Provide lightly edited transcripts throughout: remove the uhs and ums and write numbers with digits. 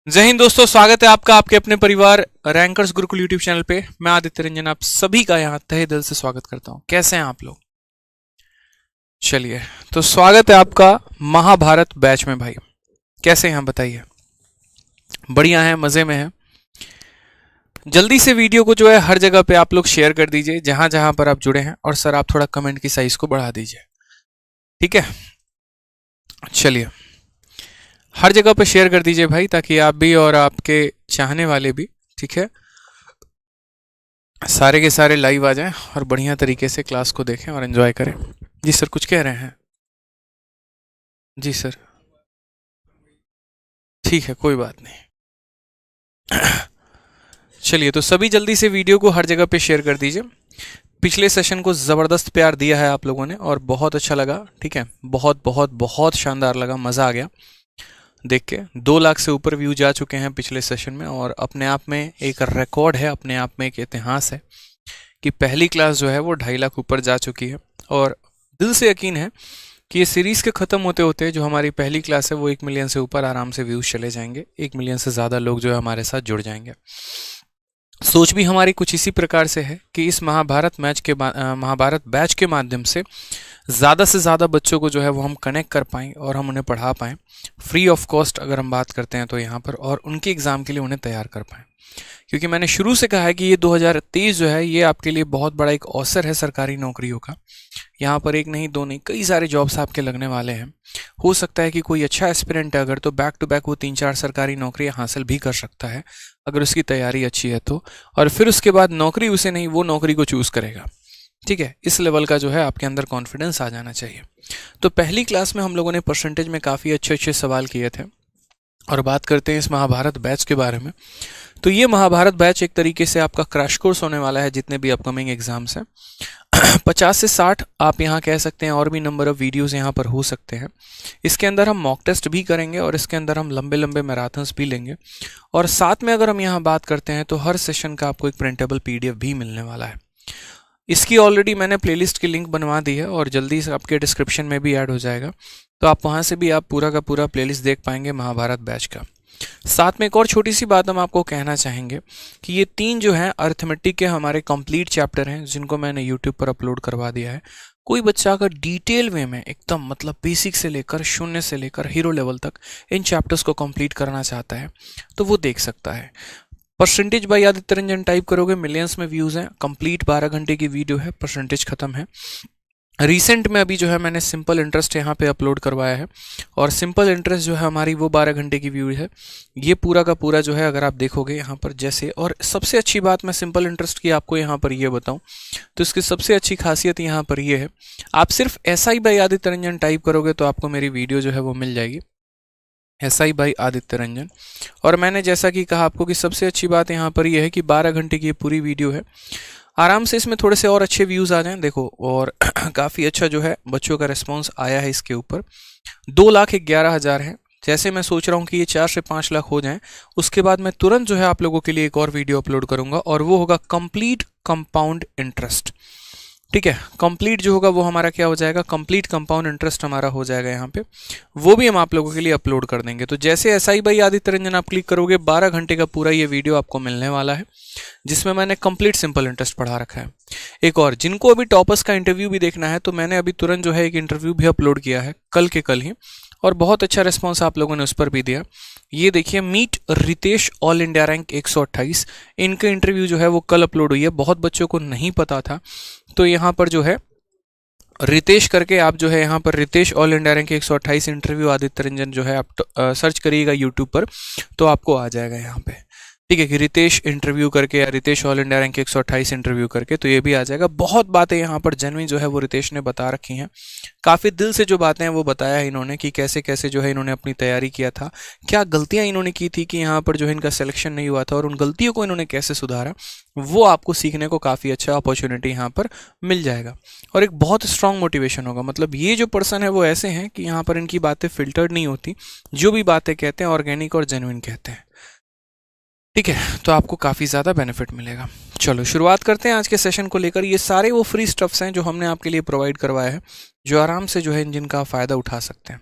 जय हिंद दोस्तों, स्वागत है आपका आपके अपने परिवार रैंकर्स गुरुकुल यूट्यूब चैनल पे। मैं आदित्य रंजन आप सभी का यहाँ तहे दिल से स्वागत करता हूँ। कैसे हैं आप लोग? चलिए, तो स्वागत है आपका महाभारत बैच में। भाई कैसे हैं, बताइए। बढ़िया है, मजे में है। जल्दी से वीडियो को जो है हर जगह पे आप लोग शेयर कर दीजिए जहां जहां पर आप जुड़े हैं, और सर आप थोड़ा कमेंट की साइज को बढ़ा दीजिए, ठीक है। चलिए, हर जगह पे शेयर कर दीजिए भाई, ताकि आप भी और आपके चाहने वाले भी, ठीक है, सारे के सारे लाइव आ जाएं और बढ़िया तरीके से क्लास को देखें और एंजॉय करें। जी सर, कुछ कह रहे हैं? जी सर, ठीक है, कोई बात नहीं। चलिए, तो सभी जल्दी से वीडियो को हर जगह पे शेयर कर दीजिए। पिछले सेशन को ज़बरदस्त प्यार दिया है आप लोगों ने और बहुत अच्छा लगा, ठीक है। बहुत बहुत बहुत शानदार लगा, मज़ा आ गया देख के। 2 लाख से ऊपर व्यू जा चुके हैं पिछले सेशन में, और अपने आप में एक रिकॉर्ड है, अपने आप में एक इतिहास है कि पहली क्लास जो है वो 2.5 लाख ऊपर जा चुकी है। और दिल से यकीन है कि ये सीरीज़ के ख़त्म होते होते जो हमारी पहली क्लास है वो 1 मिलियन से ऊपर आराम से व्यूज़ चले जाएंगे। 1 मिलियन से ज़्यादा लोग जो है हमारे साथ जुड़ जाएंगे। सोच भी हमारी कुछ इसी प्रकार से है कि इस महाभारत बैच के माध्यम से ज़्यादा बच्चों को जो है वो हम कनेक्ट कर पाएँ और हम उन्हें पढ़ा पाएँ फ्री ऑफ कॉस्ट, अगर हम बात करते हैं तो यहाँ पर, और उनके एग्ज़ाम के लिए उन्हें तैयार कर पाएँ। क्योंकि मैंने शुरू से कहा है कि ये 2023 जो है ये आपके लिए बहुत बड़ा एक अवसर है सरकारी नौकरियों का। यहाँ पर एक नहीं, दो नहीं, कई सारे जॉब्स आपके लगने वाले हैं। हो सकता है कि कोई अच्छा एस्पिरेंट है अगर, तो बैक टू बैक वो 3-4 सरकारी नौकरियाँ हासिल भी कर सकता है अगर उसकी तैयारी अच्छी है तो। और फिर उसके बाद नौकरी उसे नहीं, वो नौकरी को चूज़ करेगा, ठीक है। इस लेवल का जो है आपके अंदर कॉन्फिडेंस आ जाना चाहिए। तो पहली क्लास में हम लोगों ने परसेंटेज में काफ़ी अच्छे सवाल किए थे। और बात करते हैं इस महाभारत बैच के बारे में, तो ये महाभारत बैच एक तरीके से आपका क्रैश कोर्स होने वाला है जितने भी अपकमिंग एग्जाम्स हैं। 50 से 60 आप यहाँ कह सकते हैं, और भी नंबर ऑफ वीडियोस यहाँ पर हो सकते हैं। इसके अंदर हम मॉक टेस्ट भी करेंगे और इसके अंदर हम लंबे लंबे मैराथन्स भी लेंगे। और साथ में अगर हम यहाँ बात करते हैं तो हर सेशन का आपको एक प्रिंटेबल PDF भी मिलने वाला है। इसकी ऑलरेडी मैंने प्लेलिस्ट की लिंक बनवा दी है और जल्दी से आपके डिस्क्रिप्शन में भी ऐड हो जाएगा, तो आप वहाँ से भी आप पूरा का पूरा प्लेलिस्ट देख पाएंगे महाभारत बैच का। साथ में एक और छोटी सी बात हम आपको कहना चाहेंगे कि ये 3 जो हैं अर्थमेटिक के हमारे कंप्लीट चैप्टर हैं, जिनको मैंने यूट्यूब पर अपलोड करवा दिया है। कोई बच्चा अगर डिटेल वे में एकदम मतलब बेसिक से लेकर शून्य से लेकर हीरो लेवल तक इन चैप्टर्स को कंप्लीट करना चाहता है तो वो देख सकता है। Percentage by Aditya Ranjan type करोगे, मिलियंस में व्यूज़ हैं, कंप्लीट 12 घंटे की वीडियो है, परसेंटेज खत्म है। रिसेंट में अभी जो है मैंने सिंपल इंटरेस्ट यहाँ पे अपलोड करवाया है, और सिंपल इंटरेस्ट जो है हमारी वो 12 घंटे की व्यू है। ये पूरा का पूरा जो है अगर आप देखोगे यहाँ पर जैसे, और सबसे अच्छी बात मैं सिंपल इंटरेस्ट की आपको यहाँ पर ये बताऊँ तो इसकी सबसे अच्छी खासियत यहाँ पर ये है, आप सिर्फ SI by Aditya Ranjan type करोगे तो आपको मेरी वीडियो जो है वो मिल जाएगी, SI बाय आदित्य रंजन। और मैंने जैसा कि कहा आपको कि सबसे अच्छी बात यहाँ पर यह है कि 12 घंटे की ये पूरी वीडियो है। आराम से इसमें थोड़े से और अच्छे व्यूज़ आ जाएं, देखो, और काफ़ी अच्छा जो है बच्चों का रिस्पॉन्स आया है इसके ऊपर। 2,11,000 है। जैसे मैं सोच रहा हूँ कि ये 4 से 5 लाख हो जाएं, उसके बाद मैं तुरंत जो है आप लोगों के लिए एक और वीडियो अपलोड करूँगा, और वो होगा कंप्लीट कंपाउंड इंटरेस्ट, ठीक है। कंप्लीट जो होगा वो हमारा क्या हो जाएगा, कंप्लीट कंपाउंड इंटरेस्ट हमारा हो जाएगा यहाँ पे। वो भी हम आप लोगों के लिए अपलोड कर देंगे। तो जैसे SI बाय आदित्य रंजन आप क्लिक करोगे, 12 घंटे का पूरा ये वीडियो आपको मिलने वाला है, जिसमें मैंने कंप्लीट सिंपल इंटरेस्ट पढ़ा रखा है। एक और, जिनको अभी टॉपर्स का इंटरव्यू भी देखना है तो मैंने अभी तुरंत जो है एक इंटरव्यू भी अपलोड किया है, कल के कल ही, और बहुत अच्छा रिस्पॉन्स आप लोगों ने उस पर भी दिया। ये देखिए, meet Ritesh all India rank 128, इनका इंटरव्यू जो है वो कल अपलोड हुई है। बहुत बच्चों को नहीं पता था, तो यहाँ पर जो है रितेश करके आप जो है यहाँ पर Ritesh all India rank 128 interview Aditya Ranjan जो है आप सर्च करिएगा यूट्यूब पर, तो आपको आ जाएगा यहाँ पे, ठीक है, कि रितेश इंटरव्यू करके या Ritesh all India rank 128 interview करके, तो ये भी आ जाएगा। बहुत बातें यहाँ पर जेन्युइन जो है वो रितेश ने बता रखी हैं, काफ़ी दिल से जो बातें हैं वो बताया है इन्होंने कि कैसे कैसे जो है इन्होंने अपनी तैयारी किया था, क्या गलतियाँ इन्होंने की थी कि यहाँ पर जो है इनका सिलेक्शन नहीं हुआ था, और उन गलतियों को इन्होंने कैसे सुधारा, वो आपको सीखने को काफ़ी अच्छा अपॉर्चुनिटी यहाँ पर मिल जाएगा। और एक बहुत स्ट्रांग मोटिवेशन होगा, मतलब ये जो पर्सन है वो ऐसे हैं कि यहाँ पर इनकी बातें फिल्टर्ड नहीं होती, जो भी बातें कहते हैं ऑर्गेनिक और जेन्युइन कहते हैं, ठीक है। तो आपको काफ़ी ज़्यादा बेनिफिट मिलेगा। चलो शुरुआत करते हैं आज के सेशन को लेकर। ये सारे वो फ्री स्टफ्स हैं जो हमने आपके लिए प्रोवाइड करवाया है, जो आराम से जो है जिनका आप फ़ायदा उठा सकते हैं।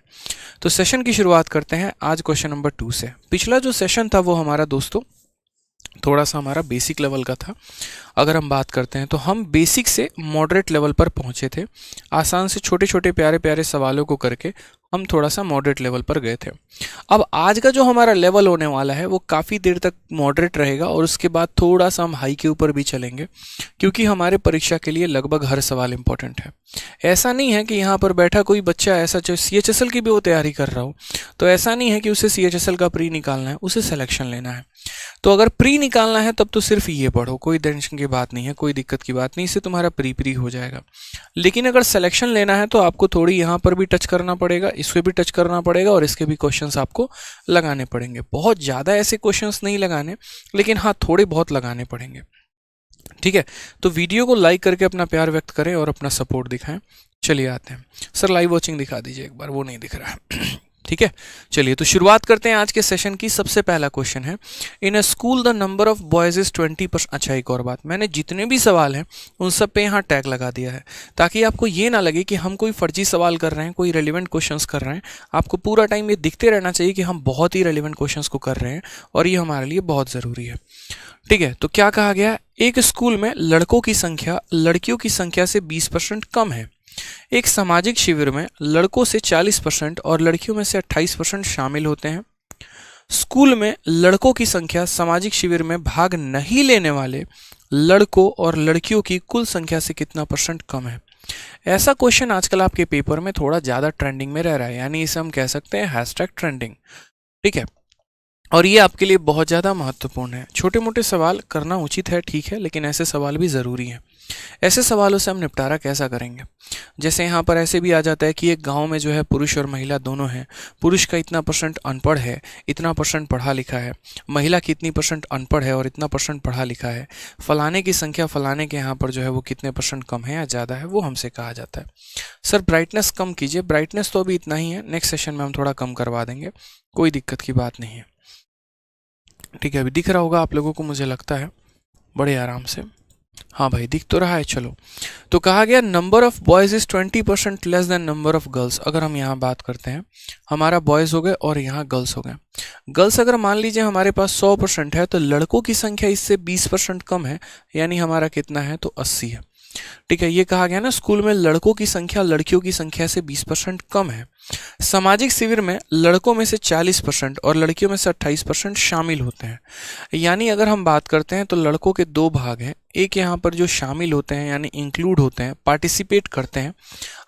तो सेशन की शुरुआत करते हैं आज क्वेश्चन नंबर 2 से। पिछला जो सेशन था वो हमारा दोस्तों थोड़ा सा हमारा बेसिक लेवल का था। अगर हम बात करते हैं तो हम बेसिक से मॉडरेट लेवल पर पहुंचे थे। आसान से छोटे छोटे प्यारे प्यारे सवालों को करके हम थोड़ा सा मॉडरेट लेवल पर गए थे। अब आज का जो हमारा लेवल होने वाला है वो काफ़ी देर तक मॉडरेट रहेगा और उसके बाद थोड़ा सा हम हाई के ऊपर भी चलेंगे, क्योंकि हमारे परीक्षा के लिए लगभग हर सवाल इंपॉर्टेंट है। ऐसा नहीं है कि यहाँ पर बैठा कोई बच्चा ऐसा CHSL की भी वो तैयारी कर रहा हो, तो ऐसा नहीं है कि उसे CHSL का प्री निकालना है, उसे सिलेक्शन लेना है। तो अगर प्री निकालना है तब तो सिर्फ ये पढ़ो, कोई टेंशन की बात नहीं है, कोई दिक्कत की बात नहीं, इससे तुम्हारा प्री हो जाएगा। लेकिन अगर सिलेक्शन लेना है तो आपको थोड़ी यहाँ पर भी टच करना पड़ेगा, इसको भी टच करना पड़ेगा और इसके भी क्वेश्चंस आपको लगाने पड़ेंगे। बहुत ज़्यादा ऐसे क्वेश्चंस नहीं लगाने, लेकिन हाँ थोड़े बहुत लगाने पड़ेंगे। ठीक है, तो वीडियो को लाइक करके अपना प्यार व्यक्त करें और अपना सपोर्ट दिखाएं। चलिए आते हैं। सर लाइव वॉचिंग दिखा दीजिए एक बार, वो नहीं दिख रहा है। ठीक है, चलिए तो शुरुआत करते हैं आज के सेशन की। सबसे पहला क्वेश्चन है, in a school the number of boys is 20%। अच्छा एक और बात, मैंने जितने भी सवाल हैं उन सब पे यहाँ टैग लगा दिया है, ताकि आपको ये ना लगे कि हम कोई फर्जी सवाल कर रहे हैं, कोई रेलिवेंट क्वेश्चंस कर रहे हैं। आपको पूरा टाइम ये दिखते रहना चाहिए कि हम बहुत ही रेलिवेंट क्वेश्चंस को कर रहे हैं और ये हमारे लिए बहुत ज़रूरी है। ठीक है, तो क्या कहा गया, एक स्कूल में लड़कों की संख्या लड़कियों की संख्या से 20% कम है। एक सामाजिक शिविर में लड़कों से 40% और लड़कियों में से 28% शामिल होते हैं। स्कूल में लड़कों की संख्या सामाजिक शिविर में भाग नहीं लेने वाले लड़कों और लड़कियों की कुल संख्या से कितना % कम है। ऐसा क्वेश्चन आजकल आपके पेपर में थोड़ा ज़्यादा ट्रेंडिंग में रह रहा है, यानी इसे हम कह सकते हैं #ट्रेंडिंग। ठीक है, और ये आपके लिए बहुत ज़्यादा महत्वपूर्ण है। छोटे मोटे सवाल करना उचित है, ठीक है, लेकिन ऐसे सवाल भी ज़रूरी हैं। ऐसे सवालों से हम निपटारा कैसा करेंगे, जैसे यहाँ पर ऐसे भी आ जाता है कि एक गांव में जो है पुरुष और महिला दोनों हैं। पुरुष का इतना % अनपढ़ है, इतना % पढ़ा लिखा है, महिला की इतनी % अनपढ़ है और इतना % पढ़ा लिखा है। फलाने की संख्या फलाने के यहाँ पर जो है वो कितने % कम है या ज़्यादा है, वो हमसे कहा जाता है। सर ब्राइटनेस कम कीजिए। ब्राइटनेस तो अभी इतना ही है, नेक्स्ट सेशन में हम थोड़ा कम करवा देंगे, कोई दिक्कत की बात नहीं है। ठीक है, अभी दिख रहा होगा आप लोगों को, मुझे लगता है, बड़े आराम से। हाँ भाई दिख तो रहा है। चलो, तो कहा गया number of boys is 20% less than number of girls. अगर हम यहाँ बात करते हैं, हमारा बॉयज हो गए और यहाँ गर्ल्स हो गए। गर्ल्स अगर मान लीजिए हमारे पास 100% है, तो लड़कों की संख्या इससे 20% कम है, यानी हमारा कितना है, तो 80 है। ठीक है, ये कहा गया ना, स्कूल में लड़कों की संख्या लड़कियों की संख्या से 20% कम है। सामाजिक शिविर में लड़कों में से 40% और लड़कियों में से 28% शामिल होते हैं। यानी अगर हम बात करते हैं तो लड़कों के 2 भाग हैं। एक यहाँ पर जो शामिल होते हैं यानी इंक्लूड होते हैं, पार्टिसिपेट करते हैं।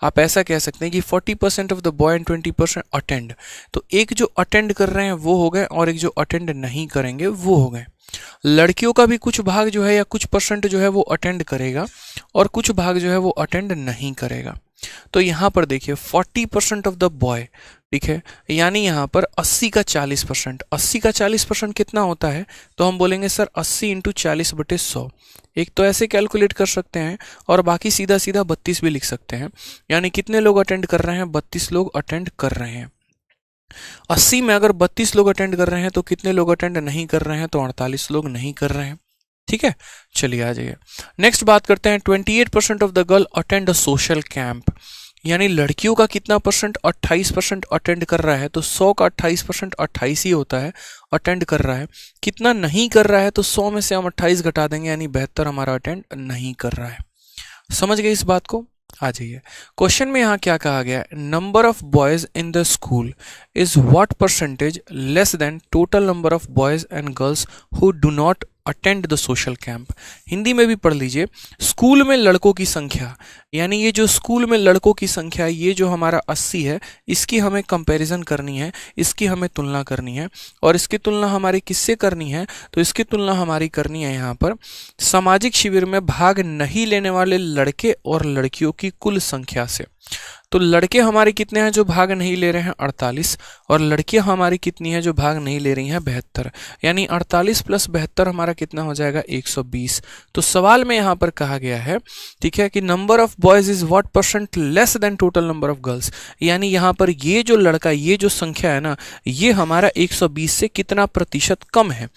आप ऐसा कह सकते हैं कि 40% of the boy and 20% attend. तो एक जो अटेंड कर रहे हैं वो हो गए और एक जो अटेंड नहीं करेंगे वो हो गए। लड़कियों का भी कुछ भाग जो है या कुछ % जो है वो अटेंड करेगा और कुछ भाग जो है वो अटेंड नहीं करेगा। तो यहाँ पर देखिए 40% ऑफ द बॉय, ठीक है, यानी यहाँ पर 80 का 40%। 80 का 40% कितना होता है, तो हम बोलेंगे सर 80 × 40/100। एक तो ऐसे कैलकुलेट कर सकते हैं और बाकी सीधा सीधा 32 भी लिख सकते हैं। यानी कितने लोग अटेंड कर रहे हैं, 32 लोग अटेंड कर रहे हैं। 80 में अगर 32 लोग अटेंड कर रहे हैं तो कितने लोग अटेंड नहीं कर रहे हैं, तो 48 लोग नहीं कर रहे हैं। ठीक है, चलिए आ जाइए। नेक्स्ट बात करते हैं, 28% of the girl attend a social camp. यानी लड़कियों का कितना %, 28% अटेंड कर रहा है, तो 100 का 28% 28 ही होता है, अटेंड कर रहा है। कितना नहीं कर रहा है, तो 100 में से हम 28 घटा देंगे, यानी 72 हमारा अटेंड नहीं कर रहा है। समझ गए इस बात को? आ जाइए, क्वेश्चन में यहाँ क्या कहा गया है, number of boys in the school is what % less than total number of boys and girls who do not attend the social camp. Hindi में भी पढ़ लीजिए, स्कूल में लड़कों की संख्या, यानी ये जो स्कूल में लड़कों की संख्या, ये जो हमारा 80 है, इसकी हमें कंपैरिजन करनी है, इसकी हमें तुलना करनी है। और इसकी तुलना हमारी किससे करनी है, तो इसकी तुलना हमारी करनी है यहाँ पर सामाजिक शिविर में भाग नहीं लेने वाले लड़के और लड़कियों की कुल संख्या से। तो लड़के हमारे कितने हैं जो भाग नहीं ले रहे हैं, 48, और लड़कियां हमारी कितनी हैं जो भाग नहीं ले रही हैं, 72। यानी 48 + 72 हमारा कितना हो जाएगा, 120। तो सवाल में यहाँ पर कहा गया है, ठीक है, कि number of boys is what % less than total number of girls. यानी यहाँ पर ये जो लड़का, ये जो संख्या है ना, ये हमारा 120 से कितना प्रतिशत कम है।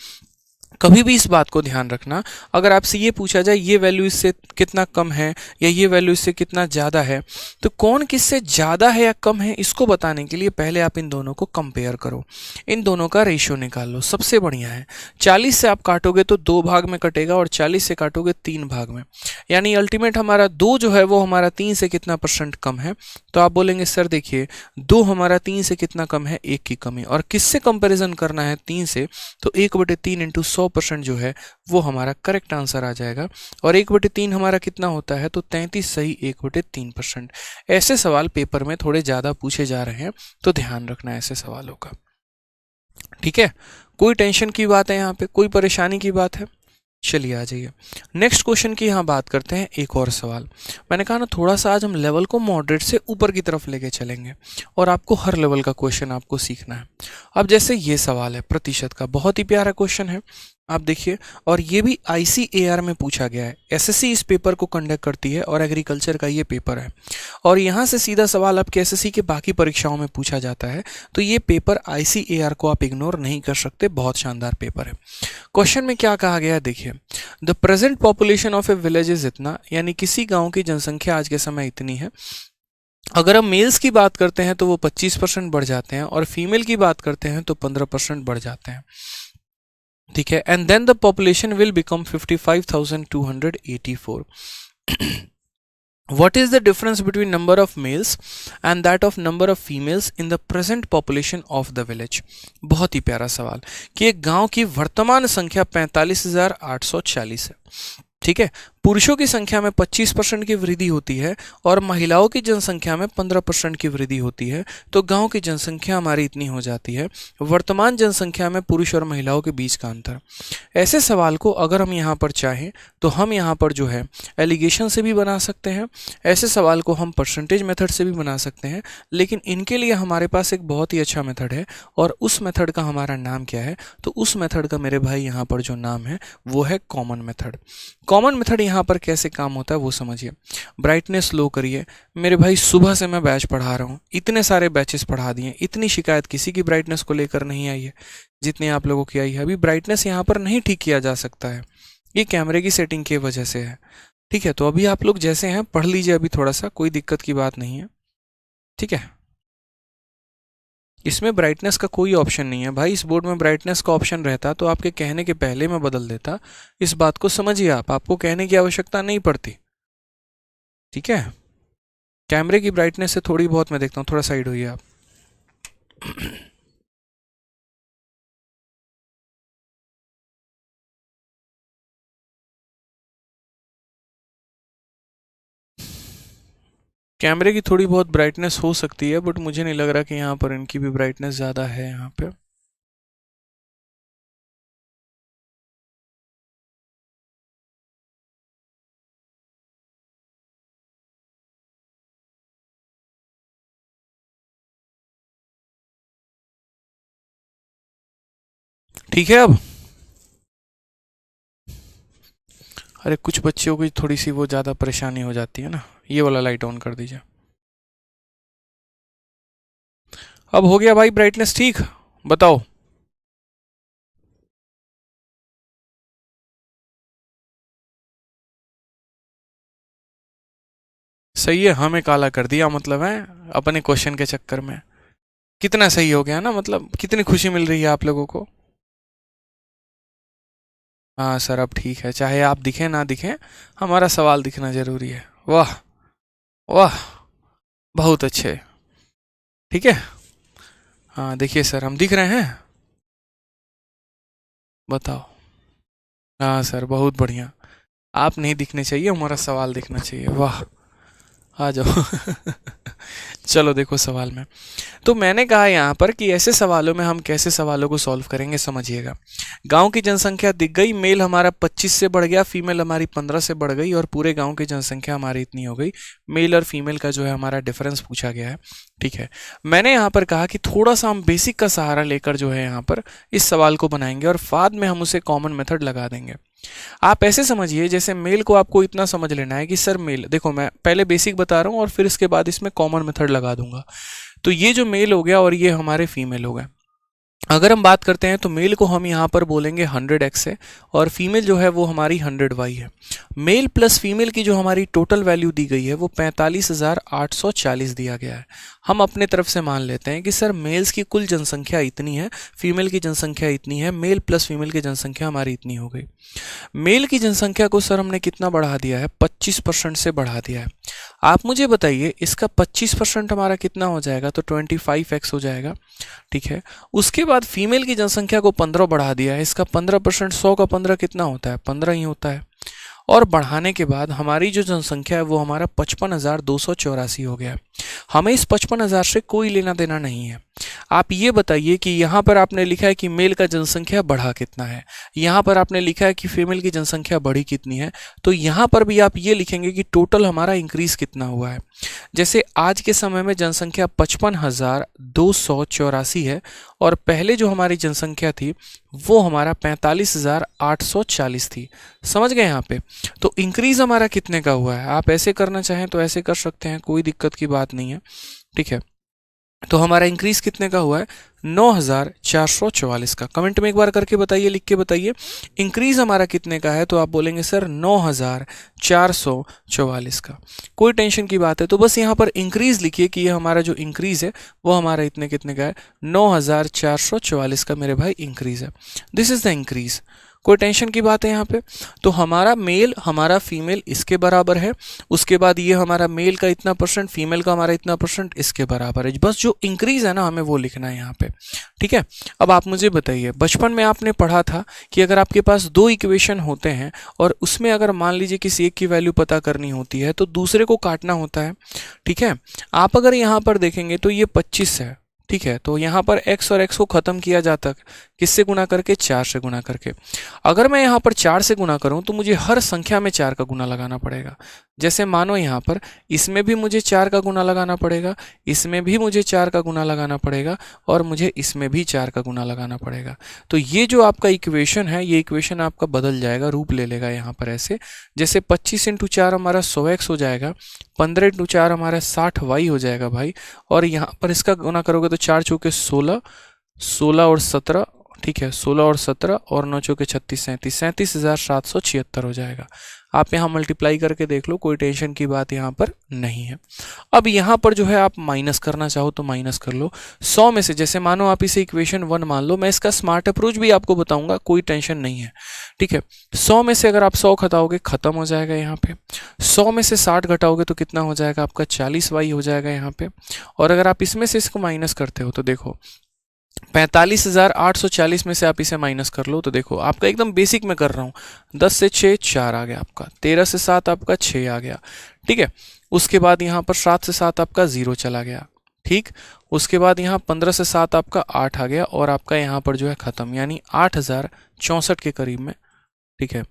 कभी भी इस बात को ध्यान रखना, अगर आपसे ये पूछा जाए ये वैल्यू इससे कितना कम है या ये वैल्यू इससे कितना ज़्यादा है, तो कौन किससे ज़्यादा है या कम है इसको बताने के लिए पहले आप इन दोनों को कंपेयर करो, इन दोनों का रेशियो निकाल लो। सबसे बढ़िया है 40 से आप काटोगे तो 2 भाग में कटेगा और 40 से काटोगे 3 भाग में, यानी अल्टीमेट हमारा 2 जो है वो हमारा 3 से कितना % कम है। तो आप बोलेंगे सर देखिए 2 हमारा 3 से कितना कम है, 1 की कमी, और किससे कंपेरिजन करना है 3 से, तो 1/3 इंटू 100% जो है वो हमारा करेक्ट आंसर आ जाएगा। और 1/3 हमारा कितना होता है, तो 33 सही 1/3%। ऐसे सवाल पेपर में थोड़े ज़्यादा पूछे जा रहे हैं, तो ध्यान रखना ऐसे सवालों का, ठीक है। कोई टेंशन की बात है यहाँ पे, कोई परेशानी की बात है? चलिए आ जाइए नेक्स्ट क्वेश्चन की यहाँ बात करते हैं। एक और सवाल, मैंने कहा ना थोड़ा सा आज हम लेवल को मॉडरेट से ऊपर की तरफ लेके चलेंगे और आपको हर लेवल का क्वेश्चन आपको सीखना है। अब जैसे ये सवाल है प्रतिशत का, बहुत ही प्यारा क्वेश्चन है, आप देखिए, और ये भी ICAR में पूछा गया है। SSC इस पेपर को कंडक्ट करती है और एग्रीकल्चर का ये पेपर है, और यहाँ से सीधा सवाल आपके SSC के बाकी परीक्षाओं में पूछा जाता है, तो ये पेपर ICAR को आप इग्नोर नहीं कर सकते, बहुत शानदार पेपर है। क्वेश्चन में क्या कहा गया है देखिए, the present population of A village is इतना, यानी किसी गांव की जनसंख्या आज के समय इतनी है। अगर हम मेल्स की बात करते हैं तो वो 25% बढ़ जाते हैं, और फीमेल की बात करते हैं तो 15% बढ़ जाते हैं, ठीक है। And then the population will become 55,284। What is the difference between number of males and that of number of females in the present population of the village? बहुत ही प्यारा सवाल कि एक गांव की वर्तमान संख्या 45,840 है, ठीक है। पुरुषों की संख्या में 25% की वृद्धि होती है और महिलाओं की जनसंख्या में 15% की वृद्धि होती है, तो गांव की जनसंख्या हमारी इतनी हो जाती है। वर्तमान जनसंख्या में पुरुष और महिलाओं के बीच का अंतर। ऐसे सवाल को अगर हम यहाँ पर चाहें तो हम यहाँ पर जो है एलिगेशन से भी बना सकते हैं, ऐसे सवाल को हम परसेंटेज मेथड से भी बना सकते हैं, लेकिन इनके लिए हमारे पास एक बहुत ही अच्छा मेथड है, और उस मेथड का हमारा नाम क्या है, तो उस मेथड का मेरे भाई यहाँ पर जो नाम है वो है कॉमन मेथड। कॉमन मेथड यहाँ पर कैसे काम होता है वो समझिए। ब्राइटनेस लो करिए, मेरे भाई सुबह से मैं बैच पढ़ा रहा हूँ, इतने सारे बैचेस पढ़ा दिए, इतनी शिकायत किसी की ब्राइटनेस को लेकर नहीं आई है जितनी आप लोगों की आई है। अभी ब्राइटनेस यहाँ पर नहीं ठीक किया जा सकता है, ये कैमरे की सेटिंग की वजह से है, ठीक है। तो अभी आप लोग जैसे हैं पढ़ लीजिए, अभी थोड़ा सा, कोई दिक्कत की बात नहीं है, ठीक है। इसमें ब्राइटनेस का कोई ऑप्शन नहीं है भाई, इस बोर्ड में ब्राइटनेस का ऑप्शन रहता तो आपके कहने के पहले मैं बदल देता। इस बात को समझिए, आपको कहने की आवश्यकता नहीं पड़ती, ठीक है। कैमरे की ब्राइटनेस से थोड़ी बहुत मैं देखता हूँ, थोड़ा साइड होइए आप। कैमरे की थोड़ी बहुत ब्राइटनेस हो सकती है, बट मुझे नहीं लग रहा कि यहाँ पर इनकी भी ब्राइटनेस ज़्यादा है यहाँ पे। ठीक है अब, अरे कुछ बच्चों की थोड़ी सी वो ज़्यादा परेशानी हो जाती है ना, ये वाला लाइट ऑन कर दीजिए। अब हो गया भाई ब्राइटनेस ठीक, बताओ। सही है, हमें काला कर दिया मतलब है अपने क्वेश्चन के चक्कर में। कितना सही हो गया ना, मतलब कितनी खुशी मिल रही है आप लोगों को। हाँ सर अब ठीक है, चाहे आप दिखें ना दिखें, हमारा सवाल दिखना जरूरी है। वाह वाह, बहुत अच्छे, ठीक है। हाँ देखिए सर हम दिख रहे हैं, बताओ। हाँ सर बहुत बढ़िया, आप नहीं दिखने चाहिए, हमारा सवाल दिखना चाहिए। वाह, आ जाओ। चलो देखो सवाल में, तो मैंने कहा यहाँ पर कि ऐसे सवालों में हम कैसे सवालों को सॉल्व करेंगे, समझिएगा। गांव की जनसंख्या दिख गई, मेल हमारा 25 से बढ़ गया, फीमेल हमारी 15 से बढ़ गई, और पूरे गांव की जनसंख्या हमारी इतनी हो गई। मेल और फीमेल का जो है हमारा डिफरेंस पूछा गया है, ठीक है। मैंने यहाँ पर कहा कि थोड़ा सा हम बेसिक का सहारा लेकर जो है यहाँ पर इस सवाल को बनाएंगे, और बाद में हम उसे कॉमन मेथड लगा देंगे। आप ऐसे समझिए जैसे मेल को आपको इतना समझ लेना है कि सर मेल, देखो मैं पहले बेसिक बता रहा हूँ और फिर इसके बाद इसमें कॉमन मेथड लगा दूंगा। तो ये जो मेल हो गया और ये हमारे फीमेल हो गए, अगर हम बात करते हैं तो मेल को हम यहाँ पर बोलेंगे 100x है और फीमेल जो है वो हमारी 100y है। मेल प्लस फीमेल की जो हमारी टोटल वैल्यू दी गई है वो 45,840 दिया गया है। हम अपने तरफ से मान लेते हैं कि सर मेल्स की कुल जनसंख्या इतनी है, फीमेल की जनसंख्या इतनी है, मेल प्लस फीमेल की जनसंख्या हमारी इतनी हो गई। मेल की जनसंख्या को सर हमने कितना बढ़ा दिया है, 25% से बढ़ा दिया है। आप मुझे बताइए इसका 25% हमारा कितना हो जाएगा, तो 25x हो जाएगा, ठीक है। उसके बाद फीमेल की जनसंख्या को 15 बढ़ा दिया है, इसका 15%, 100 का 15 कितना होता है, 15 ही होता है। और बढ़ाने के बाद हमारी जो जनसंख्या है वो हमारा 55,284 हो गया। हमें इस 55,000 से कोई लेना देना नहीं है। आप ये बताइए कि यहाँ पर आपने लिखा है कि मेल का जनसंख्या बढ़ा कितना है, यहाँ पर आपने लिखा है कि फीमेल की जनसंख्या बढ़ी कितनी है, तो यहाँ पर भी आप ये लिखेंगे कि टोटल हमारा इंक्रीज कितना हुआ है। जैसे आज के समय में जनसंख्या 55,284 है और पहले जो हमारी जनसंख्या थी वो हमारा 45,840 थी। समझ गए यहाँ पे? तो इंक्रीज हमारा कितने का हुआ है। आप ऐसे करना चाहें तो ऐसे कर सकते हैं, कोई दिक्कत की बात नहीं है, ठीक है। तो हमारा इंक्रीज कितने का हुआ है, 9,444 का। कमेंट में एक बार करके बताइए, लिख के बताइए इंक्रीज हमारा कितने का है, तो आप बोलेंगे सर 9,444 का। कोई टेंशन की बात है तो बस यहाँ पर इंक्रीज लिखिए कि ये हमारा जो इंक्रीज है वो हमारा इतने कितने का है, 9,444 का मेरे भाई इंक्रीज है। This is the increase. कोई टेंशन की बात है यहाँ पे? तो हमारा मेल हमारा फीमेल इसके बराबर है, उसके बाद ये हमारा मेल का इतना परसेंट, फीमेल का हमारा इतना परसेंट इसके बराबर है। बस जो इंक्रीज है ना हमें वो लिखना है यहाँ पे, ठीक है। अब आप मुझे बताइए, बचपन में आपने पढ़ा था कि अगर आपके पास दो इक्वेशन होते हैं और उसमें अगर मान लीजिए किसी एक की वैल्यू पता करनी होती है तो दूसरे को काटना होता है, ठीक है। आप अगर यहाँ पर देखेंगे तो ये 25 है, ठीक है। तो यहाँ पर x और x को खत्म किया जाता है किससे गुना करके, 4 से गुना करके। अगर मैं यहाँ पर 4 से गुना करूँ तो मुझे हर संख्या में 4 का गुना लगाना पड़ेगा। जैसे मानो यहाँ पर इसमें भी मुझे 4 का गुना लगाना पड़ेगा, इसमें भी मुझे 4 का गुना लगाना पड़ेगा और मुझे इसमें भी 4 का गुना लगाना पड़ेगा। तो ये जो आपका इक्वेशन है, ये इक्वेशन आपका बदल जाएगा, रूप ले लेगा यहाँ पर ऐसे। जैसे 25 × 4 हमारा 100x हो जाएगा, 15 × 4 हमारा 60y हो जाएगा भाई, और यहाँ पर इसका गुना करोगे तो 4 चौके 16, 16 और 17, ठीक है, 16 और 17 और 9 चौके 36, 37,776 हो जाएगा। आप यहाँ मल्टीप्लाई करके देख लो, कोई टेंशन की बात यहाँ पर नहीं है। अब यहाँ पर जो है आप माइनस करना चाहो तो माइनस कर लो 100 में से। जैसे मानो आप इसे इक्वेशन 1 मान लो, मैं इसका स्मार्ट अप्रोच भी आपको बताऊंगा, कोई टेंशन नहीं है, ठीक है। 100 में से अगर आप 100 घटाओगे खत्म हो जाएगा यहाँ पे। 100 में से 60 घटाओगे तो कितना हो जाएगा आपका, 40y हो जाएगा यहाँ पे। और अगर आप इसमें से इसको माइनस करते हो तो देखो 45,840 में से आप इसे माइनस कर लो तो देखो आपका एकदम बेसिक में कर रहा हूँ, 10 से 6 4 आ गया आपका, 13 से 7 आपका 6 आ गया, ठीक है। उसके बाद यहाँ पर 7 से 7 आपका 0 चला गया, ठीक। उसके बाद यहाँ 15 से 7 आपका 8 आ गया और आपका यहाँ पर जो है खत्म, यानी 8,064 के करीब में, ठीक है।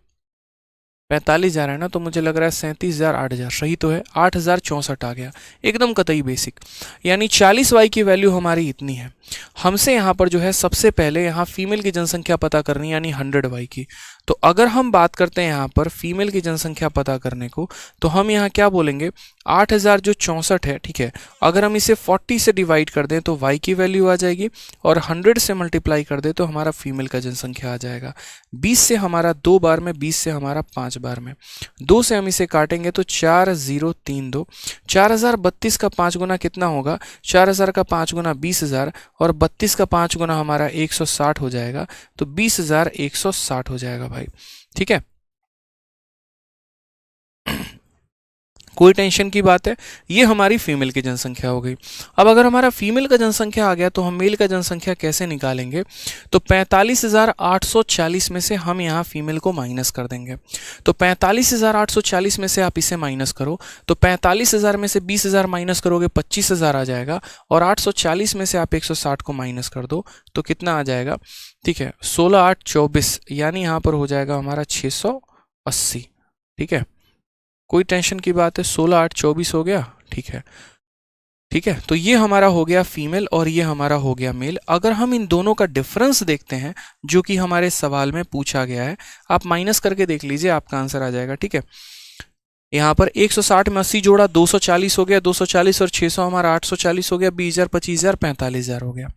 45,000 है ना, तो मुझे लग रहा है 37,000 8,000 सही तो है, 8,064 आ गया, एकदम कतई बेसिक। यानी 40y की वैल्यू हमारी इतनी है। हमसे यहाँ पर जो है सबसे पहले यहाँ फीमेल की जनसंख्या पता करनी, यानी 100y की। तो अगर हम बात करते हैं यहाँ पर फीमेल की जनसंख्या पता करने को, तो हम यहाँ क्या बोलेंगे, 8,000 जो 64 है, ठीक है, अगर हम इसे 40 से डिवाइड कर दें तो y की वैल्यू आ जाएगी, और 100 से मल्टीप्लाई कर दें तो हमारा फीमेल का जनसंख्या आ जाएगा। 20 से हमारा 2 बार में, 20 से हमारा 5 बार में, 2 से हम इसे काटेंगे तो 4032, 4032 का 5 गुना कितना होगा, 4000 का 5 गुना 20,000 और 32 का 5 गुना हमारा 160 हो जाएगा, तो 20,160 हो जाएगा भाई, ठीक है। कोई टेंशन की बात है? ये हमारी फीमेल की जनसंख्या हो गई। अब अगर हमारा फीमेल का जनसंख्या आ गया तो हम मेल का जनसंख्या कैसे निकालेंगे, तो 45,840 में से हम यहाँ फीमेल को माइनस कर देंगे। तो 45,840 में से आप इसे माइनस करो, तो 45,000 में से 20,000 माइनस करोगे 25,000 आ जाएगा, और 840 में से आप 160 को माइनस कर दो तो कितना आ जाएगा, ठीक है, 16 8 24, यानी यहाँ पर हो जाएगा हमारा 680, ठीक है। कोई टेंशन की बात है, 16 8 24 हो गया, ठीक है, ठीक है। तो ये हमारा हो गया फीमेल और ये हमारा हो गया मेल। अगर हम इन दोनों का डिफरेंस देखते हैं जो कि हमारे सवाल में पूछा गया है, आप माइनस करके देख लीजिए, आपका आंसर आ जाएगा, ठीक है। यहाँ पर 160 में 80 जोड़ा 240 हो गया, 240 और 600 हमारा 840 हो गया, 20,000 25,000 45,000 हो गया।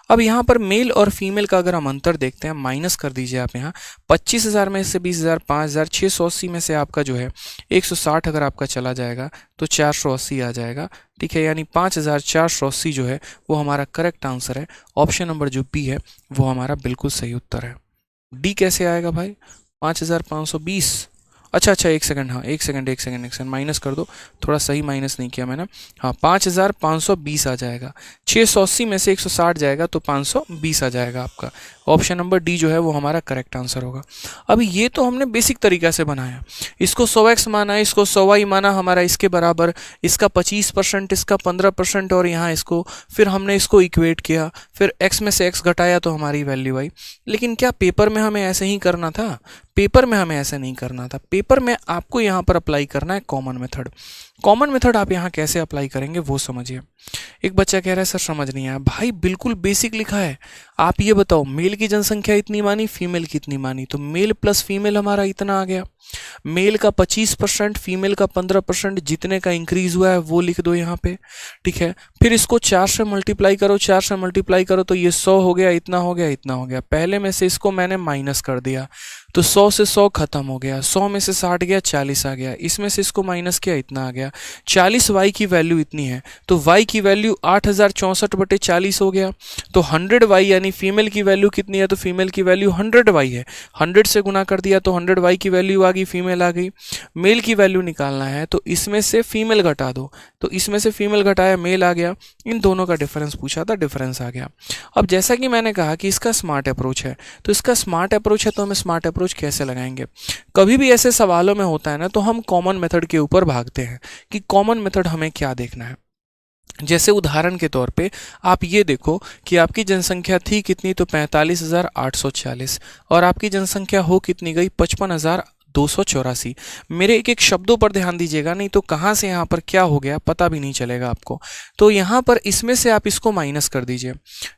अब यहाँ पर मेल और फीमेल का अगर हम अंतर देखते हैं, माइनस कर दीजिए आप यहाँ 25,000 में से 20,000 5,000 680 में से आपका जो है 160 अगर आपका चला जाएगा तो 480 आ जाएगा, ठीक है। यानी 5,480 जो है वो हमारा करेक्ट आंसर है। ऑप्शन नंबर जो बी है वो हमारा बिल्कुल सही उत्तर है। डी कैसे आएगा भाई? 5,520। अच्छा एक सेकंड, हाँ एक सेकंड माइनस कर दो, थोड़ा सही माइनस नहीं किया मैंने। हाँ 5,520 आ जाएगा, 680 में से 160 जाएगा तो 520 आ जाएगा आपका। ऑप्शन नंबर डी जो है वो हमारा करेक्ट आंसर होगा। अभी ये तो हमने बेसिक तरीका से बनाया, इसको 100x माना, इसको 100y माना हमारा इसके बराबर, इसका 25%, इसका 15% और यहाँ इसको, फिर हमने इसको इक्वेट किया, फिर x में से x घटाया तो हमारी वैल्यू आई। लेकिन क्या पेपर में हमें ऐसे ही करना था? पेपर में हमें ऐसा नहीं करना था। पेपर में आपको यहाँ पर अप्लाई करना है कॉमन मेथड। कॉमन मेथड आप यहाँ कैसे अप्लाई करेंगे वो समझिए। एक बच्चा कह रहा है सर समझ नहीं आया। भाई बिल्कुल बेसिक लिखा है। आप ये बताओ, मेल की जनसंख्या इतनी मानी, फीमेल की इतनी मानी, तो मेल प्लस फीमेल हमारा इतना आ गया। मेल का 25%, फीमेल का 15%, जितने का इंक्रीज हुआ है वो लिख दो यहाँ पे, ठीक है। फिर इसको 4 से मल्टीप्लाई करो, 4 से मल्टीप्लाई करो तो ये 100 हो गया, इतना हो गया, इतना हो गया। पहले में से इसको मैंने माइनस कर दिया तो 100 से 100 खत्म हो गया, 100 में से 60 गया, 40 आ गया। इसमें से इसको माइनस किया, इतना आ गया। 40 वाई की वैल्यू इतनी है तो वाई की वैल्यू 8,064/40 हो गया। तो 100 वाई यानी फीमेल की वैल्यू कितनी है? तो फीमेल की वैल्यू 100 वाई है। 100 से गुना कर दिया तो 100 वाई की वैल्यू आ गई, फीमेल आ गई। मेल की वैल्यू निकालना है तो इसमें से फीमेल घटा दो, तो इसमें से फीमेल घटाया, मेल आ गया। इन दोनों का डिफरेंस पूछा था, डिफरेंस आ गया। अब जैसा कि मैंने कहा कि इसका स्मार्ट अप्रोच है, तो इसका स्मार्ट अप्रोच है तो हमें स्मार्ट अप्रोच कैसे लगाएंगे? कभी भी ऐसे सवालों में होता है ना तो हम कॉमन मेथड के ऊपर भागते हैं कि कॉमन मेथड हमें क्या देखना है। जैसे उदाहरण के तौर पे आप ये देखो कि आपकी जनसंख्या थी कितनी, तो 45,840 और आपकी जनसंख्या हो कितनी गई? 55,284। मेरे एक एक शब्दों पर ध्यान दीजिएगा, नहीं तो कहाँ से यहाँ पर क्या हो गया पता भी नहीं चलेगा आपको। तो यहाँ पर इसमें से आप इसको माइनस कर दीजिए,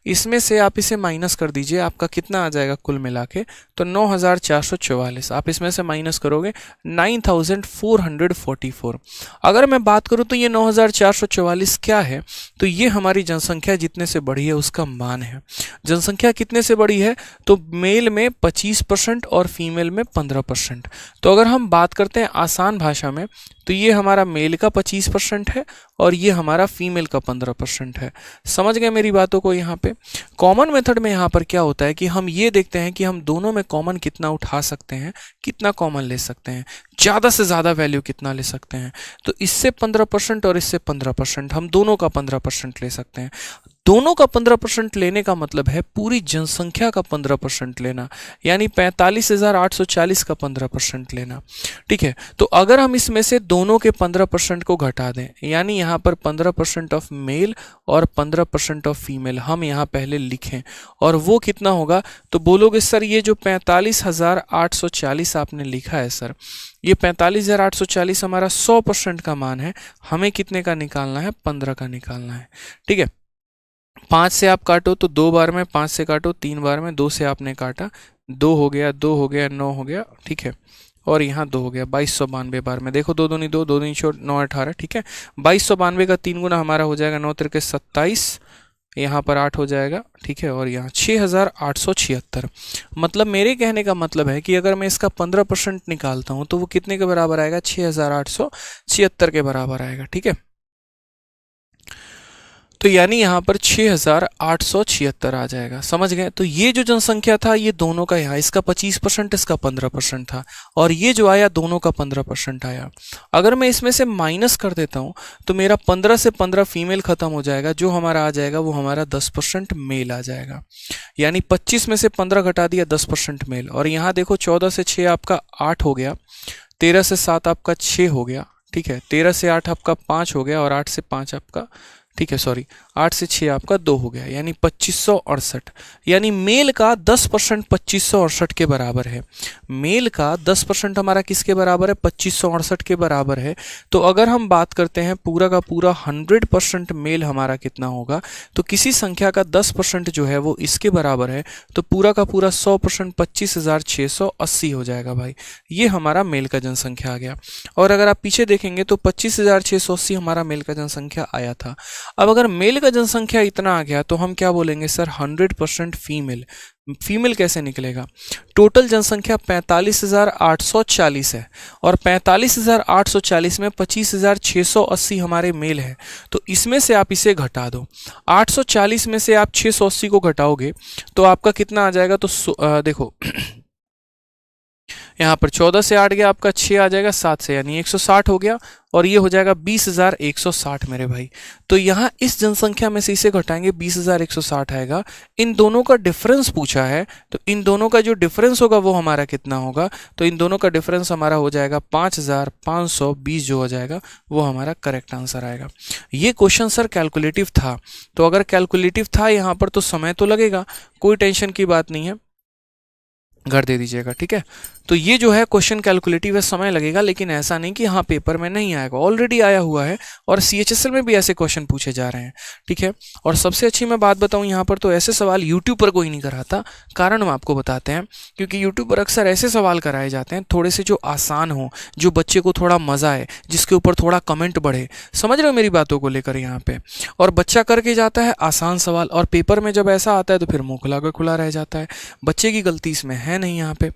इसमें से आप इसे माइनस कर दीजिए, आपका कितना आ जाएगा कुल मिला के? तो 9,444। आप इसमें से माइनस करोगे 9,444। अगर मैं बात करूँ तो ये 9,444 क्या है? तो ये हमारी जनसंख्या जितने से बढ़ी है उसका मान है। जनसंख्या कितने से बढ़ी है? तो मेल में 25% और फीमेल में 15%। तो अगर हम बात करते हैं आसान भाषा में तो ये हमारा मेल का 25% है और ये हमारा फीमेल का 15% है। समझ गए मेरी बातों को? यहाँ पे कॉमन मेथड में यहाँ पर क्या होता है कि हम ये देखते हैं कि हम दोनों में कॉमन कितना उठा सकते हैं, कितना कॉमन ले सकते हैं, ज़्यादा से ज़्यादा वैल्यू कितना ले सकते हैं। तो इससे 15% और इससे 15%, हम दोनों का 15% ले सकते हैं। दोनों का 15% लेने का मतलब है पूरी जनसंख्या का 15% लेना, यानी 45,840 का 15% लेना, ठीक है। तो अगर हम इसमें से दोनों के 15% को घटा दें, यानी यहाँ पर 15% ऑफ मेल और 15% ऑफ फीमेल हम यहाँ पहले लिखें, और वो कितना होगा? तो बोलोगे सर ये जो 45,840 आपने लिखा है सर, ये 45,840 हमारा 100% का मान है, हमें कितने का निकालना है? 15 का निकालना है, ठीक है। 5 से आप काटो तो 2 बार में, 5 से काटो 3 बार में, 2 से आपने काटा, 2 हो गया, 2 हो गया, 9 हो गया, ठीक है। और यहाँ 2 हो गया, 2292 बार में। देखो 2 दूनी 2, 2 दूनी 9 18, ठीक है। 2292 का 3 गुना हमारा हो जाएगा 9 तिरके 27, यहाँ पर 8 हो जाएगा, ठीक है। और यहाँ 6,876। मतलब मेरे कहने का मतलब है कि अगर मैं इसका 15% निकालता हूँ तो वो कितने के बराबर आएगा? 6,876 के बराबर आएगा, ठीक है। तो यानी यहाँ पर 6,876 आ जाएगा। समझ गए? तो ये जो जनसंख्या था ये दोनों का, यहाँ इसका 25%, इसका 15% था, और ये जो आया दोनों का 15% आया। अगर मैं इसमें से माइनस कर देता हूँ तो मेरा 15 से 15 फीमेल खत्म हो जाएगा, जो हमारा आ जाएगा वो हमारा 10% मेल आ जाएगा। यानी 25 में से 15 घटा दिया, 10% मेल। और यहाँ देखो 14 से 6 आपका 8 हो गया, 13 से 7 आपका 6 हो गया, ठीक है। 13 से 8 आपका 5 हो गया, और 8 से 5 आपका ठीक है, सॉरी 8 से 6 आपका 2 हो गया, यानी 2568, यानी मेल का 10% 2568 के बराबर है। मेल का 10% हमारा किसके बराबर है? 2568 के बराबर है। तो अगर हम बात करते हैं पूरा का पूरा 100% मेल हमारा कितना होगा, तो किसी संख्या का 10% जो है वो इसके बराबर है, तो पूरा का पूरा 100% 25,680 हो जाएगा भाई। ये हमारा मेल का जनसंख्या आ गया। और अगर आप पीछे देखेंगे तो 25,680 हमारा मेल का जनसंख्या आया था। अब अगर मेल का जनसंख्या इतना आ गया तो हम क्या बोलेंगे सर? 100% फीमेल। फीमेल कैसे निकलेगा? टोटल जनसंख्या 45,840 है और 45,840 में 25,680 हमारे मेल है, तो इसमें से आप इसे घटा दो। 840 में से आप 680 को घटाओगे तो आपका कितना आ जाएगा? तो देखो यहाँ पर 14 से 8 गया आपका, 6 आ जाएगा 7 से, यानी 160 हो गया और ये हो जाएगा 20,160 मेरे भाई। तो यहाँ इस जनसंख्या में से इसे घटाएंगे 20,160 आएगा। इन दोनों का डिफरेंस पूछा है, तो इन दोनों का जो डिफरेंस होगा वो हमारा कितना होगा? तो इन दोनों का डिफरेंस हमारा हो जाएगा 5,520 जो हो जाएगा वो हमारा करेक्ट आंसर आएगा। ये क्वेश्चन सर कैलकुलेटिव था, तो अगर कैलकुलेटिव था यहाँ पर तो समय तो लगेगा, कोई टेंशन की बात नहीं है, घर दे दीजिएगा, ठीक है। तो ये जो है क्वेश्चन कैलकुलेटिव है, समय लगेगा, लेकिन ऐसा नहीं कि हाँ पेपर में नहीं आएगा, ऑलरेडी आया हुआ है और CHSL में भी ऐसे क्वेश्चन पूछे जा रहे हैं, ठीक है। और सबसे अच्छी मैं बात बताऊं यहाँ पर, तो ऐसे सवाल यूट्यूब पर कोई नहीं कराता, कारण हम आपको बताते हैं, क्योंकि यूट्यूब पर अक्सर ऐसे सवाल कराए जाते हैं थोड़े से जो आसान हो, जो बच्चे को थोड़ा मजा आए, जिसके ऊपर थोड़ा कमेंट बढ़े। समझ रहे हो मेरी बातों को लेकर यहाँ पे? और बच्चा करके जाता है आसान सवाल, और पेपर में जब ऐसा आता है तो फिर मुंह खुला कर खुला रह जाता है। बच्चे की गलती इसमें है नहीं यहाँ पे,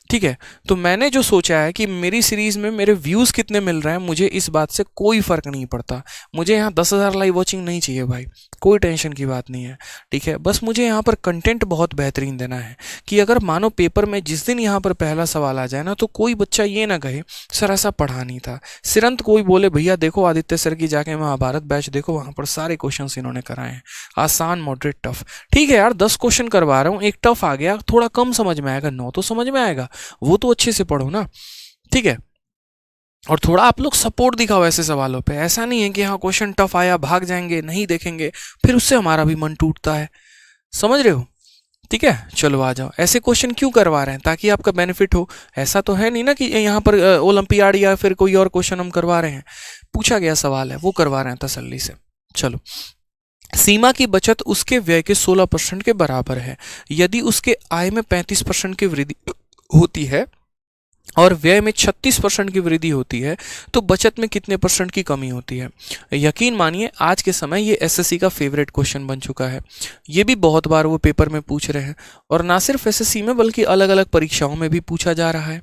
ठीक है। तो मैंने जो सोचा है कि मेरी सीरीज में मेरे व्यूज कितने मिल रहे हैं, मुझे इस बात से कोई फर्क नहीं पड़ता। मुझे यहाँ 10,000 लाइव वॉचिंग नहीं चाहिए भाई, कोई टेंशन की बात नहीं है, ठीक है। बस मुझे यहाँ पर कंटेंट बहुत बेहतरीन देना है कि अगर मानो पेपर में जिस दिन यहाँ पर पहला सवाल आ जाए ना, तो कोई बच्चा ये ना कहे सर ऐसा पढ़ा नहीं था। सिरंत कोई बोले भैया देखो आदित्य सर की जाके महाभारत बैच देखो, वहां पर सारे क्वेश्चन इन्होंने कराए हैं, आसान मॉडरेट टफ। ठीक है यार, 10 क्वेश्चन करवा रहा हूँ, एक टफ आ गया, थोड़ा कम समझ में आएगा, 9 तो समझ में आएगा, वो तो अच्छे से पढ़ो ना, ठीक है। और थोड़ा आप लोग सपोर्ट दिखाओ ऐसे सवालों पे। ऐसा नहीं है कि हाँ क्वेश्चन टफ आया भाग जाएंगे नहीं देखेंगे, फिर उससे हमारा भी मन टूटता है, समझ रहे हो? ठीक है, चलो आ जाओ। ऐसे क्वेश्चन क्यों करवा रहे हैं? ताकि आपका बेनिफिट हो। ऐसा तो है नहीं ना कि यहाँ पर ओलंपियाड या फिर कोई और क्वेश्चन हम करवा रहे हैं, पूछा गया सवाल है वो करवा रहे हैं तसल्ली से। चलो, सीमा की बचत उसके व्यय के 16% के बराबर है। यदि उसके आय में 35% की वृद्धि होती है और व्यय में 36% की वृद्धि होती है, तो बचत में कितने % की कमी होती है? यकीन मानिए आज के समय ये एसएससी का फेवरेट क्वेश्चन बन चुका है। ये भी बहुत बार वो पेपर में पूछ रहे हैं, और ना सिर्फ एसएससी में बल्कि अलग अलग परीक्षाओं में भी पूछा जा रहा है।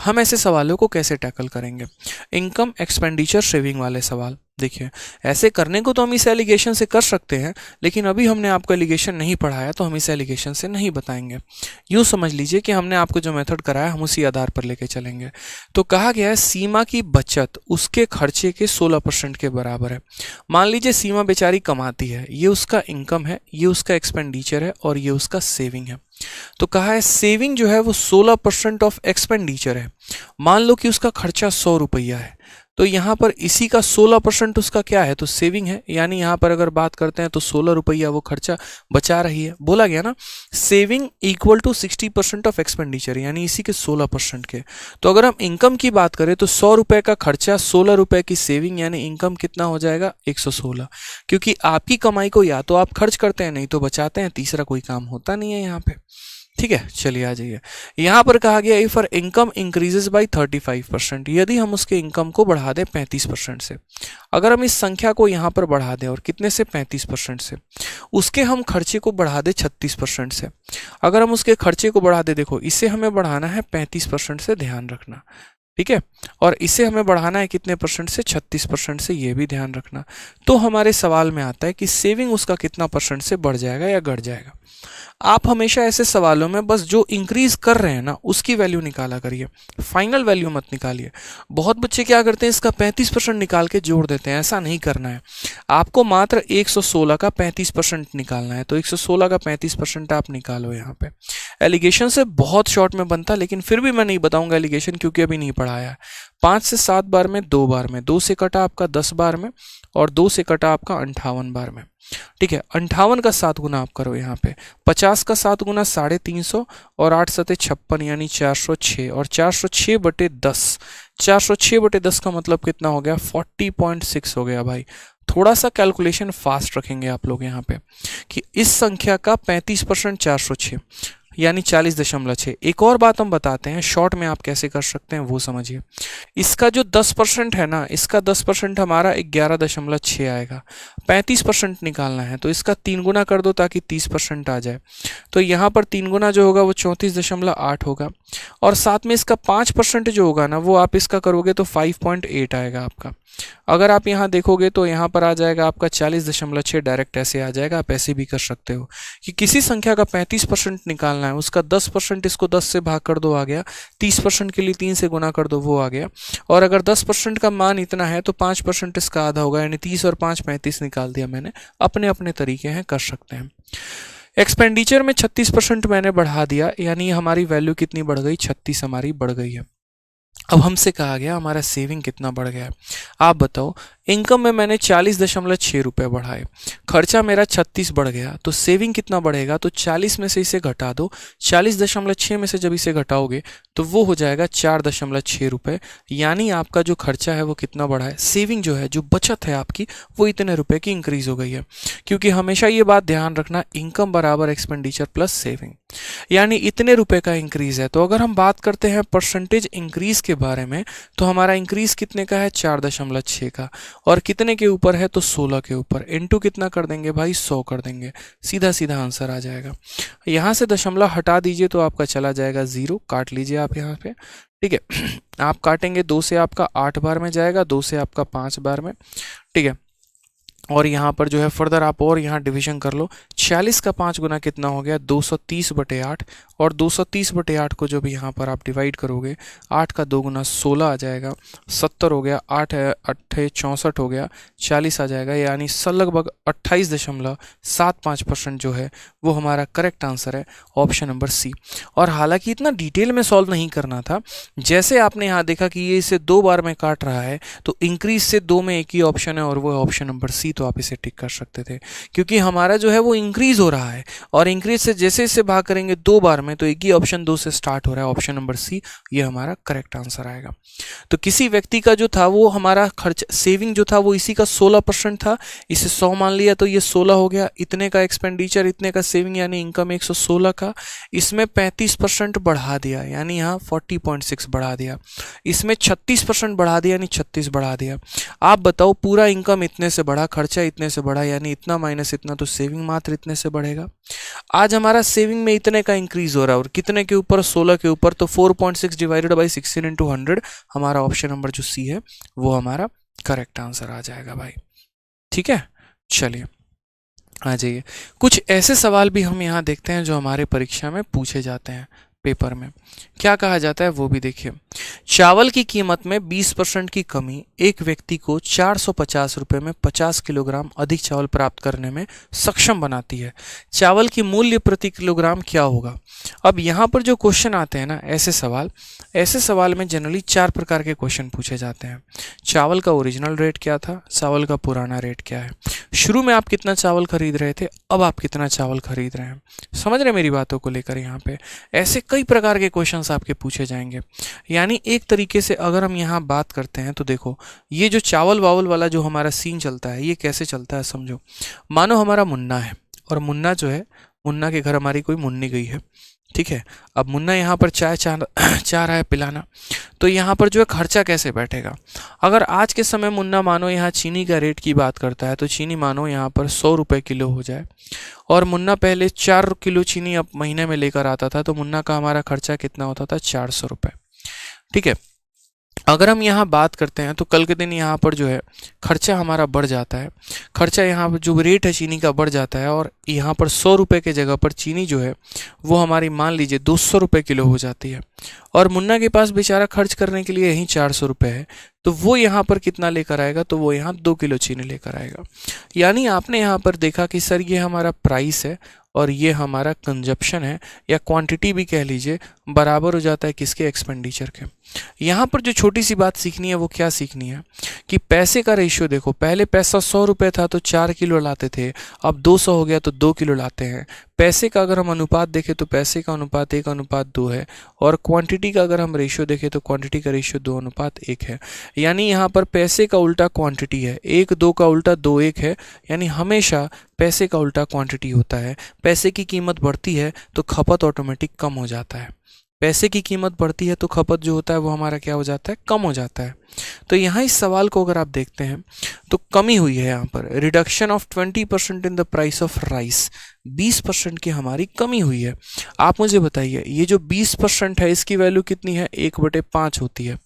हम ऐसे सवालों को कैसे टैकल करेंगे? इनकम एक्सपेंडिचर सेविंग वाले सवाल। देखिए, ऐसे करने को तो हम इस एलिगेशन से कर सकते हैं, लेकिन अभी हमने आपको एलिगेशन नहीं पढ़ाया तो हम इस एलिगेशन से नहीं बताएंगे। यूँ समझ लीजिए कि हमने आपको जो मेथड कराया हम उसी आधार पर लेके चलेंगे। तो कहा गया है सीमा की बचत उसके खर्चे के 16% के बराबर है। मान लीजिए सीमा बेचारी कमाती है, ये उसका इनकम है, ये उसका एक्सपेंडिचर है और ये उसका सेविंग है। तो कहा है सेविंग जो है वो 16% ऑफ एक्सपेंडिचर है। मान लो कि उसका खर्चा 100 रुपया है, तो यहाँ पर इसी का 16% उसका क्या है? तो सेविंग है। यानी यहाँ पर अगर बात करते हैं तो 16 रुपया वो खर्चा बचा रही है। बोला गया ना, saving equal to 60% of expenditure, यानी इसी के 16% के। तो अगर हम इनकम की बात करें तो 100 रुपए का खर्चा, 16 रुपए की सेविंग, यानी इनकम कितना हो जाएगा? 116। क्योंकि आपकी कमाई को या तो आप खर्च करते हैं नहीं तो बचाते हैं, तीसरा कोई काम होता नहीं है यहाँ पे। ठीक है, चलिए आ जाइए। यहाँ पर कहा गया if our income increases by 35%, यदि हम उसके इनकम को बढ़ा दें 35% से। अगर हम इस संख्या को यहाँ पर बढ़ा दें, और कितने से? 35% से। उसके हम खर्चे को बढ़ा दें 36% से। अगर हम उसके खर्चे को बढ़ा दें, देखो इसे हमें बढ़ाना है 35% से, ध्यान रखना, ठीक है। और इसे हमें बढ़ाना है कितने % से? 36% से, ये भी ध्यान रखना। तो हमारे सवाल में आता है कि सेविंग उसका कितना % से बढ़ जाएगा या घट जाएगा। आप हमेशा ऐसे सवालों में बस जो इंक्रीज कर रहे हैं ना उसकी वैल्यू निकाला करिए, फाइनल वैल्यू मत निकालिए। बहुत बच्चे क्या करते हैं, इसका 35% निकाल के जोड़ देते हैं। ऐसा नहीं करना है, आपको मात्र 116 का 35% निकालना है। तो 116 का 35% आप निकालो। यहाँ पे एलिगेशन से बहुत शॉर्ट में बनता, लेकिन फिर भी मैं नहीं बताऊंगा एलिगेशन, क्योंकि अभी नहीं पढ़ाया है। 5 से 7 बार में 2 बार में, 2 से कटा आपका 10 बार में और 2 से कटा आपका 58 बार में। ठीक है, 58 का 7 गुना आप करो यहाँ पे, 50 का 7 गुना 350 और 8 सते 56 यानी 406 और 406/10, 406/10 का मतलब कितना हो गया 40.6 हो गया भाई। थोड़ा सा कैलकुलेशन फास्ट रखेंगे आप लोग यहाँ पे कि इस संख्या का 35% 406 यानी 40.6। एक और बात हम बताते हैं शॉर्ट में आप कैसे कर सकते हैं वो समझिए। इसका जो 10% है ना, इसका 10% हमारा 11.6 आएगा। 35% निकालना है तो इसका 3 गुना कर दो ताकि 30% आ जाए। तो यहाँ पर 3 गुना जो होगा वो 34.8 होगा और साथ में इसका 5% जो होगा ना वो आप इसका करोगे तो 5.8 आएगा आपका। अगर आप यहाँ देखोगे तो यहाँ पर आ जाएगा आपका 40.6, डायरेक्ट ऐसे आ जाएगा। आप ऐसे भी कर सकते हो कि किसी संख्या का 35% निकालना है, उसका 10% इसको 10 से भाग कर दो आ गया, 30% के लिए 3 से गुना कर दो वो आ गया, और अगर 10% का मान इतना है तो 5% इसका आधा होगा, यानी 30 और 5 35 निकाल दिया मैंने। अपने अपने तरीके हैं, कर सकते हैं। एक्सपेंडिचर में 36% मैंने बढ़ा दिया, यानी हमारी वैल्यू कितनी बढ़ गई, 36 हमारी बढ़ गई है। अब हमसे कहा गया हमारा सेविंग कितना बढ़ गया है। आप बताओ, इनकम में मैंने 40.6 रुपये बढ़ाए, खर्चा मेरा 36 बढ़ गया, तो सेविंग कितना बढ़ेगा, तो 40 में से इसे घटा दो, 40.6 में से जब इसे घटाओगे तो वो हो जाएगा 4.6 रुपये, यानी आपका जो खर्चा है वो कितना बढ़ा है, सेविंग जो है, जो बचत है आपकी, वो इतने रुपए की इंक्रीज हो गई है। क्योंकि हमेशा ये बात ध्यान रखना, इनकम बराबर एक्सपेंडिचर प्लस सेविंग, यानी इतने रुपए का इंक्रीज है। तो अगर हम बात करते हैं परसेंटेज इंक्रीज के बारे में, तो हमारा इंक्रीज कितने का है, 4.6 का, और कितने के ऊपर है, तो 16 के ऊपर। इनटू कितना कर देंगे भाई, 100 कर देंगे, सीधा सीधा आंसर आ जाएगा। यहाँ से दशमलव हटा दीजिए तो आपका चला जाएगा 0, काट लीजिए आप यहाँ पे। ठीक है, आप काटेंगे 2 से आपका 8 बार में जाएगा, 2 से आपका 5 बार में। ठीक है, और यहाँ पर जो है फर्दर आप और यहाँ डिवीजन कर लो, 46 का 5 गुना कितना हो गया, 230/8, और 230/8 को जब यहाँ पर आप डिवाइड करोगे, 8 का 2 गुना 16 आ जाएगा, 70 हो गया, 8 8 64 हो गया, 40 आ जाएगा, यानी लगभग 28.75% जो है वो हमारा करेक्ट आंसर है, ऑप्शन नंबर सी। और हालांकि इतना डिटेल में सॉल्व नहीं करना था, जैसे आपने यहाँ देखा कि ये इसे 2 बार में काट रहा है, तो इंक्रीज से 2 में एक ही ऑप्शन है और वो है ऑप्शन नंबर सी, तो आप इसे टिक कर सकते थे। क्योंकि हमारा जो है वो इंक्रीज हो रहा है, और इंक्रीज से जैसे इसे भाग करेंगे 2 बार में तो एक ही ऑप्शन 2 से स्टार्ट हो रहा है, ऑप्शन नंबर सी, ये हमारा करेक्ट आंसर आएगा। तो किसी व्यक्ति का जो था वो हमारा खर्च, सेविंग जो था वो इसी का 16% था, इसे 100 मान लिया तो ये 16 हो गया, इतने का एक्सपेंडिचर, इतने का सेविंग, यानी इनकम 116 का, इसमें 35% बढ़ा दिया, यानी यहाँ 40.6 बढ़ा दिया, इसमें 36% बढ़ा दिया, यानी 36 बढ़ा दिया। आप बताओ, पूरा इनकम इतने से बढ़ा, खर्चा इतने से बढ़ा, यानी इतना माइनस इतना, तो सेविंग मात्र इतने से बढ़ेगा। आज हमारा सेविंग में इतने का इंक्रीज हो रहा है, और कितने के ऊपर, 16 के ऊपर, तो 4.6 डिवाइडेड बाई 16 इंटू 100, हमारा ऑप्शन नंबर जो सी है वो हमारा करेक्ट आंसर आ जाएगा भाई। ठीक है, चलिए आ जाइए। कुछ ऐसे सवाल भी हम यहाँ देखते हैं जो हमारे परीक्षा में पूछे जाते हैं, पेपर में क्या कहा जाता है वो भी देखिए। चावल की कीमत में 20% की कमी एक व्यक्ति को 450 रुपये में 50 किलोग्राम अधिक चावल प्राप्त करने में सक्षम बनाती है। चावल की मूल्य प्रति किलोग्राम क्या होगा। अब यहाँ पर जो क्वेश्चन आते हैं ना, ऐसे सवाल में जनरली 4 प्रकार के क्वेश्चन पूछे जाते हैं। चावल का ओरिजिनल रेट क्या था, चावल का पुराना रेट क्या है, शुरू में आप कितना चावल खरीद रहे थे, अब आप कितना चावल खरीद रहे हैं। समझ रहे मेरी बातों को लेकर। यहाँ पे ऐसे कई प्रकार के क्वेश्चंस आपके पूछे जाएंगे। यानी एक तरीके से अगर हम यहाँ बात करते हैं तो देखो, ये जो चावल वावल वाला जो हमारा सीन चलता है, ये कैसे चलता है समझो। मानो हमारा मुन्ना है, और मुन्ना जो है, मुन्ना के घर हमारी कोई मुन्नी गई है, ठीक है। अब मुन्ना यहाँ पर चाय चाह रहा है पिलाना, तो यहाँ पर जो है खर्चा कैसे बैठेगा। अगर आज के समय मुन्ना मानो यहाँ चीनी का रेट की बात करता है, तो चीनी मानो यहाँ पर 100 रुपये किलो हो जाए, और मुन्ना पहले 4 किलो चीनी अब महीने में लेकर आता था, तो मुन्ना का हमारा खर्चा कितना होता था, 400 रुपये। ठीक है, अगर हम यहाँ बात करते हैं तो कल के दिन यहाँ पर जो है खर्चा हमारा बढ़ जाता है, खर्चा यहाँ पर जो रेट है चीनी का बढ़ जाता है, और यहाँ पर 100 रुपये के जगह पर चीनी जो है वो हमारी मान लीजिए 200 रुपये किलो हो जाती है, और मुन्ना के पास बेचारा खर्च करने के लिए यहीं 400 रुपये है, तो वो यहाँ पर कितना लेकर आएगा, तो वो यहाँ 2 किलो चीनी लेकर आएगा। यानी आपने यहाँ पर देखा कि सर ये हमारा प्राइस है और ये हमारा कंजप्शन है, या क्वांटिटी भी कह लीजिए, बराबर हो जाता है किसके, एक्सपेंडिचर के। यहाँ पर जो छोटी सी बात सीखनी है वो क्या सीखनी है कि पैसे का रेशियो देखो, पहले पैसा 100 रुपये था तो 4 किलो लाते थे, अब 200 हो गया तो 2 किलो लाते हैं। पैसे का अगर हम अनुपात देखें तो पैसे का अनुपात 1:2 है, और क्वांटिटी का अगर हम रेशियो देखें तो क्वांटिटी का रेशियो 2:1 है। यानी यहाँ पर पैसे का उल्टा क्वांटिटी है, 1-2 का उल्टा 2-1 है, यानी हमेशा पैसे का उल्टा क्वांटिटी होता है। पैसे की कीमत बढ़ती है तो खपत ऑटोमेटिक कम हो जाता है, पैसे की कीमत बढ़ती है तो खपत जो होता है वो हमारा क्या हो जाता है, कम हो जाता है। तो यहाँ इस सवाल को अगर आप देखते हैं तो कमी हुई है यहाँ पर, reduction of 20% in the price of rice, 20% की हमारी कमी हुई है। आप मुझे बताइए ये जो 20% है इसकी वैल्यू कितनी है, 1/5 होती है।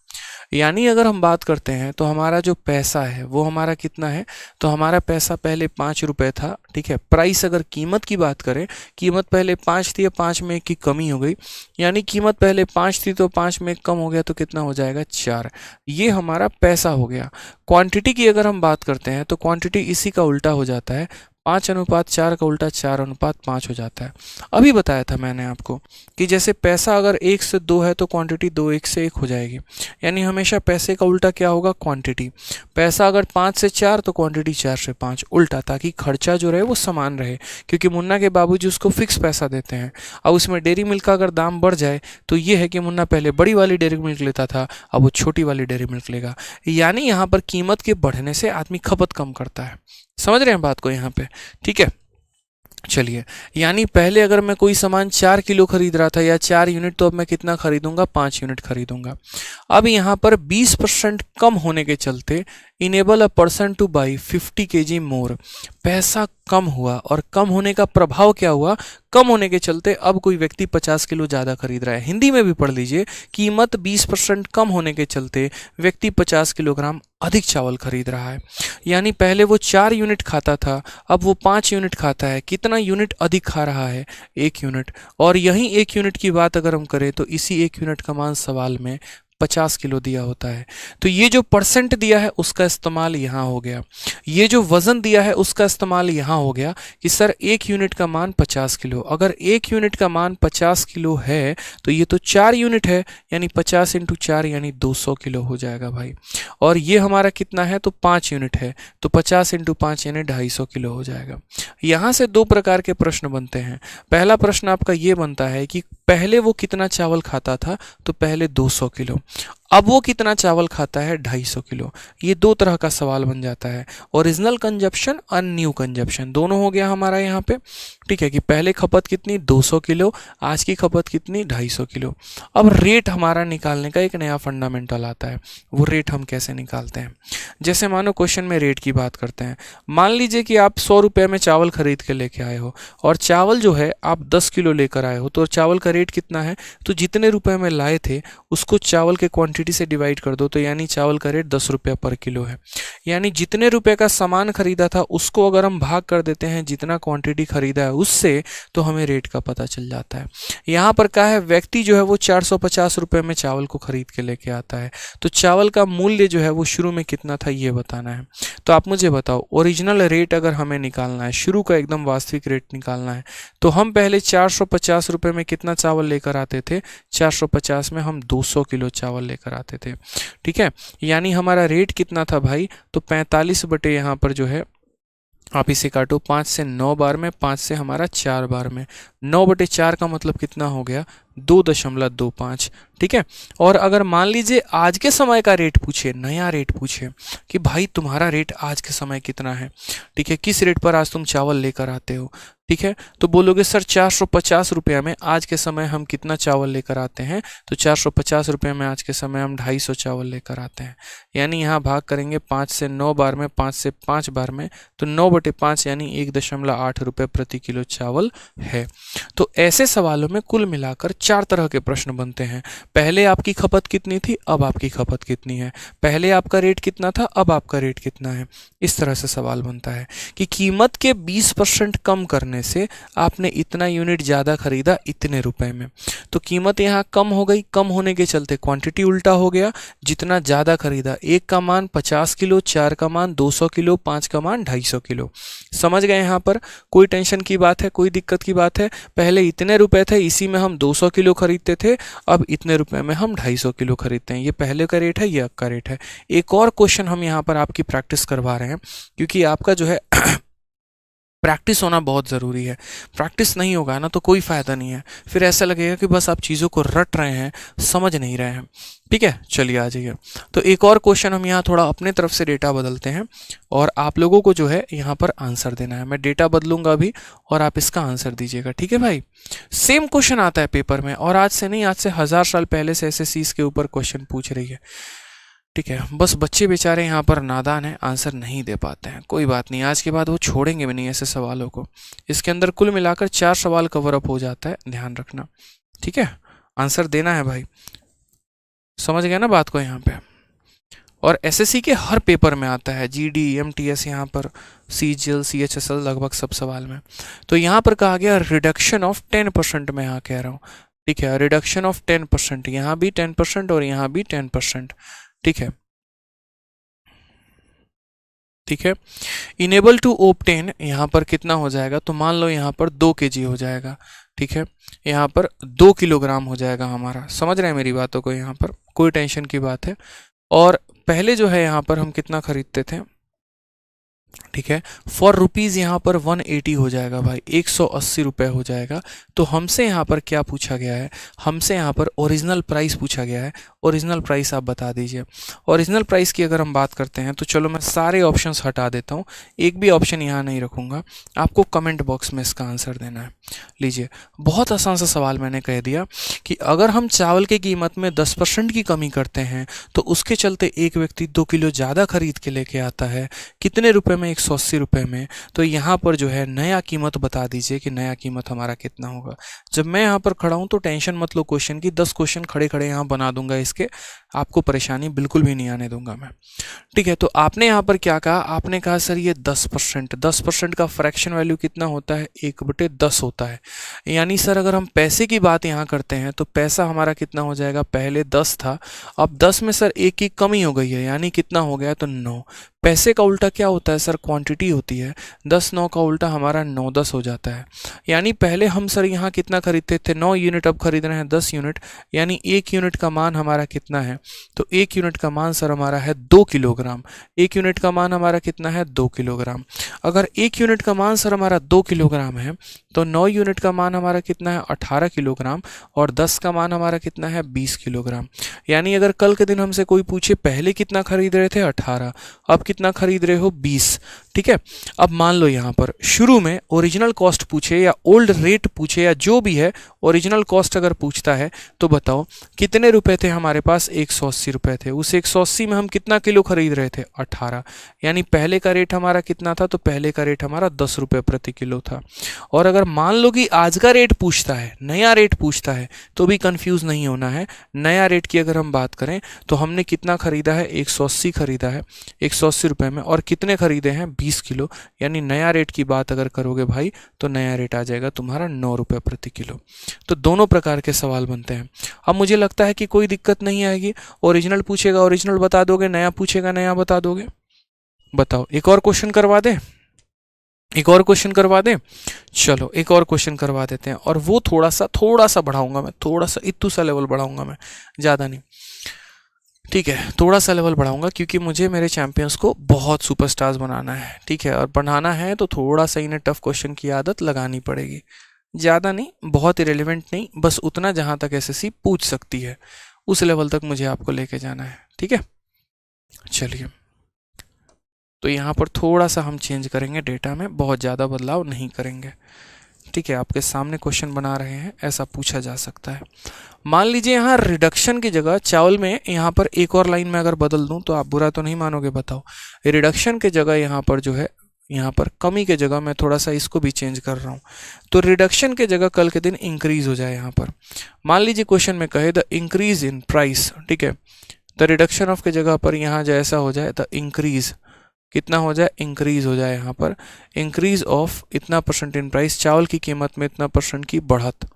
यानी अगर हम बात करते हैं तो हमारा जो पैसा है वो हमारा कितना है, तो हमारा पैसा पहले 5 रुपये था, ठीक है। प्राइस अगर कीमत की बात करें, कीमत पहले 5 थी, 5 में 1 की कमी हो गई, यानी कीमत पहले 5 थी तो 5 में 1 कम हो गया तो कितना हो जाएगा, 4। ये हमारा पैसा हो गया। क्वांटिटी की अगर हम बात करते हैं तो क्वांटिटी इसी का उल्टा हो जाता है, 5:4 का उल्टा 4:5 हो जाता है। अभी बताया था मैंने आपको कि जैसे पैसा अगर 1 से 2 है तो क्वांटिटी 2 1 से 1 हो जाएगी, यानी हमेशा पैसे का उल्टा क्या होगा, क्वांटिटी। पैसा अगर 5 से 4 तो क्वांटिटी 4 से 5 उल्टा, ताकि खर्चा जो रहे वो समान रहे, क्योंकि मुन्ना के बाबूजी उसको फिक्स पैसा देते हैं। अब उसमें डेयरी मिल्क का अगर दाम बढ़ जाए तो ये है कि मुन्ना पहले बड़ी वाली डेयरी मिल्क लेता था, अब वो छोटी वाली डेयरी मिल्क लेगा। यानी यहाँ पर कीमत के बढ़ने से आदमी खपत कम करता है। समझ रहे हैं बात को यहाँ पे, ठीक है। चलिए, यानी पहले अगर मैं कोई सामान 4 किलो खरीद रहा था या 4 यूनिट, तो अब मैं कितना खरीदूंगा, 5 यूनिट खरीदूंगा। अब यहाँ पर 20% कम होने के चलते enable a person two by 50 kg मोर, पैसा कम हुआ, और कम होने का प्रभाव क्या हुआ, कम होने के चलते अब कोई व्यक्ति 50 किलो ज़्यादा खरीद रहा है। हिंदी में भी पढ़ लीजिए, कीमत 20% कम होने के चलते व्यक्ति 50 किलोग्राम अधिक चावल खरीद रहा है। यानी पहले वो 4 यूनिट खाता था, अब वो 5 यूनिट खाता है। कितना यूनिट अधिक खा रहा है, 1 यूनिट। और यही 1 यूनिट की बात अगर हम करें तो इसी 1 यूनिट का मान सवाल में 50 किलो दिया होता है। तो ये जो परसेंट दिया है उसका इस्तेमाल यहाँ हो गया, ये जो वजन दिया है उसका इस्तेमाल यहाँ हो गया कि सर 1 यूनिट का मान 50 किलो। अगर 1 यूनिट का मान 50 किलो है तो ये तो 4 यूनिट है, यानी 50 × 4 यानी 200 किलो हो जाएगा भाई। और ये हमारा कितना है, तो 5 यूनिट है, तो 50 × 5 यानी 250 किलो हो जाएगा। यहाँ से 2 प्रकार के प्रश्न बनते हैं। पहला प्रश्न आपका ये बनता है कि पहले वो कितना चावल खाता था, तो पहले 200 किलो, अब वो कितना चावल खाता है, 250 किलो। ये 2 तरह का सवाल बन जाता है, ओरिजिनल कंजप्शन और न्यू कंजप्शन दोनों हो गया हमारा यहाँ पे, ठीक है। कि पहले खपत कितनी, 200 किलो, आज की खपत कितनी, 250 किलो। अब रेट हमारा निकालने का एक नया फंडामेंटल आता है, वो रेट हम कैसे निकालते हैं। जैसे मानो क्वेश्चन में रेट की बात करते हैं, मान लीजिए कि आप 100 रुपये में चावल खरीद के लेके आए हो, और चावल जो है आप 10 किलो लेकर आए हो, तो चावल का रेट कितना है, तो जितने रुपए में लाए थे उसको चावल के क्वांटिटी से डिवाइड कर दो, तो यानी चावल का रेट 10 रुपया पर किलो है। यानी जितने रुपए का सामान खरीदा था उसको अगर हम भाग कर देते हैं जितना क्वांटिटी खरीदा है उससे, तो हमें रेट का पता चल जाता है। यहाँ पर क्या है, व्यक्ति जो है वो 450 रुपये में चावल को खरीद के लेके आता है, तो चावल का मूल्य जो है वो शुरू में कितना था ये बताना है। तो आप मुझे बताओ, ओरिजिनल रेट अगर हमें निकालना है, शुरू का एकदम वास्तविक रेट निकालना है, तो हम पहले 450 रुपये में कितना चावल लेकर आते थे, 450 में हम 200 किलो चावल लेकर आते थे, ठीक है। यानी हमारा रेट कितना था भाई, तो 45 बटे यहाँ पर जो है आप इसे काटो, 5 से 9 बार में, 5 से हमारा 4 बार में, 9/4 का मतलब कितना हो गया, 2.25, ठीक है। और अगर मान लीजिए आज के समय का रेट पूछे, नया रेट पूछे कि भाई तुम्हारा रेट आज के समय कितना है, ठीक है, किस रेट पर आज तुम चावल लेकर आते हो, ठीक है, तो बोलोगे सर 450 रुपये में आज के समय हम कितना चावल लेकर आते हैं, तो 450 रुपये में आज के समय हम 250 चावल लेकर आते हैं। यानी यहाँ भाग करेंगे 5 से 9 बार में, 5 से 5 बार में, तो 9/5 यानी 1.8 रुपये प्रति किलो चावल है। तो ऐसे सवालों में कुल मिलाकर 4 तरह के प्रश्न बनते हैं। पहले आपकी खपत कितनी थी, अब आपकी खपत कितनी है, पहले आपका रेट कितना था, अब आपका रेट कितना है। इस तरह से सवाल बनता है कि कीमत के 20% कम करने से आपने इतना यूनिट ज़्यादा खरीदा इतने रुपए में, तो कीमत यहाँ कम हो गई, कम होने के चलते क्वांटिटी उल्टा हो गया, जितना ज़्यादा खरीदा, 1 का मान 50 किलो, 4 का मान 200 किलो, 5 का मान 250 किलो। समझ गए यहाँ पर, कोई टेंशन की बात है, कोई दिक्कत की बात है, पहले इतने रुपए थे, इसी में हम 200 किलो खरीदते थे, अब इतने रुपए में हम 250 किलो खरीदते हैं। ये पहले का रेट है, ये अब का रेट है। एक और क्वेश्चन हम यहाँ पर आपकी प्रैक्टिस करवा रहे हैं, क्योंकि आपका जो है प्रैक्टिस होना बहुत ज़रूरी है। प्रैक्टिस नहीं होगा ना तो कोई फ़ायदा नहीं है, फिर ऐसा लगेगा कि बस आप चीज़ों को रट रहे हैं, समझ नहीं रहे हैं। ठीक है, चलिए आ जाइए। तो एक और क्वेश्चन हम यहाँ थोड़ा अपने तरफ से डेटा बदलते हैं और आप लोगों को जो है यहाँ पर आंसर देना है। मैं डेटा बदलूंगा अभी और आप इसका आंसर दीजिएगा, ठीक है भाई। सेम क्वेश्चन आता है पेपर में, और आज से नहीं, आज से 1000 साल पहले से एसएससी के ऊपर क्वेश्चन पूछ रही है। ठीक है, बस बच्चे बेचारे यहाँ पर नादान हैं, आंसर नहीं दे पाते हैं। कोई बात नहीं, आज के बाद वो छोड़ेंगे भी नहीं ऐसे सवालों को। इसके अंदर कुल मिलाकर 4 सवाल कवर अप हो जाता है, ध्यान रखना। ठीक है, आंसर देना है भाई, समझ गया ना बात को यहाँ पे। और एसएससी के हर पेपर में आता है, जीडी, एमटीएस, यहाँ पर सीजीएल, सीएचएसएल, लगभग सब सवाल में। तो यहाँ पर कहा गया रिडक्शन ऑफ 10%, मैं यहाँ कह रहा हूँ। ठीक है, रिडक्शन ऑफ 10%, यहाँ भी 10% और यहाँ भी 10%। ठीक है, ठीक है। इनेबल टू ऑब्टेन यहाँ पर कितना हो जाएगा, तो मान लो यहाँ पर 2 kg हो जाएगा। ठीक है, यहाँ पर 2 किलोग्राम हो जाएगा हमारा। समझ रहे हैं मेरी बातों को, यहाँ पर कोई टेंशन की बात है। और पहले जो है यहाँ पर हम कितना खरीदते थे, ठीक है, फॉर रुपीज़ यहाँ पर 180 हो जाएगा भाई, 180 रुपये हो जाएगा। तो हमसे यहाँ पर क्या पूछा गया है, हमसे यहाँ पर ओरिजिनल प्राइस पूछा गया है। ओरिजिनल प्राइस आप बता दीजिए। ओरिजिनल प्राइस की अगर हम बात करते हैं तो चलो मैं सारे ऑप्शंस हटा देता हूँ, एक भी ऑप्शन यहाँ नहीं रखूँगा। आपको कमेंट बॉक्स में इसका आंसर देना है। लीजिए, बहुत आसान सा सवाल मैंने कह दिया कि अगर हम चावल की कीमत में 10% की कमी करते हैं तो उसके चलते एक व्यक्ति 2 किलो ज़्यादा खरीद के लेके आता है, कितने रुपए में, 180 रुपये में। तो यहाँ पर जो है नया कीमत बता दीजिए कि नया कीमत हमारा कितना होगा। जब मैं यहाँ पर खड़ा हूँ तो टेंशन मत लो क्वेश्चन की, 10 क्वेश्चन खड़े खड़े यहाँ बना दूंगा इसके, आपको परेशानी बिल्कुल भी नहीं आने दूंगा मैं। ठीक है, तो आपने यहाँ पर क्या कहा, आपने कहा सर ये 10%, 10% का फ्रैक्शन वैल्यू कितना होता है, 1/10 होता है। यानी सर अगर हम पैसे की बात यहाँ करते हैं तो पैसा हमारा कितना हो जाएगा, पहले 10 था, अब 10 में सर 1 की कमी हो गई है, यानी कितना हो गया, तो 9। पैसे का उल्टा क्या होता है सर, क्वांटिटी होती है। 10-9 का उल्टा हमारा 9-10 हो जाता है। यानी पहले हम सर यहाँ कितना खरीदते थे, 9 यूनिट, अब खरीद रहे हैं 10 यूनिट। यानी 1 यूनिट का मान हमारा कितना है, तो 1 यूनिट का मान सर हमारा है 2 किलोग्राम। 1 यूनिट का मान हमारा कितना है, 2 किलोग्राम। अगर 1 यूनिट का मान सर हमारा 2 किलोग्राम है तो 9 यूनिट का मान हमारा कितना है, 18 किलोग्राम। और 10 का मान हमारा कितना है, 20 किलोग्राम। यानी अगर कल के दिन हमसे कोई पूछे पहले कितना खरीद रहे थे, 18, अब कितना खरीद रहे हो, 20। ठीक है, अब मान लो यहाँ पर शुरू में ओरिजिनल कॉस्ट पूछे या ओल्ड रेट पूछे या जो भी है, ओरिजिनल कॉस्ट अगर पूछता है तो बताओ कितने रुपए थे हमारे पास, 180 रुपए थे। उस 180 में हम कितना किलो खरीद रहे थे, 18। यानी पहले का रेट हमारा कितना था, तो पहले का रेट हमारा 10 रुपये प्रति किलो था। और अगर मान लो कि आज का रेट पूछता है, नया रेट पूछता है, तो भी कंफ्यूज नहीं होना है। नया रेट की अगर हम बात करें तो हमने कितना खरीदा है, 180 खरीदा है, 180 रुपये में, और कितने खरीदे हैं, 20 किलो। यानी नया रेट की बात अगर करोगे भाई तो नया रेट आ जाएगा तुम्हारा 9 रुपये प्रति किलो। तो दोनों प्रकार के सवाल बनते हैं। अब मुझे लगता है कि कोई दिक्कत नहीं आएगी। ओरिजिनल पूछेगा ओरिजिनल बता दोगे, नया पूछेगा नया बता दोगे। बताओ, एक और क्वेश्चन करवा दें, एक और क्वेश्चन करवा दें। चलो एक और क्वेश्चन करवा देते हैं, और वो थोड़ा सा बढ़ाऊंगा मैं, थोड़ा सा इतू सा लेवल बढ़ाऊंगा मैं, ज़्यादा नहीं। ठीक है, थोड़ा सा लेवल बढ़ाऊंगा क्योंकि मुझे मेरे चैंपियंस को बहुत सुपरस्टार्स बनाना है। ठीक है, और बनाना है तो थोड़ा सा इन्हें टफ क्वेश्चन की आदत लगानी पड़ेगी। ज़्यादा नहीं, बहुत इरेलीवेंट नहीं, बस उतना जहाँ तक एसएससी पूछ सकती है उस लेवल तक मुझे आपको लेके जाना है। ठीक है, चलिए, तो यहाँ पर थोड़ा सा हम चेंज करेंगे डेटा में, बहुत ज़्यादा बदलाव नहीं करेंगे। ठीक है, आपके सामने क्वेश्चन बना रहे हैं, ऐसा पूछा जा सकता है। मान लीजिए यहाँ रिडक्शन की जगह चावल में यहाँ पर एक और लाइन में अगर बदल दूं तो आप बुरा तो नहीं मानोगे, बताओ। रिडक्शन के जगह यहाँ पर जो है, यहाँ पर कमी के जगह मैं थोड़ा सा इसको भी चेंज कर रहा हूँ। तो रिडक्शन के जगह कल के दिन इंक्रीज हो जाए। यहाँ पर मान लीजिए क्वेश्चन में कहे द इंक्रीज इन प्राइस, ठीक है, द रिडक्शन ऑफ के जगह पर यहाँ जैसा हो जाए द इंक्रीज, कितना हो जाए, इंक्रीज हो जाए। यहाँ पर इंक्रीज ऑफ इतना % इन प्राइस, चावल की कीमत में इतना % की बढ़त।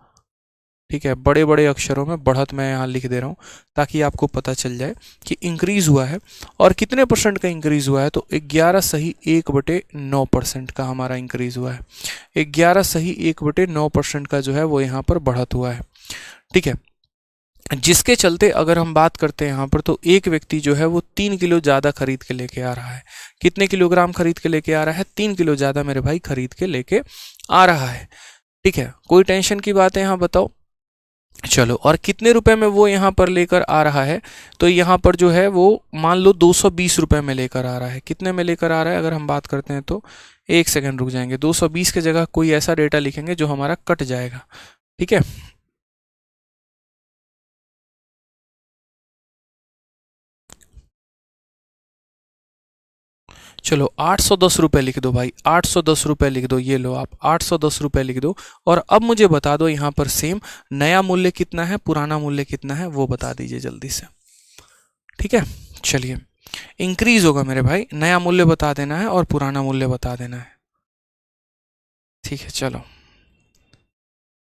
ठीक है, बड़े बड़े अक्षरों में बढ़त मैं यहाँ लिख दे रहा हूँ ताकि आपको पता चल जाए कि इंक्रीज हुआ है। और कितने % का इंक्रीज हुआ है, तो 11 सही 1/9% का हमारा इंक्रीज हुआ है। 11 सही 1/9% का जो है वो यहाँ पर बढ़त हुआ है। ठीक है, जिसके चलते अगर हम बात करते हैं यहाँ पर, तो एक व्यक्ति जो है वो 3 किलो ज़्यादा खरीद के लेके आ रहा है। कितने किलोग्राम खरीद के लेके आ रहा है? 3 किलो ज़्यादा मेरे भाई खरीद के लेके आ रहा है। ठीक है, कोई टेंशन की बात है यहाँ बताओ? चलो, और कितने रुपए में वो यहाँ पर लेकर आ रहा है? तो यहाँ पर जो है वो मान लो 220 रुपए में लेकर आ रहा है। कितने में लेकर आ रहा है अगर हम बात करते हैं तो? एक सेकंड रुक जाएंगे, 220 के जगह कोई ऐसा डेटा लिखेंगे जो हमारा कट जाएगा। ठीक है, चलो 810 रुपये लिख दो भाई, 810 रुपये लिख दो, ये लो आप 810 रुपये लिख दो। और अब मुझे बता दो यहाँ पर सेम नया मूल्य कितना है, पुराना मूल्य कितना है, वो बता दीजिए जल्दी से। ठीक है, चलिए, इंक्रीज होगा मेरे भाई, नया मूल्य बता देना है और पुराना मूल्य बता देना है। ठीक है, चलो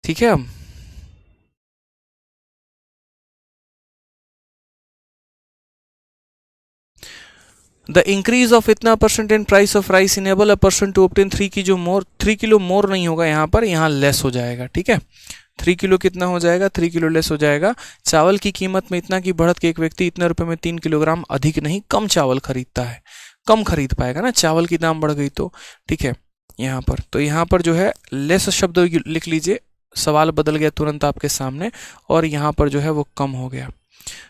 ठीक है। अब द इंक्रीज ऑफ इतना percent in price of rice enable a person to obtain 3 kilo more नहीं होगा यहाँ पर, यहाँ लेस हो जाएगा। ठीक है, 3 किलो कितना हो जाएगा? 3 किलो लेस हो जाएगा। चावल की कीमत में इतना की बढ़त के एक व्यक्ति इतने रुपए में 3 किलोग्राम अधिक नहीं कम चावल खरीदता है। कम खरीद पाएगा ना, चावल की दाम बढ़ गई तो। ठीक है, यहाँ पर तो यहाँ पर जो है लेस शब्द लिख लीजिए, सवाल बदल गया तुरंत आपके सामने, और यहाँ पर जो है वो कम हो गया।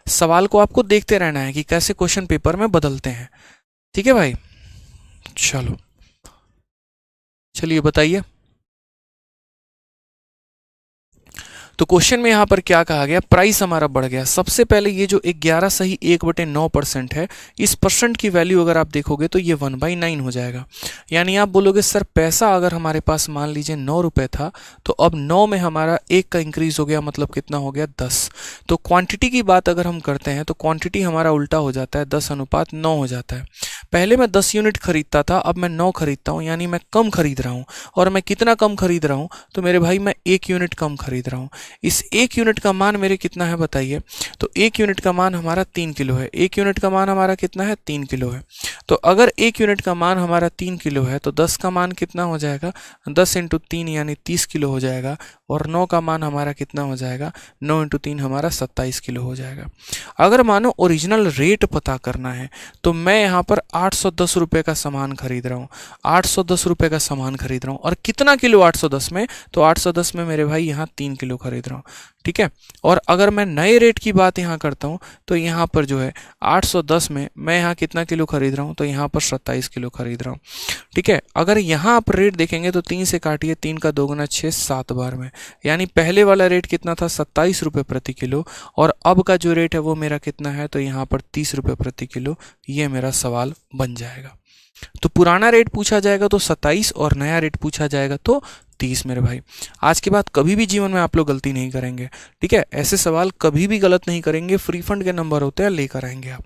सवाल को आपको देखते रहना है कि कैसे क्वेश्चन पेपर में बदलते हैं। ठीक है भाई, चलो चलिए बताइए। तो क्वेश्चन में यहाँ पर क्या कहा गया? प्राइस हमारा बढ़ गया। सबसे पहले ये जो 11 सही 1/9% है, इस परसेंट की वैल्यू अगर आप देखोगे तो ये 1/9 हो जाएगा। यानी आप बोलोगे सर पैसा अगर हमारे पास मान लीजिए 9 रुपये था, तो अब 9 में हमारा 1 का इंक्रीज हो गया, मतलब कितना हो गया? 10। तो क्वांटिटी की बात अगर हम करते हैं तो क्वांटिटी हमारा उल्टा हो जाता है, 10:9 हो जाता है। पहले मैं 10 यूनिट खरीदता था, अब मैं 9 खरीदता हूँ, यानी मैं कम खरीद रहा हूँ। और मैं कितना कम खरीद रहा हूँ? तो मेरे भाई मैं 1 यूनिट कम खरीद रहा हूँ। इस 1 यूनिट का मान मेरे कितना है बताइए? तो 1 यूनिट का मान हमारा 3 किलो है। 1 यूनिट का मान हमारा कितना है? 3 किलो है। तो अगर 1 यूनिट का मान हमारा 3 किलो है तो 10 का मान कितना हो जाएगा? 10 × 3 यानी 30 किलो हो जाएगा। और 9 का मान हमारा कितना हो जाएगा? 9 × 3 हमारा 27 किलो हो जाएगा। अगर मानो ओरिजिनल रेट पता करना है तो मैं यहाँ पर 810 रुपये का सामान खरीद रहा हूँ। 810 रुपये का सामान खरीद रहा हूँ, और कितना किलो 810 में? तो 810 में मेरे भाई यहाँ 3 किलो खरीद रहा हूँ। ठीक है, और अगर मैं नए रेट की बात यहाँ करता हूँ तो यहाँ पर जो है 810 में मैं यहाँ कितना किलो खरीद रहा हूँ? तो यहाँ पर 27 किलो खरीद रहा हूँ। ठीक है, अगर यहाँ आप रेट देखेंगे तो 3 से काटिए, 3 का 2 × 6 7 बार में, यानी पहले वाला रेट कितना था? 27 रुपये प्रति किलो, और अब का जो रेट है वो मेरा कितना है? तो यहाँ पर 30 रुपये प्रति किलो। ये मेरा सवाल बन जाएगा। तो पुराना रेट पूछा जाएगा तो 27, और नया रेट पूछा जाएगा तो 30 मेरे भाई। आज के बाद कभी भी जीवन में आप लोग गलती नहीं करेंगे। ठीक है, ऐसे सवाल कभी भी गलत नहीं करेंगे, फ्री फंड के नंबर होते हैं, लेकर आएंगे आप।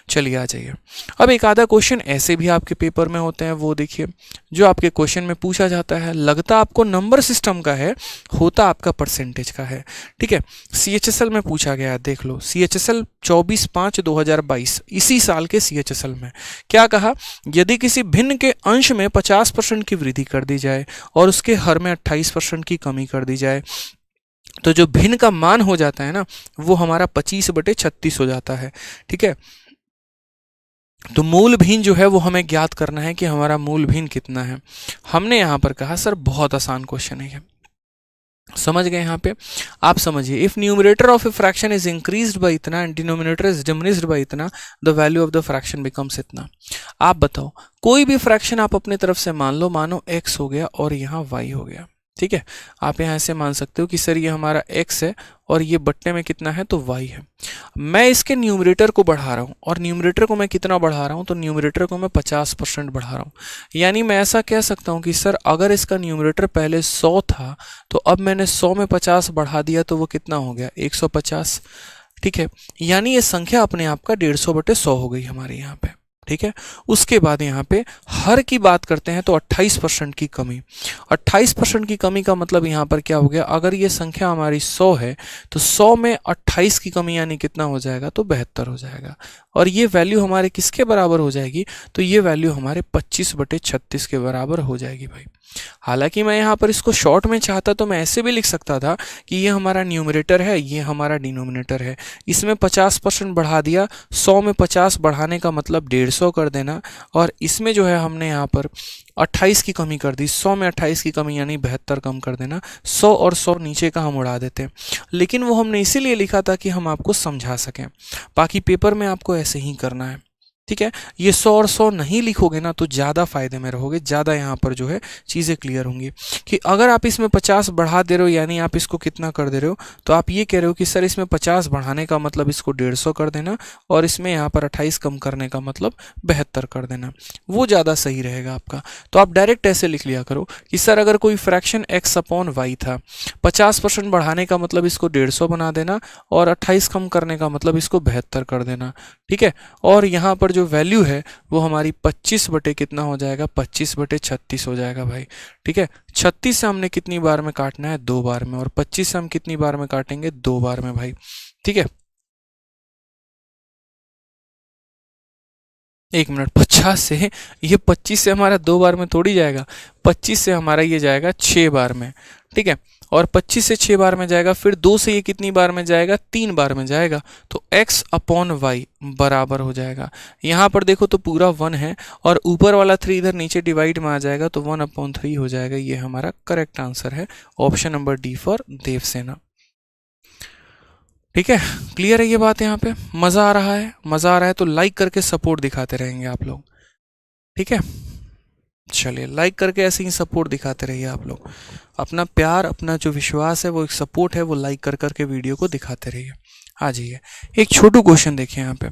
चलिए आ जाइए। अब एक आधा क्वेश्चन ऐसे भी आपके पेपर में होते हैं, वो देखिए जो आपके क्वेश्चन में पूछा जाता है, लगता आपको नंबर सिस्टम का है, होता आपका परसेंटेज का है। ठीक है, CHSL में पूछा गया है, देख लो CHSL 24/5/2022, इसी साल के CHSL में क्या कहा? यदि किसी भिन्न के अंश में 50% की वृद्धि कर दी जाए और उसके हर में 28% की कमी कर दी जाए, तो जो भिन्न का मान हो जाता है ना, वो हमारा 25/36 हो जाता है। ठीक है, तो मूल भिन्न जो है वो हमें ज्ञात करना है कि हमारा मूल भिन्न कितना है। हमने यहाँ पर कहा सर बहुत आसान क्वेश्चन है, समझ गए? यहाँ पे आप समझिए, if numerator of a fraction is increased by इतना and denominator is diminished by इतना, the value of the fraction becomes इतना। आप बताओ, कोई भी फ्रैक्शन आप अपने तरफ से मान लो, मानो x हो गया और यहाँ y हो गया। ठीक है, आप यहाँ ऐसे मान सकते हो कि सर ये हमारा x है और ये बट्टे में कितना है? तो y है। मैं इसके न्यूमरेटर को बढ़ा रहा हूँ, और न्यूमरेटर को मैं कितना बढ़ा रहा हूँ? तो न्यूमरेटर को मैं 50% बढ़ा रहा हूँ। यानी मैं ऐसा कह सकता हूँ कि सर अगर इसका न्यूमरेटर पहले 100 था, तो अब मैंने 100 में 50 बढ़ा दिया, तो वो कितना हो गया? 150। ठीक है, यानी ये संख्या अपने आप का 150/100 हो गई हमारे यहाँ पे। ठीक है। उसके बाद यहाँ पे हर की बात करते हैं तो 28% की कमी। 28% की कमी का मतलब यहाँ पर क्या हो गया, अगर ये संख्या हमारी 100 है तो 100 में 28 की कमी यानी कितना हो जाएगा, तो 72 हो जाएगा। और ये वैल्यू हमारे किसके बराबर हो जाएगी, तो ये वैल्यू हमारे 25/36 के बराबर हो जाएगी भाई। हालांकि मैं यहाँ पर इसको शॉर्ट में चाहता तो मैं ऐसे भी लिख सकता था कि ये हमारा न्यूमरेटर है, ये हमारा डिनोमिनेटर है, इसमें 50% बढ़ा दिया, 100 में 50 बढ़ाने का मतलब 150 कर देना, और इसमें जो है हमने यहाँ पर 28 की कमी कर दी, 100 में 28 की कमी यानी 72 कम कर देना, 100 और 100 नीचे का हम उड़ा देते। लेकिन वो हमने इसीलिए लिखा था कि हम आपको समझा सकें, बाकी पेपर में आपको ऐसे ही करना है, ठीक है। ये 100 और 100 नहीं लिखोगे ना तो ज़्यादा फायदे में रहोगे, ज़्यादा यहाँ पर जो है चीज़ें क्लियर होंगी। कि अगर आप इसमें 50 बढ़ा दे रहे हो यानी आप इसको कितना कर दे रहे हो, तो आप ये कह रहे हो कि सर इसमें 50 बढ़ाने का मतलब इसको 150 कर देना, और इसमें यहाँ पर 28 कम करने का मतलब 72 कर देना, वो ज़्यादा सही रहेगा आपका। तो आप डायरेक्ट ऐसे लिख लिया करो कि सर अगर कोई फ्रैक्शन x/y था, 50% बढ़ाने का मतलब इसको 150 बना देना, और 28 कम करने का मतलब इसको 72 कर देना, ठीक है। और यहाँ पर जो वैल्यू है वो हमारी 25 बटे कितना हो जाएगा, 25/36 हो जाएगा भाई, ठीक है। 36 से हमने कितनी बार में काटना है, 2 बार में, और 25 से हम कितनी बार में काटेंगे, 2 बार में भाई, ठीक है। 1 मिनट, 50 से, ये 25 से हमारा 2 बार में थोड़ी जाएगा, 25 से हमारा ये जाएगा 6 बार में, ठीक है। और 25 से 6 बार में जाएगा, फिर 2 से ये कितनी बार में जाएगा, 3 बार में जाएगा, तो x/y बराबर हो जाएगा। यहाँ पर देखो तो पूरा 1 है, और ऊपर वाला 3 इधर नीचे डिवाइड में आ जाएगा, तो 1/3 हो जाएगा। ये हमारा करेक्ट आंसर है, option number D for Devsena, ठीक है। क्लियर है ये बात, यहाँ पे मज़ा आ रहा है, मज़ा आ रहा है तो लाइक करके सपोर्ट दिखाते रहेंगे आप लोग, ठीक है। चलिए लाइक करके ऐसे ही सपोर्ट दिखाते रहिए आप लोग, अपना प्यार, अपना जो विश्वास है वो एक सपोर्ट है, वो लाइक कर करके वीडियो को दिखाते रहिए। आ जाइए, एक छोटू क्वेश्चन देखिए यहाँ पे।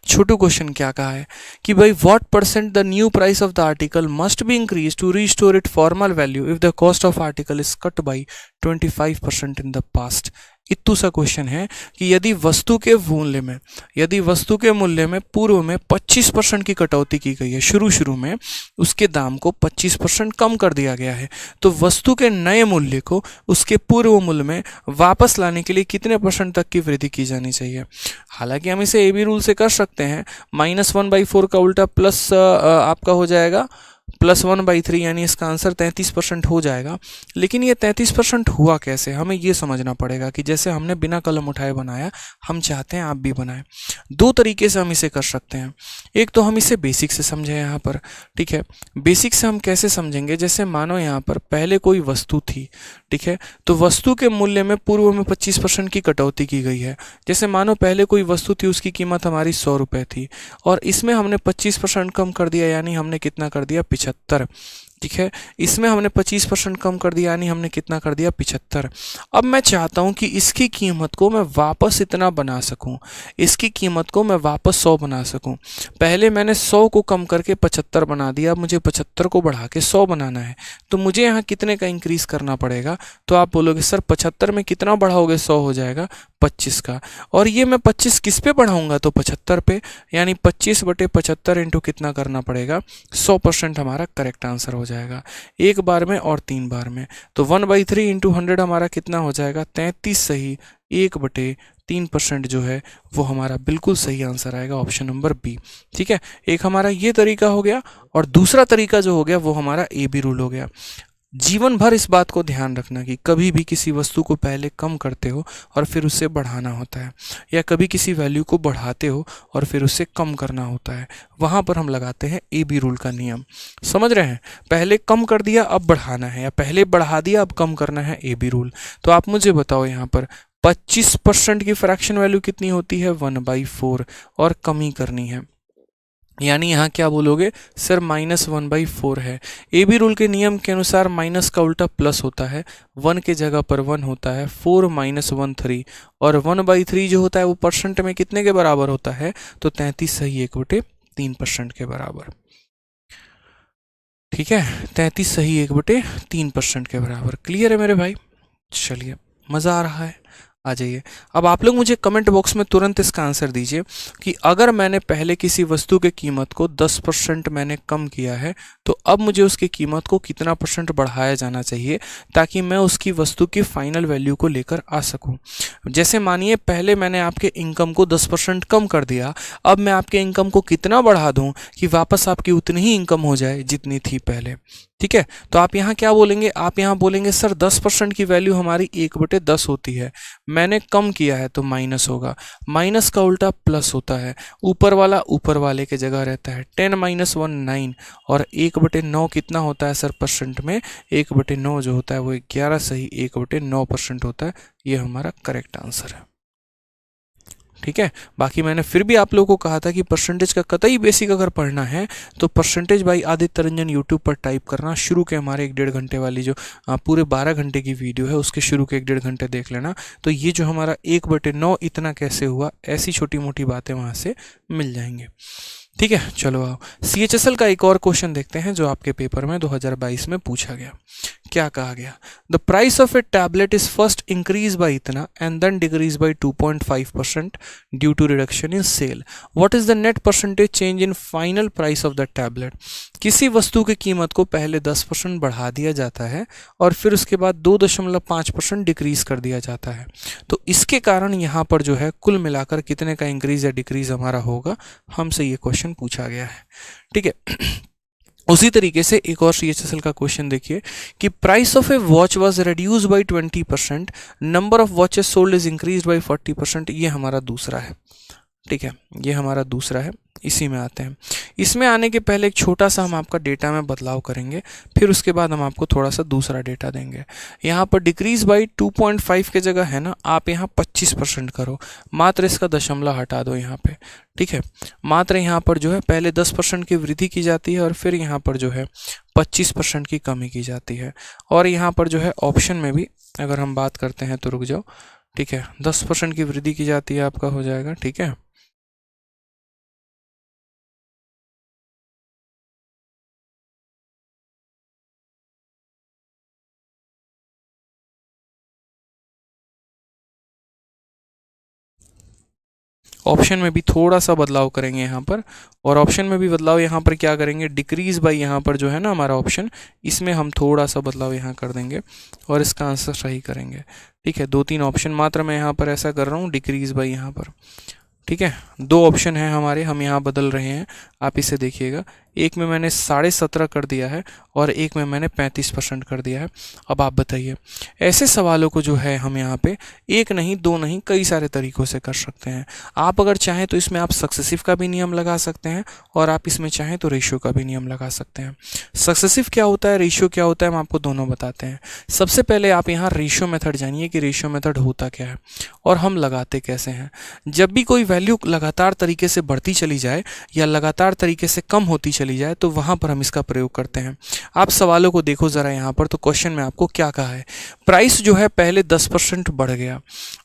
छोटू क्वेश्चन क्या कहा है कि भाई what percent the new price of the article must be increase to restore it formal value if the cost of article is cut by 25% in the past. इतू सा क्वेश्चन है कि यदि वस्तु के मूल्य में, यदि वस्तु के मूल्य में पूर्व में 25% की कटौती की गई है, शुरू में उसके दाम को 25% कम कर दिया गया है, तो वस्तु के नए मूल्य को उसके पूर्व मूल्य में वापस लाने के लिए कितने % तक की वृद्धि की जानी चाहिए। हालांकि हम इसे ए बी रूल से कर सकते हैं, -1/4 का उल्टा प्लस आपका हो जाएगा +1/3, यानी इसका आंसर 33% हो जाएगा। लेकिन ये 33% हुआ कैसे, हमें ये समझना पड़ेगा कि जैसे हमने बिना कलम उठाए बनाया, हम चाहते हैं आप भी बनाएं। 2 तरीके से हम इसे कर सकते हैं। एक तो हम इसे बेसिक से समझें यहाँ पर, ठीक है। बेसिक से हम कैसे समझेंगे, जैसे मानो यहाँ पर पहले कोई वस्तु थी, ठीक है, तो वस्तु के मूल्य में पूर्व में 25% की कटौती की गई है। जैसे मानो पहले कोई वस्तु थी, उसकी कीमत हमारी 100 रुपये थी, और इसमें हमने 25% कम कर दिया, यानी हमने कितना कर दिया, 75, ठीक है। इसमें हमने 25% कम कर दिया, यानी हमने कितना कर दिया, 75। अब मैं चाहता हूं कि इसकी कीमत को मैं वापस इतना बना सकूं, इसकी कीमत को मैं वापस 100 बना सकूं। पहले मैंने 100 को कम करके 75 बना दिया, अब मुझे 75 को बढ़ा के 100 बनाना है, तो मुझे यहाँ कितने का इंक्रीज करना पड़ेगा। तो आप बोलोगे सर 75 में कितना बढ़ाओगे, 100 हो जाएगा 25 का, और ये मैं 25 किस पे बढ़ाऊंगा, तो 75 पे, यानी 25/75 इंटू कितना करना पड़ेगा, 100% हमारा करेक्ट आंसर हो जाएगा, 1 बार में और 3 बार में। तो 1/3 इंटू 100 हमारा कितना हो जाएगा, 33 सही, 1/3% जो है वो हमारा बिल्कुल सही आंसर आएगा, ऑप्शन नंबर बी, ठीक है। एक हमारा ये तरीका हो गया, और दूसरा तरीका जो हो गया वो हमारा ए बी रूल हो गया। जीवन भर इस बात को ध्यान रखना कि कभी भी किसी वस्तु को पहले कम करते हो और फिर उसे बढ़ाना होता है, या कभी किसी वैल्यू को बढ़ाते हो और फिर उसे कम करना होता है, वहाँ पर हम लगाते हैं ए बी रूल का नियम। समझ रहे हैं, पहले कम कर दिया अब बढ़ाना है, या पहले बढ़ा दिया अब कम करना है, ए बी रूल। तो आप मुझे बताओ यहाँ पर 25% की फ्रैक्शन वैल्यू कितनी होती है, 1/4, और कमी करनी है, यानी यहाँ क्या बोलोगे सर, -1/4 है। ए बी रूल के नियम के अनुसार माइनस का उल्टा प्लस होता है, 1 के जगह पर 1 होता है, 4 - 1 3, और 1/3 जो होता है वो परसेंट में कितने के बराबर होता है, तो 33 सही 1/3% के बराबर, ठीक है। 33 सही 1/3% के बराबर। क्लियर है मेरे भाई, चलिए मज़ा आ रहा है, आ जाइए। अब आप लोग मुझे कमेंट बॉक्स में तुरंत इसका आंसर दीजिए कि अगर मैंने पहले किसी वस्तु के कीमत को 10% मैंने कम किया है तो अब मुझे उसकी कीमत को कितना % बढ़ाया जाना चाहिए ताकि मैं उसकी वस्तु की फाइनल वैल्यू को लेकर आ सकूं। जैसे मानिए पहले मैंने आपके इनकम को 10% कम कर दिया, अब मैं आपके इनकम को कितना बढ़ा दूं कि वापस आपकी उतनी ही इनकम हो जाए जितनी थी पहले। ठीक है, तो आप यहाँ क्या बोलेंगे, आप यहाँ बोलेंगे सर 10% की वैल्यू हमारी 1/10 होती है, मैंने कम किया है तो माइनस होगा, माइनस का उल्टा प्लस होता है, ऊपर वाला ऊपर वाले के जगह रहता है, 10 - 1 9 और 1/9 कितना होता है सर परसेंट में, 1/9 जो होता है वो 11 सही 1/9% होता है। ये हमारा करेक्ट आंसर है। ठीक है, बाकी मैंने फिर भी आप लोगों को कहा था कि परसेंटेज का कतई बेसिक अगर पढ़ना है तो percentage by Aditya Ranjan YouTube पर टाइप करना, शुरू के हमारे 1-1.5 घंटे वाली जो पूरे 12 घंटे की वीडियो है उसके शुरू के 1-1.5 घंटे देख लेना। तो ये जो हमारा 1/9 इतना कैसे हुआ, ऐसी छोटी मोटी बातें वहाँ से मिल जाएंगे। ठीक है, चलो आओ CHSL का एक और क्वेश्चन देखते हैं जो आपके पेपर में 2022 में पूछा गया। क्या कहा गया, the price of a tablet is first increase by इतना and then decrease by 2.5% due to reduction in sale, what is the net percentage change in final price of the tablet. किसी वस्तु की कीमत को पहले 10% बढ़ा दिया जाता है और फिर उसके बाद 2.5% डिक्रीज कर दिया जाता है, तो इसके कारण यहाँ पर जो है कुल मिलाकर कितने का इंक्रीज या डिक्रीज हमारा होगा, हमसे ये क्वेश्चन पूछा गया है। ठीक है, उसी तरीके से एक और CHSL का क्वेश्चन देखिए कि price of A watch was reduce by 20%, number of watches sold is increase by 40%। ये हमारा दूसरा है। ठीक है, ये हमारा दूसरा है। इसी में आते हैं, इसमें आने के पहले एक छोटा सा हम आपका डेटा में बदलाव करेंगे, फिर उसके बाद हम आपको थोड़ा सा दूसरा डेटा देंगे। यहाँ पर डिक्रीज बाई 2.5 के जगह है ना, आप यहाँ 25% करो, मात्र इसका दशमलव हटा दो यहाँ पे। ठीक है, मात्र यहाँ पर जो है पहले 10% की वृद्धि की जाती है और फिर यहाँ पर जो है 25% की कमी की जाती है। और यहाँ पर जो है ऑप्शन में भी अगर हम बात करते हैं तो रुक जाओ। ठीक है, 10% की वृद्धि की जाती है, आपका हो जाएगा। ठीक है, ऑप्शन में भी थोड़ा सा बदलाव करेंगे यहाँ पर, और ऑप्शन में भी बदलाव यहाँ पर क्या करेंगे, डिक्रीज बाई यहाँ पर जो है ना हमारा ऑप्शन, इसमें हम थोड़ा सा बदलाव यहाँ कर देंगे और इसका आंसर सही करेंगे। ठीक है, 2-3 ऑप्शन मात्र मैं यहाँ पर ऐसा कर रहा हूँ, डिक्रीज बाई यहाँ पर। ठीक है, 2 ऑप्शन है हमारे, हम यहाँ बदल रहे हैं, आप इसे देखिएगा। एक में मैंने 17.5 कर दिया है और एक में मैंने 35% कर दिया है। अब आप बताइए, ऐसे सवालों को जो है हम यहाँ पे एक नहीं, दो नहीं, कई सारे तरीक़ों से कर सकते हैं। आप अगर चाहें तो इसमें आप सक्सेसिव का भी नियम लगा सकते हैं और आप इसमें चाहें तो रेशियो का भी नियम लगा सकते हैं। सक्सेसिव क्या होता है, रेशियो क्या होता है, हम आपको दोनों बताते हैं। सबसे पहले आप यहाँ रेशियो मेथड जानिए कि रेशियो मेथड होता क्या है और हम लगाते कैसे हैं। जब भी कोई वैल्यू लगातार तरीके से बढ़ती चली जाए या लगातार तरीके से कम होती चली जाए तो वहां पर हम इसका प्रयोग करते हैं। आप सवालों को देखो जरा यहाँ पर, तो क्वेश्चन में आपको क्या कहा है, प्राइस जो है पहले 10% बढ़ गया,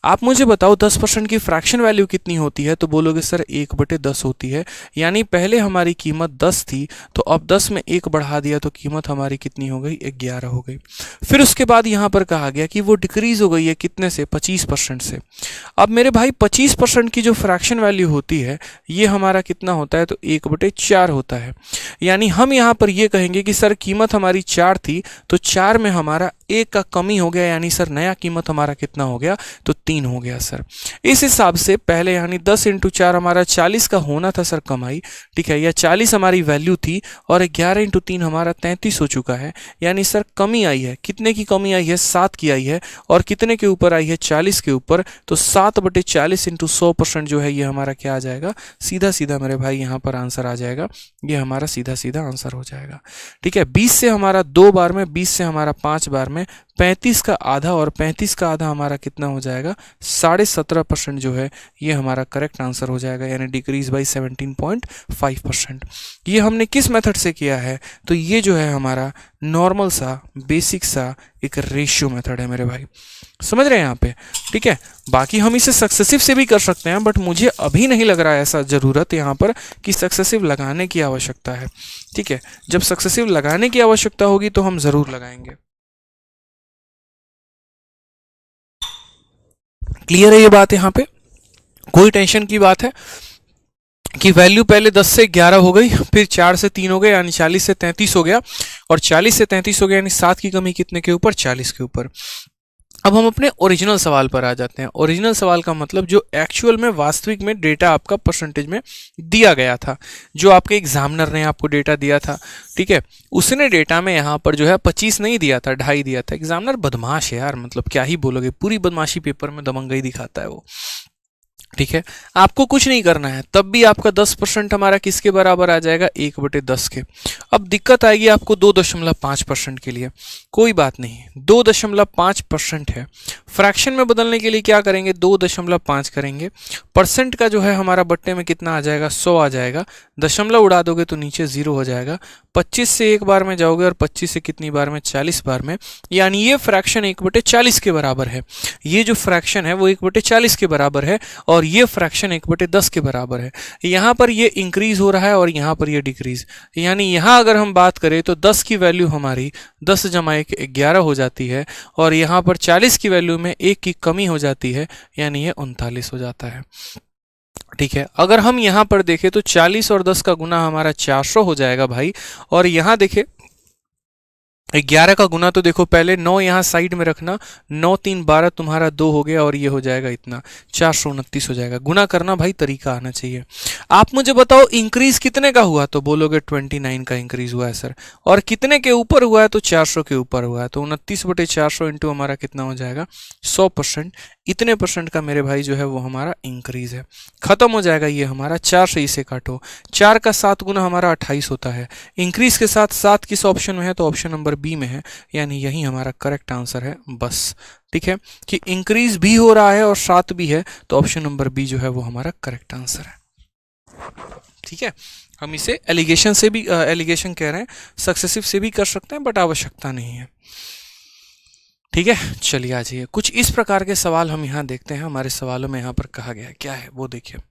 आप मुझे बताओ 10% की फ्रैक्शन वैल्यू कितनी होती है, तो बोलोगे सर 1/10 होती है, यानी पहले हमारी कीमत 10 थी तो अब 10 में 1 बढ़ा दिया तो कीमत हमारी कितनी हो गई, 11 हो गई। फिर उसके बाद यहाँ पर कहा गया कि वो डिक्रीज हो गई है कितने से, 25% से। अब मेरे भाई 25% की जो फ्रैक्शन वैल्यू होती है ये हमारा कितना होता है, तो 1/4 होता है। यानी हम यहाँ पर ये कहेंगे कि सर कीमत हमारी 4 थी तो 4 में हमारा 1 का कमी हो गया, यानी सर नया कीमत हमारा कितना हो गया, तो 3 हो गया सर। इस हिसाब से पहले यानी 10 × 4 हमारा 40 का होना था सर कमाई। ठीक है, या 40 हमारी वैल्यू थी और 11 × 3 हमारा 33 हो चुका है, यानी सर कमी आई है। कितने की कमी आई है, 7 की आई है, और कितने के ऊपर आई है, 40 के ऊपर। तो 7/40 × 100% जो है ये हमारा क्या आ जाएगा, सीधा सीधा मेरे भाई यहाँ पर आंसर आ जाएगा, ये हमारा सीधा सीधा आंसर हो जाएगा। ठीक है, 20 से हमारा 2 बार में, 20 से हमारा 5 बार में, 35 का आधा, और 35 का आधा हमारा कितना हो जाएगा, 17.5% जो है ये हमारा करेक्ट आंसर हो जाएगा, यानी डिक्रीज बाई 17.5%। ये हमने किस मेथड से किया है, तो ये जो है हमारा नॉर्मल सा बेसिक सा एक रेशियो मेथड है मेरे भाई, समझ रहे हैं यहाँ पे। ठीक है, बाकी हम इसे सक्सेसिव से भी कर सकते हैं, बट मुझे अभी नहीं लग रहा है ऐसा ज़रूरत यहाँ पर कि सक्सेसिव लगाने की आवश्यकता है। ठीक है, जब सक्सेसिव लगाने की आवश्यकता होगी तो हम ज़रूर लगाएंगे। क्लियर है ये बात? यहाँ पे कोई टेंशन की बात है कि वैल्यू पहले 10 से 11 हो गई, फिर 4 से 3 हो गए यानी 40 से 33 हो गया, और 40 से 33 हो गया यानी 7 की कमी कितने के ऊपर? 40 के ऊपर। अब हम अपने ओरिजिनल सवाल पर आ जाते हैं। ओरिजिनल सवाल का मतलब जो एक्चुअल में वास्तविक में डेटा आपका परसेंटेज में दिया गया था, जो आपके एग्जामिनर ने आपको डेटा दिया था, ठीक है, उसने डेटा में यहाँ पर जो है 25 नहीं दिया था, 2.5 दिया था। एग्जामिनर बदमाश है यार, मतलब क्या ही बोलोगे, पूरी बदमाशी पेपर में दबंगई दिखाता है वो, ठीक है। आपको कुछ नहीं करना है, तब भी आपका 10% हमारा किसके बराबर आ जाएगा? 1/10 के। अब दिक्कत आएगी आपको 2.5% के लिए, कोई बात नहीं, 2.5% है। फ्रैक्शन में बदलने के लिए क्या करेंगे? 2.5 करेंगे। परसेंट का जो है हमारा बट्टे में कितना आ जाएगा? 100 आ जाएगा। दशमलव उड़ा दोगे तो नीचे 0 हो जाएगा। 25 से एक बार में जाओगे और 25 से कितनी बार में? 40 बार में, यानी ये फ्रैक्शन 1/40 के बराबर है। ये जो फ्रैक्शन है वो 1/40 के बराबर है, और ये फ्रैक्शन 1/10 के बराबर है। यहाँ पर ये इंक्रीज हो रहा है और यहाँ पर ये डिक्रीज, यानी यहाँ अगर हम बात करें तो 10 की वैल्यू हमारी 10 जमा 1 11 हो जाती है, और यहाँ पर 40 की वैल्यू में 1 की कमी हो जाती है, यानी ये 39 हो जाता है, ठीक है। अगर हम यहाँ पर देखें तो 40 और 10 का गुना हमारा 400 हो जाएगा भाई, और यहाँ देखें 11 का गुना तो देखो पहले 9 यहाँ साइड में रखना, 9 3 12 तुम्हारा 2 हो गया, और ये हो जाएगा इतना 429 हो जाएगा। गुना करना भाई तरीका आना चाहिए। आप मुझे बताओ इंक्रीज कितने का हुआ? तो बोलोगे 29 का इंक्रीज हुआ है सर, और कितने के ऊपर हुआ है? तो 400 के ऊपर हुआ है, तो 29/400 इंटू हमारा कितना हो जाएगा? 100%। इतने परसेंट का मेरे भाई जो है वो हमारा इंक्रीज है। खत्म हो जाएगा ये हमारा। 4 से इसे काटो, 4 का 7 गुना हमारा 28 होता है। इंक्रीज के साथ 7 किस ऑप्शन में है? तो ऑप्शन नंबर बी में है, यानी यही हमारा करेक्ट आंसर है बस, ठीक है, कि इंक्रीज भी हो रहा है और 7 भी है, तो ऑप्शन नंबर बी जो है वो हमारा करेक्ट आंसर है, ठीक है। हम इसे एलिगेशन से भी एलिगेशन कह रहे हैं, सक्सेसिव से भी कर सकते हैं, बट आवश्यकता नहीं है, ठीक है। चलिए आ जाइए, कुछ इस प्रकार के सवाल हम यहाँ देखते हैं। हमारे सवालों में यहाँ पर कहा गया है, क्या है वो देखिए।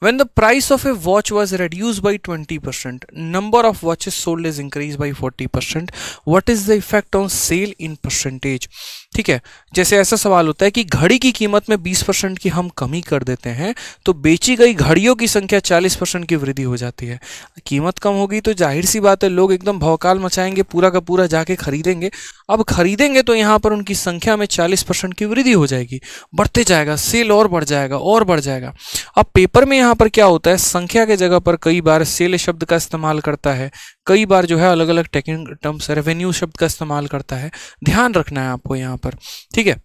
When the price of a watch was reduced by 20%, number of watches sold is increased by 40%. What is the effect on sale in percentage? ठीक है, जैसे ऐसा सवाल होता है कि घड़ी की कीमत में 20% की हम कमी कर देते हैं, तो बेची गई घड़ियों की संख्या 40% की वृद्धि हो जाती है। कीमत कम होगी तो जाहिर सी बात है लोग एकदम भौकाल मचाएंगे, पूरा का पूरा जाके खरीदेंगे। अब खरीदेंगे तो यहाँ पर उनकी संख्या में 40% की वृद्धि हो जाएगी, बढ़ते जाएगा, सेल और बढ़ जाएगा और बढ़ जाएगा। अब पेपर में यहाँ पर क्या होता है, संख्या के जगह पर कई बार सेल शब्द का इस्तेमाल करता है, कई बार जो है अलग अलग टेक्निकल टर्म्स रेवेन्यू शब्द का इस्तेमाल करता है। ध्यान रखना है आपको यहाँ पर, ठीक है।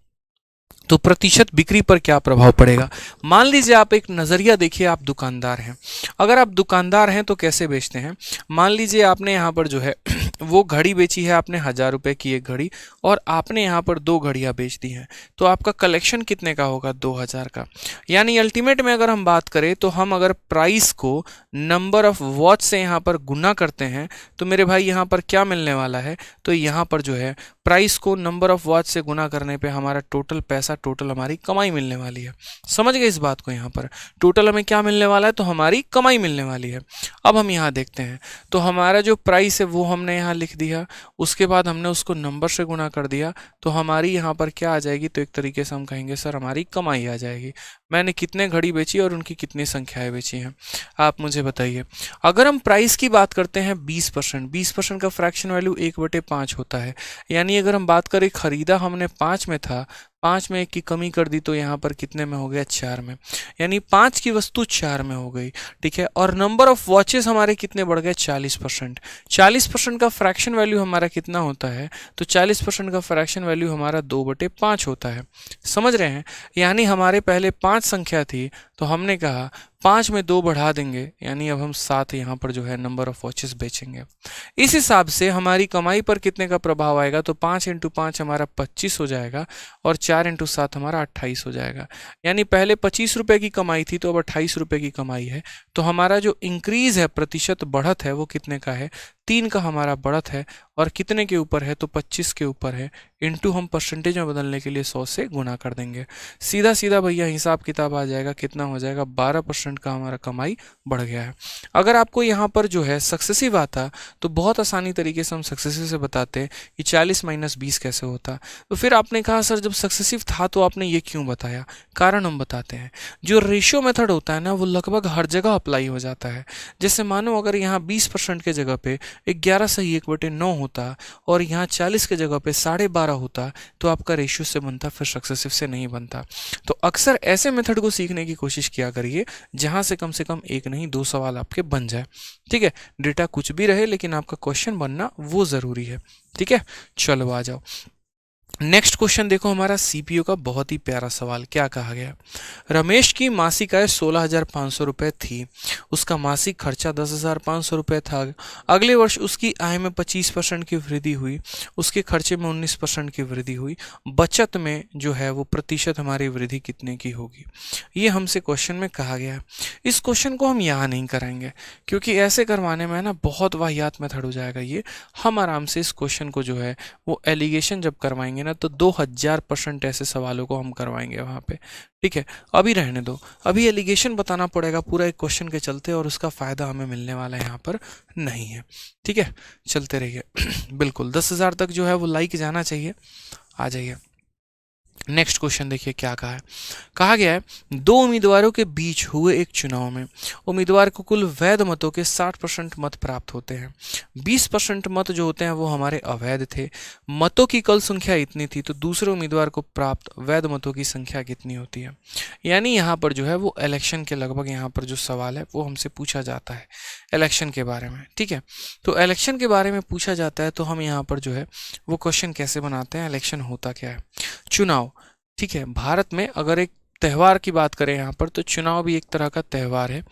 तो प्रतिशत बिक्री पर क्या प्रभाव पड़ेगा? मान लीजिए आप एक नजरिया देखिए, आप दुकानदार हैं। अगर आप दुकानदार हैं तो कैसे बेचते हैं? मान लीजिए आपने यहाँ पर जो है वो घड़ी बेची है आपने 1000 रुपए की एक घड़ी, और आपने यहाँ पर 2 घड़ियाँ बेच दी हैं, तो आपका कलेक्शन कितने का होगा? 2000 का। यानी अल्टीमेट में अगर हम बात करें तो हम अगर प्राइस को नंबर ऑफ वॉच से यहाँ पर गुना करते हैं तो मेरे भाई यहाँ पर क्या मिलने वाला है? तो यहाँ पर जो है प्राइस को नंबर ऑफ वॉच से गुना करने पे हमारा टोटल पैसा, टोटल हमारी कमाई मिलने वाली है। समझ गए इस बात को? यहाँ पर टोटल हमें क्या मिलने वाला है? तो हमारी कमाई मिलने वाली है। अब हम यहाँ देखते हैं, तो हमारा जो प्राइस है वो हमने यहाँ लिख दिया, उसके बाद हमने उसको नंबर से गुना कर दिया, तो हमारी यहाँ पर क्या आ जाएगी? तो एक तरीके से हम कहेंगे सर हमारी कमाई आ जाएगी। मैंने कितने घड़ी बेची और उनकी कितनी संख्याएं बेची हैं, आप मुझे बताइए। अगर हम प्राइस की बात करते हैं 20%, 20% का फ्रैक्शन वैल्यू 1/5 होता है। यानी अगर हम बात करें खरीदा हमने 5 में था, 5 में 1 की कमी कर दी तो यहाँ पर कितने में हो गया? 4 में, यानी 5 की वस्तु 4 में हो गई, ठीक है। और नंबर ऑफ वॉचेस हमारे कितने बढ़ गए? 40%। 40% का फ्रैक्शन वैल्यू हमारा कितना होता है? तो 40% का फ्रैक्शन वैल्यू हमारा 2/5 होता है। समझ रहे हैं? यानी हमारे पहले 5 संख्या थी, तो हमने कहा 5 में 2 बढ़ा देंगे, यानी अब हम 7 यहाँ पर जो है नंबर ऑफ वॉचेस बेचेंगे। इस हिसाब से हमारी कमाई पर कितने का प्रभाव आएगा? तो 5 × 5 हमारा 25 हो जाएगा, और 4 × 7 हमारा 28 हो जाएगा। यानी पहले 25 रुपए की कमाई थी तो अब 28 रुपए की कमाई है। तो हमारा जो इंक्रीज है, प्रतिशत बढ़त है, वो कितने का है? 3 का हमारा बढ़त है और कितने के ऊपर है, तो 25 के ऊपर है, इनटू हम परसेंटेज में बदलने के लिए 100 से गुना कर देंगे। सीधा सीधा भैया हिसाब किताब आ जाएगा, कितना हो जाएगा, 12% का हमारा कमाई बढ़ गया है। अगर आपको यहाँ पर जो है सक्सेसिव आता तो बहुत आसानी तरीके से हम सक्सेसिव से बताते कि 40 - 20 कैसे होता। तो फिर आपने कहा सर जब सक्सेसिव था तो आपने ये क्यों बताया, कारण हम बताते हैं। जो रेशियो मेथड होता है ना वो लगभग हर जगह अप्लाई हो जाता है। जैसे मानो अगर यहाँ 20% के जगह पे 11/1/9 होता और यहाँ 40 के जगह पे 12.5 होता तो आपका रेशियो से बनता, फिर सक्सेसिव से नहीं बनता। तो अक्सर ऐसे मेथड को सीखने की कोशिश किया करिए जहां से कम एक नहीं 2 सवाल आपके बन जाए। ठीक है, डेटा कुछ भी रहे लेकिन आपका क्वेश्चन बनना वो जरूरी है। ठीक है, चलो आ जाओ। नेक्स्ट क्वेश्चन देखो हमारा सीपीयू का बहुत ही प्यारा सवाल। क्या कहा गया, रमेश की मासिक आय 16,500 रुपये थी, उसका मासिक खर्चा 10,500 रुपये था। अगले वर्ष उसकी आय में 25% की वृद्धि हुई, उसके खर्चे में 19% की वृद्धि हुई, बचत में जो है वो प्रतिशत हमारी वृद्धि कितने की होगी। ये हमसे क्वेश्चन में कहा गया है। इस क्वेश्चन को हम यहाँ नहीं कराएंगे क्योंकि ऐसे करवाने में ना बहुत वाहियात मेथड हो जाएगा ये। हम आराम से इस क्वेश्चन को जो है वो एलिगेशन जब करवाएंगे ना तो 2000% ऐसे सवालों को हम करवाएंगे वहां पे। ठीक है, अभी रहने दो, अभी एलिगेशन बताना पड़ेगा पूरा एक क्वेश्चन के चलते और उसका फायदा हमें मिलने वाला यहाँ पर नहीं है। ठीक है, चलते रहिए। बिल्कुल 10,000 तक जो है वो लाइक जाना चाहिए। आ जाइए, नेक्स्ट क्वेश्चन देखिए क्या कहा है। कहा गया है 2 उम्मीदवारों के बीच हुए एक चुनाव में उम्मीदवार को कुल वैध मतों के 60% मत प्राप्त होते हैं, 20% मत जो होते हैं वो हमारे अवैध थे। मतों की कुल संख्या इतनी थी तो दूसरे उम्मीदवार को प्राप्त वैध मतों की संख्या कितनी होती है। यानी यहाँ पर जो है वो इलेक्शन के लगभग यहाँ पर जो सवाल है वो हमसे पूछा जाता है इलेक्शन के बारे में। ठीक है, तो इलेक्शन के बारे में पूछा जाता है तो हम यहाँ पर जो है वो क्वेश्चन कैसे बनाते हैं, इलेक्शन होता क्या है, चुनाव। ठीक है, भारत में अगर एक त्यौहार की बात करें यहाँ पर तो चुनाव भी एक तरह का त्यौहार है।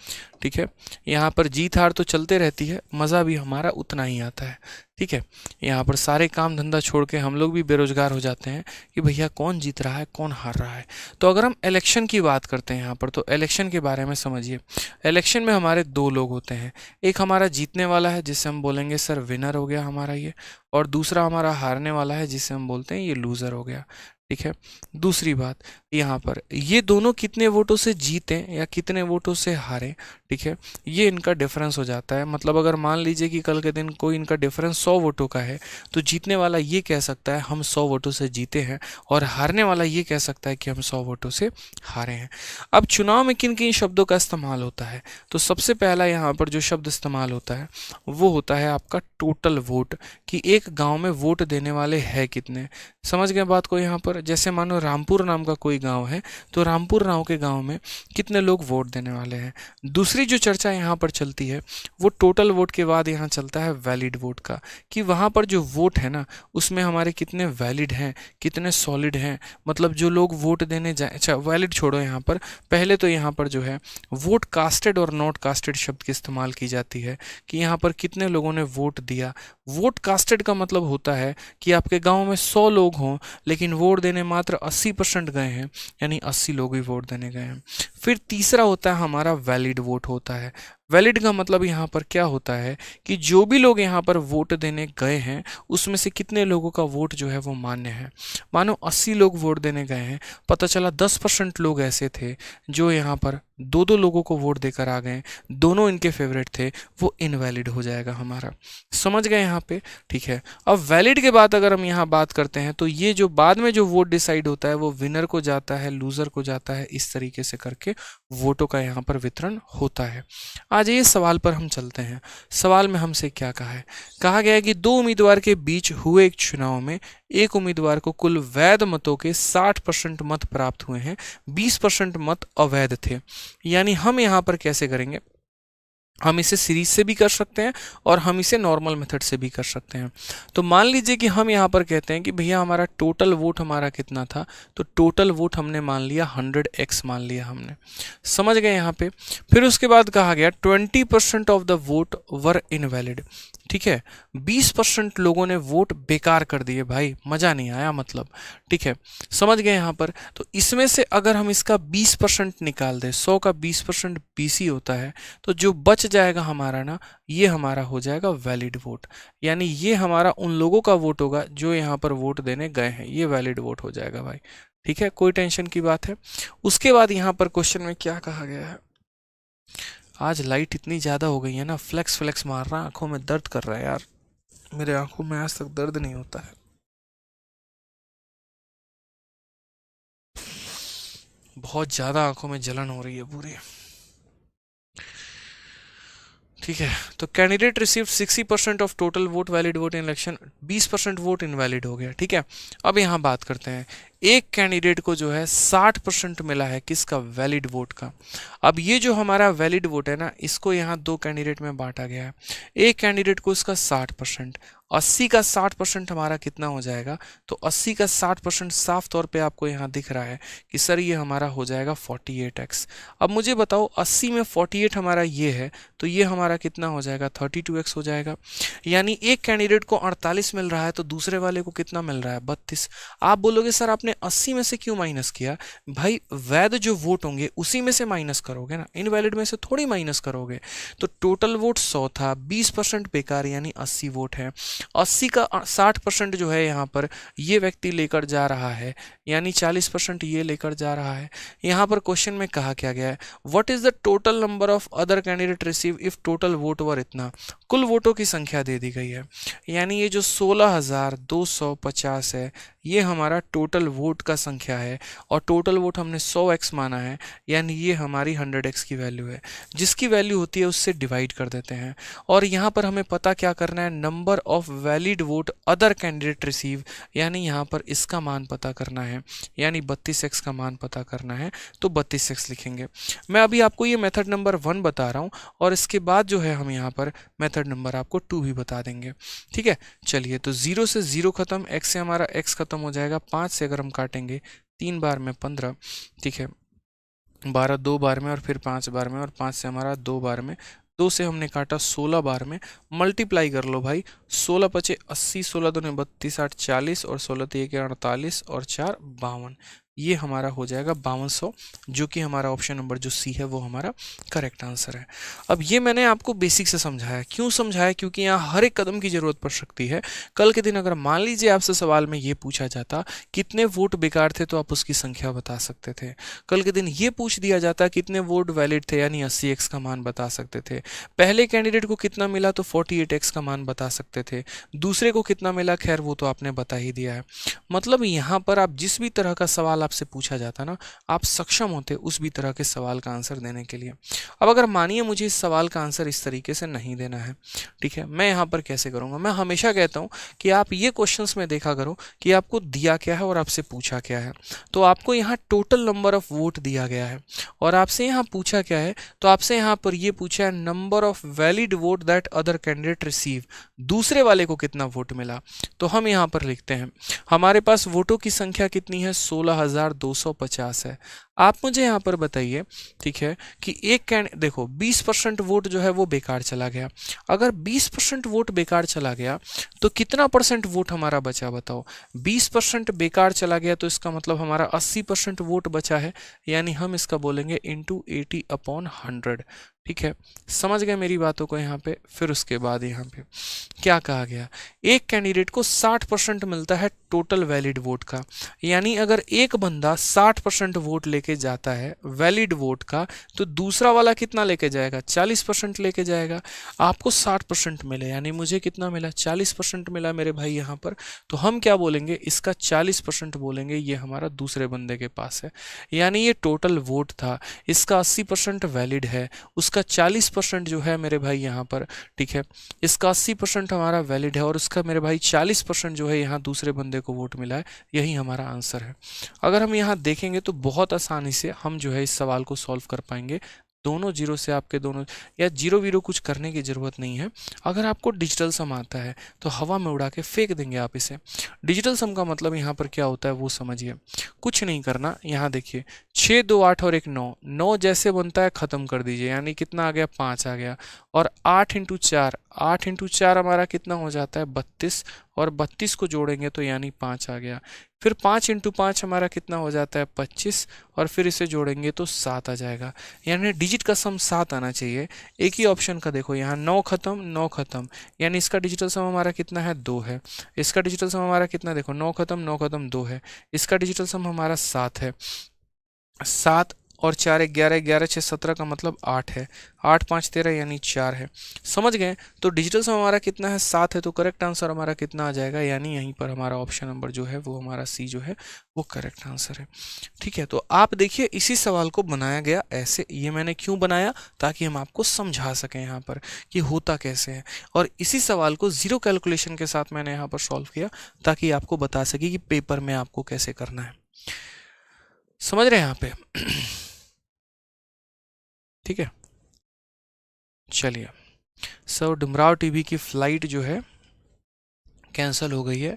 ठीक है, यहाँ पर जीत हार तो चलते रहती है, मज़ा भी हमारा उतना ही आता है। ठीक है, यहाँ पर सारे काम धंधा छोड़ के हम लोग भी बेरोजगार हो जाते हैं कि भैया कौन जीत रहा है कौन हार रहा है। तो अगर हम इलेक्शन की बात करते हैं यहाँ पर तो इलेक्शन के बारे में समझिए। इलेक्शन में हमारे 2 लोग होते हैं, एक हमारा जीतने वाला है जिससे हम बोलेंगे सर विनर हो गया हमारा ये, और दूसरा हमारा हारने वाला है जिससे हम बोलते हैं ये लूज़र हो गया। ठीक है, दूसरी बात यहाँ पर ये दोनों कितने वोटों से जीते या कितने वोटों से हारे, ठीक है, ये इनका डिफरेंस हो जाता है। मतलब अगर मान लीजिए कि कल के दिन कोई इनका डिफरेंस 100 वोटों का है तो जीतने वाला ये कह सकता है हम 100 वोटों से जीते हैं और हारने वाला ये कह सकता है कि हम 100 वोटों से हारे हैं। अब चुनाव में किन किन शब्दों का इस्तेमाल होता है, तो सबसे पहला यहाँ पर जो शब्द इस्तेमाल होता है वो होता है आपका टोटल वोट, कि एक गाँव में वोट देने वाले हैं कितने। समझ गए बात को यहाँ पर, जैसे मानो रामपुर नाम का कोई गांव है तो रामपुर नाम के गांव में कितने लोग वोट देने वाले हैं। दूसरी जो चर्चा यहाँ पर चलती है वो टोटल वोट के बाद यहाँ चलता है वैलिड वोट का, कि वहाँ पर जो वोट है ना उसमें हमारे कितने वैलिड हैं कितने सॉलिड हैं। मतलब जो लोग वोट देने जाए, अच्छा वैलिड छोड़ो, यहाँ पर पहले तो यहाँ पर जो है वोट कास्टेड और नॉट कास्टेड शब्द की इस्तेमाल की जाती है कि यहाँ पर कितने लोगों ने वोट दिया। वोट कास्टेड का मतलब होता है कि आपके गाँव में 100 लोग हों लेकिन वोट देने मात्र 80% गए हैं, यानी 80 लोग ही वोट देने गए हैं। फिर तीसरा होता है हमारा वैलिड वोट होता है। वैलिड का मतलब यहाँ पर क्या होता है कि जो भी लोग यहाँ पर वोट देने गए हैं उसमें से कितने लोगों का वोट जो है वो मान्य है। मानो 80 लोग वोट देने गए हैं, पता चला 10% लोग ऐसे थे जो यहाँ पर 2-2 लोगों को वोट देकर आ गए, दोनों इनके फेवरेट थे, वो इनवैलिड हो जाएगा हमारा। समझ गए यहाँ पे, ठीक है। अब वैलिड के बाद अगर हम यहाँ बात करते हैं तो ये जो बाद में जो वोट डिसाइड होता है वो विनर को जाता है, लूजर को जाता है, इस तरीके से करके वोटों का यहाँ पर वितरण होता है। आ जाइए सवाल पर हम चलते हैं। सवाल में हमसे क्या कहा है, कहा गया है कि 2 उम्मीदवार के बीच हुए एक चुनाव में एक उम्मीदवार को कुल वैध मतों के 60% मत प्राप्त हुए हैं, 20% मत अवैध थे। यानी हम यहाँ पर कैसे करेंगे, हम इसे सीरीज से भी कर सकते हैं और हम इसे नॉर्मल मेथड से भी कर सकते हैं। तो मान लीजिए कि हम यहाँ पर कहते हैं कि भैया हमारा टोटल वोट हमारा कितना था, तो टोटल वोट हमने मान लिया 100x मान लिया हमने। समझ गए यहाँ पे। फिर उसके बाद कहा गया 20% of the vote were invalid. ठीक है, 20% लोगों ने वोट बेकार कर दिए, भाई मजा नहीं आया मतलब। ठीक है, समझ गए यहाँ पर। तो इसमें से अगर हम इसका 20% निकाल दें, 100 का 20% 20 ही होता है, तो जो बच जाएगा हमारा ना, ये हमारा हो जाएगा वैलिड वोट, यानी ये हमारा उन लोगों का वोट होगा जो यहाँ पर वोट देने गए हैं, ये वैलिड वोट हो जाएगा भाई। ठीक है, कोई टेंशन की बात है। उसके बाद यहाँ पर क्वेश्चन में क्या कहा गया है, आज लाइट इतनी ज़्यादा हो गई है ना, फ्लेक्स फ्लेक्स मार रहा है, आंखों में दर्द कर रहा है यार, मेरे आंखों में आज तक दर्द नहीं होता है, बहुत ज़्यादा आंखों में जलन हो रही है पूरी। ठीक है, तो candidate receive 60% of total vote, valid vote in election, 20% vote invalid हो गया। ठीक है, अब यहाँ बात करते हैं, एक कैंडिडेट को जो है 60% मिला है किसका, वैलिड वोट का। अब ये जो हमारा वैलिड वोट है ना, इसको यहाँ दो कैंडिडेट में बांटा गया है, एक कैंडिडेट को इसका 60%, 80 का 60% हमारा कितना हो जाएगा, तो 80 का 60% साफ तौर पे आपको यहाँ दिख रहा है कि सर ये हमारा हो जाएगा 48x। अब मुझे बताओ 80 में 48 हमारा ये है, तो ये हमारा कितना हो जाएगा, 32x हो जाएगा। यानी एक कैंडिडेट को 48 मिल रहा है तो दूसरे वाले को कितना मिल रहा है, 32। आप बोलोगे सर आपने 80 में से क्यों माइनस किया, भाई वैध जो वोट होंगे उसी में से माइनस करोगे ना, इनवैलिड में से थोड़ी माइनस करोगे। तो टोटल वोट 100 था, 20% बेकार यानी 80 वोट है, 80 का 60% जो है यहाँ पर ये व्यक्ति लेकर जा रहा है, यानी 40% ये लेकर जा रहा है। यहाँ पर क्वेश्चन में कहा क्या गया है, what is the total number of other candidate receive if total vote were इतना, कुल वोटों की संख्या दे दी गई है, यानी ये जो 16,250 है ये हमारा टोटल वोट का संख्या है, और टोटल वोट हमने 100x माना है, यानी ये हमारी 100x की वैल्यू है, जिसकी वैल्यू होती है उससे डिवाइड कर देते हैं। और यहाँ पर हमें पता क्या करना है, number of valid vote other candidate receive, यानी यहाँ पर इसका मान पता करना है, यानी 32x का मान पता करना है, तो 32x लिखेंगे। मैं अभी आपको ये मेथड नंबर 1 बता रहा हूँ, और इसके बाद जो है हम यहाँ पर मेथड नंबर आपको 2 भी बता देंगे। ठीक है, चलिए, तो 0 से 0 खत्म, x से हमारा x खत्म हो जाएगा, 5 से अगर हम काटेंगे 3 बार में 15, ठीक है, 12 2 बार में और फिर 5 बार में, और 5 से हमारा 2 बार में, 2 से हमने काटा 16 बार में, मल्टीप्लाई कर लो भाई, 16 पचे 80, 16 दूने 32, 8 40, और 16 3 48, और 4 52, ये हमारा हो जाएगा 5200, जो कि हमारा ऑप्शन नंबर जो सी है वो हमारा करेक्ट आंसर है। अब ये मैंने आपको बेसिक से समझाया, क्यों समझाया, क्योंकि यहाँ हर एक कदम की जरूरत पड़ सकती है। कल के दिन अगर मान लीजिए आपसे सवाल में ये पूछा जाता कितने वोट बेकार थे, तो आप उसकी संख्या बता सकते थे। कल के दिन ये पूछ दिया जाता कितने वोट वैलिड थे, यानी 80x का मान बता सकते थे। पहले कैंडिडेट को कितना मिला, तो 48x का मान बता सकते थे। दूसरे को कितना मिला, खैर वो तो आपने बता ही दिया है। मतलब यहाँ पर आप जिस भी तरह का सवाल आपसे पूछा जाता ना, आप सक्षम होते उस भी तरह के सवाल का आंसर देने के लिए। अब अगर मानिए मुझे इस सवाल का आंसर इस तरीके से नहीं देना है, ठीक है, मैं यहाँ पर कैसे करूँगा। मैं हमेशा कहता हूँ कि आप ये क्वेश्चंस में देखा करो कि आपको दिया क्या है और आपसे पूछा क्या है। तो आपको यहाँ टोटल नंबर ऑफ वोट दिया गया है, और आपसे यहाँ पूछा क्या है, तो आपसे यहाँ पर ये पूछा है number of valid vote that other candidate receive, दूसरे वाले को कितना वोट मिला। तो हम यहाँ पर लिखते हैं हमारे पास वोटों की संख्या कितनी है, 16,250 है। आप मुझे यहाँ पर बताइए, ठीक है, कि एक देखो 20% वोट जो है वो बेकार चला गया। अगर 20% वोट बेकार चला गया तो कितना परसेंट वोट हमारा बचा, बताओ। 20% बेकार चला गया तो इसका मतलब हमारा 80% वोट बचा है, यानी हम इसका बोलेंगे इंटू 80/100। ठीक है, समझ गए मेरी बातों को यहाँ पे। फिर उसके बाद यहाँ पे क्या कहा गया, एक कैंडिडेट को 60% मिलता है टोटल वैलिड वोट का, यानी अगर एक बंदा 60% वोट लेके जाता है वैलिड वोट का, तो दूसरा वाला कितना लेके जाएगा, 40% लेके जाएगा। आपको 60% मिले, यानी मुझे कितना मिला, 40% मिला मेरे भाई यहाँ पर। तो हम क्या बोलेंगे, इसका 40% बोलेंगे, ये हमारा दूसरे बंदे के पास है, यानी ये टोटल वोट था, इसका 80% वैलिड है, उसका 40% जो है मेरे भाई यहाँ पर, ठीक है, इसका 80% हमारा वैलिड है, और उसका मेरे भाई 40% जो है यहाँ दूसरे बंदे को वोट मिला है। यही हमारा आंसर है। अगर हम यहाँ देखेंगे तो बहुत आसानी से हम जो है इस सवाल को सॉल्व कर पाएंगे। दोनों जीरो से आपके दोनों, या जीरो वीरो कुछ करने की ज़रूरत नहीं है। अगर आपको डिजिटल सम आता है तो हवा में उड़ा के फेंक देंगे आप इसे। डिजिटल सम का मतलब यहाँ पर क्या होता है वो समझिए, कुछ नहीं करना। यहाँ देखिए 6 2 8 और 1 9, 9 जैसे बनता है ख़त्म कर दीजिए, यानी कितना आ गया, 5 आ गया। और 8 × 4, 8 × 4 हमारा कितना हो जाता है, 32, और 32 को जोड़ेंगे तो यानी 5 आ गया। फिर 5 इंटू 5 हमारा कितना हो जाता है 25, और फिर इसे जोड़ेंगे तो 7 आ जाएगा, यानी डिजिट का सम 7 आना चाहिए। एक ही ऑप्शन का देखो यहाँ 9 खत्म 9 खत्म, यानी इसका डिजिटल सम हमारा कितना है 2 है। इसका डिजिटल सम हमारा कितना, देखो 9 खत्म 2 है। इसका डिजिटल सम हमारा 7 है। 7 और 4 11, 11 6 17 का मतलब 8 है। 8 5 13 यानी 4 है। समझ गए? तो डिजिटल सम हमारा कितना है 7 है, तो करेक्ट आंसर हमारा कितना आ जाएगा, यानी यहीं पर हमारा ऑप्शन नंबर जो है वो हमारा सी जो है वो करेक्ट आंसर है। ठीक है, तो आप देखिए इसी सवाल को बनाया गया ऐसे। ये मैंने क्यों बनाया, ताकि हम आपको समझा सकें यहाँ पर कि होता कैसे है। और इसी सवाल को जीरो कैलकुलेशन के साथ मैंने यहाँ पर सॉल्व किया, ताकि आपको बता सके कि पेपर में आपको कैसे करना है। समझ रहे हैं यहाँ पे? ठीक है, चलिए। सर डुमराव टीवी की फ्लाइट जो है कैंसिल हो गई है।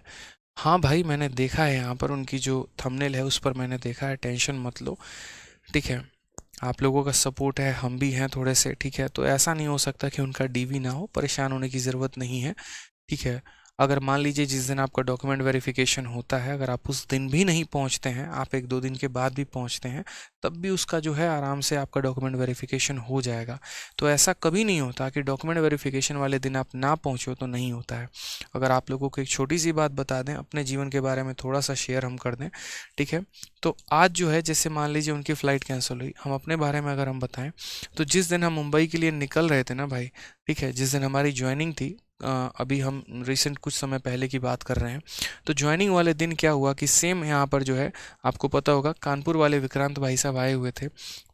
हाँ भाई, मैंने देखा है यहाँ पर उनकी जो थंबनेल है उस पर मैंने देखा है, टेंशन मत लो। ठीक है, आप लोगों का सपोर्ट है, हम भी हैं थोड़े से। ठीक है, तो ऐसा नहीं हो सकता कि उनका डीवी ना हो, परेशान होने की ज़रूरत नहीं है। ठीक है, अगर मान लीजिए जिस दिन आपका डॉक्यूमेंट वेरिफिकेशन होता है, अगर आप उस दिन भी नहीं पहुंचते हैं, आप 1-2 दिन के बाद भी पहुंचते हैं, तब भी उसका जो है आराम से आपका डॉक्यूमेंट वेरिफिकेशन हो जाएगा। तो ऐसा कभी नहीं होता कि डॉक्यूमेंट वेरिफिकेशन वाले दिन आप ना पहुंचो तो नहीं होता है। अगर आप लोगों को एक छोटी सी बात बता दें, अपने जीवन के बारे में थोड़ा सा शेयर हम कर दें। ठीक है, तो आज जो है जैसे मान लीजिए उनकी फ़्लाइट कैंसिल हुई, हम अपने बारे में अगर हम बताएं, तो जिस दिन हम मुंबई के लिए निकल रहे थे ना भाई, ठीक है, जिस दिन हमारी ज्वाइनिंग थी, अभी हम रिसेंट कुछ समय पहले की बात कर रहे हैं, तो ज्वाइनिंग वाले दिन क्या हुआ कि सेम यहाँ पर जो है आपको पता होगा, कानपुर वाले विक्रांत भाई साहब आए हुए थे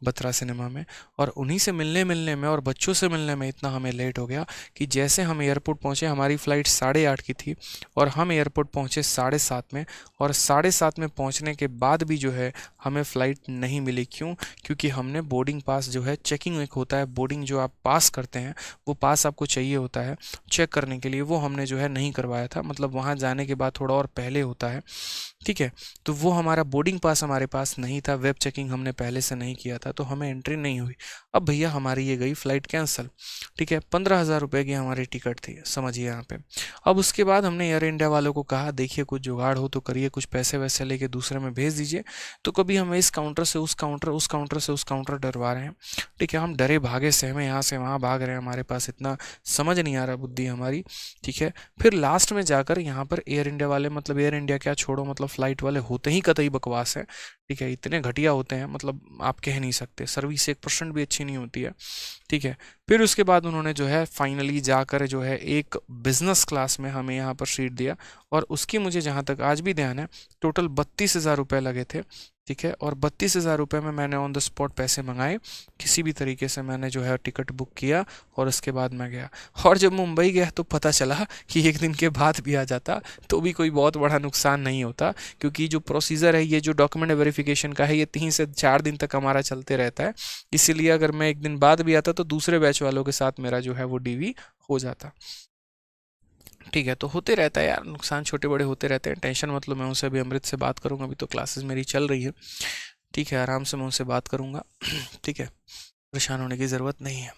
बत्रा सिनेमा में, और उन्हीं से मिलने में और बच्चों से मिलने में इतना हमें लेट हो गया कि जैसे हम एयरपोर्ट पहुँचे, हमारी फ़्लाइट 8:30 की थी और हम एयरपोर्ट पहुँचे 7:30 में, और 7:30 में पहुँचने के बाद भी जो है हमें फ़्लाइट नहीं मिली। क्यों? क्योंकि हमने बोर्डिंग पास जो है, चेकिंग एक होता है, बोर्डिंग जो आप पास करते हैं वो पास आपको चाहिए होता है चेक करने के लिए, वो हमने जो है नहीं करवाया था, मतलब वहाँ जाने के बाद थोड़ा और पहले होता है। ठीक है, तो वो हमारा बोर्डिंग पास हमारे पास नहीं था, वेब चेकिंग हमने पहले से नहीं किया था, तो हमें एंट्री नहीं हुई। अब भैया हमारी ये गई फ़्लाइट कैंसिल। ठीक है, 15,000 रुपये की हमारी टिकट थी, समझिए यहाँ पे। अब उसके बाद हमने एयर इंडिया वालों को कहा, देखिए कुछ जुगाड़ हो तो करिए, कुछ पैसे वैसे लेके दूसरे में भेज दीजिए। तो कभी हमें इस काउंटर से उस काउंटर, उस काउंटर से उस काउंटर डरवा रहे हैं। ठीक है, हम डरे भागे सहमे यहाँ से वहाँ भाग रहे हैं, हमारे पास इतना समझ नहीं आ रहा बुद्धि हमारी। ठीक है, फिर लास्ट में जाकर यहाँ पर एयर इंडिया वाले, मतलब एयर इंडिया क्या छोड़ो, मतलब फ्लाइट वाले होते ही कतई बकवास है। ठीक है, इतने घटिया होते हैं, मतलब आप कह नहीं सकते, सर्विस 1% भी अच्छी नहीं होती है। ठीक है, फिर उसके बाद उन्होंने जो है फाइनली जाकर जो है एक बिजनेस क्लास में हमें यहाँ पर सीट दिया, और उसकी मुझे जहाँ तक आज भी ध्यान है टोटल 32,000 रुपये लगे थे। ठीक है, और 32,000 रुपये में मैंने ऑन द स्पॉट पैसे मंगाए, किसी भी तरीके से मैंने जो है टिकट बुक किया, और उसके बाद मैं गया। और जब मुंबई गया तो पता चला कि एक दिन के बाद भी आ जाता तो भी कोई बहुत बड़ा नुकसान नहीं होता, क्योंकि जो प्रोसीजर है, ये जो डॉक्यूमेंट वेरिफिकेशन का है, ये 3 से 4 दिन तक हमारा चलते रहता है। इसीलिए अगर मैं एक दिन बाद भी आता तो दूसरे बैच वालों के साथ मेरा जो है वो डीवी हो जाता। ठीक है, तो होते रहता है यार, नुकसान छोटे बड़े होते रहते हैं, टेंशन मतलब। मैं उनसे अभी अमृत से बात करूंगा, अभी तो क्लासेस मेरी चल रही है। ठीक है, आराम से मैं उनसे बात करूंगा। ठीक है, परेशान होने की ज़रूरत नहीं है,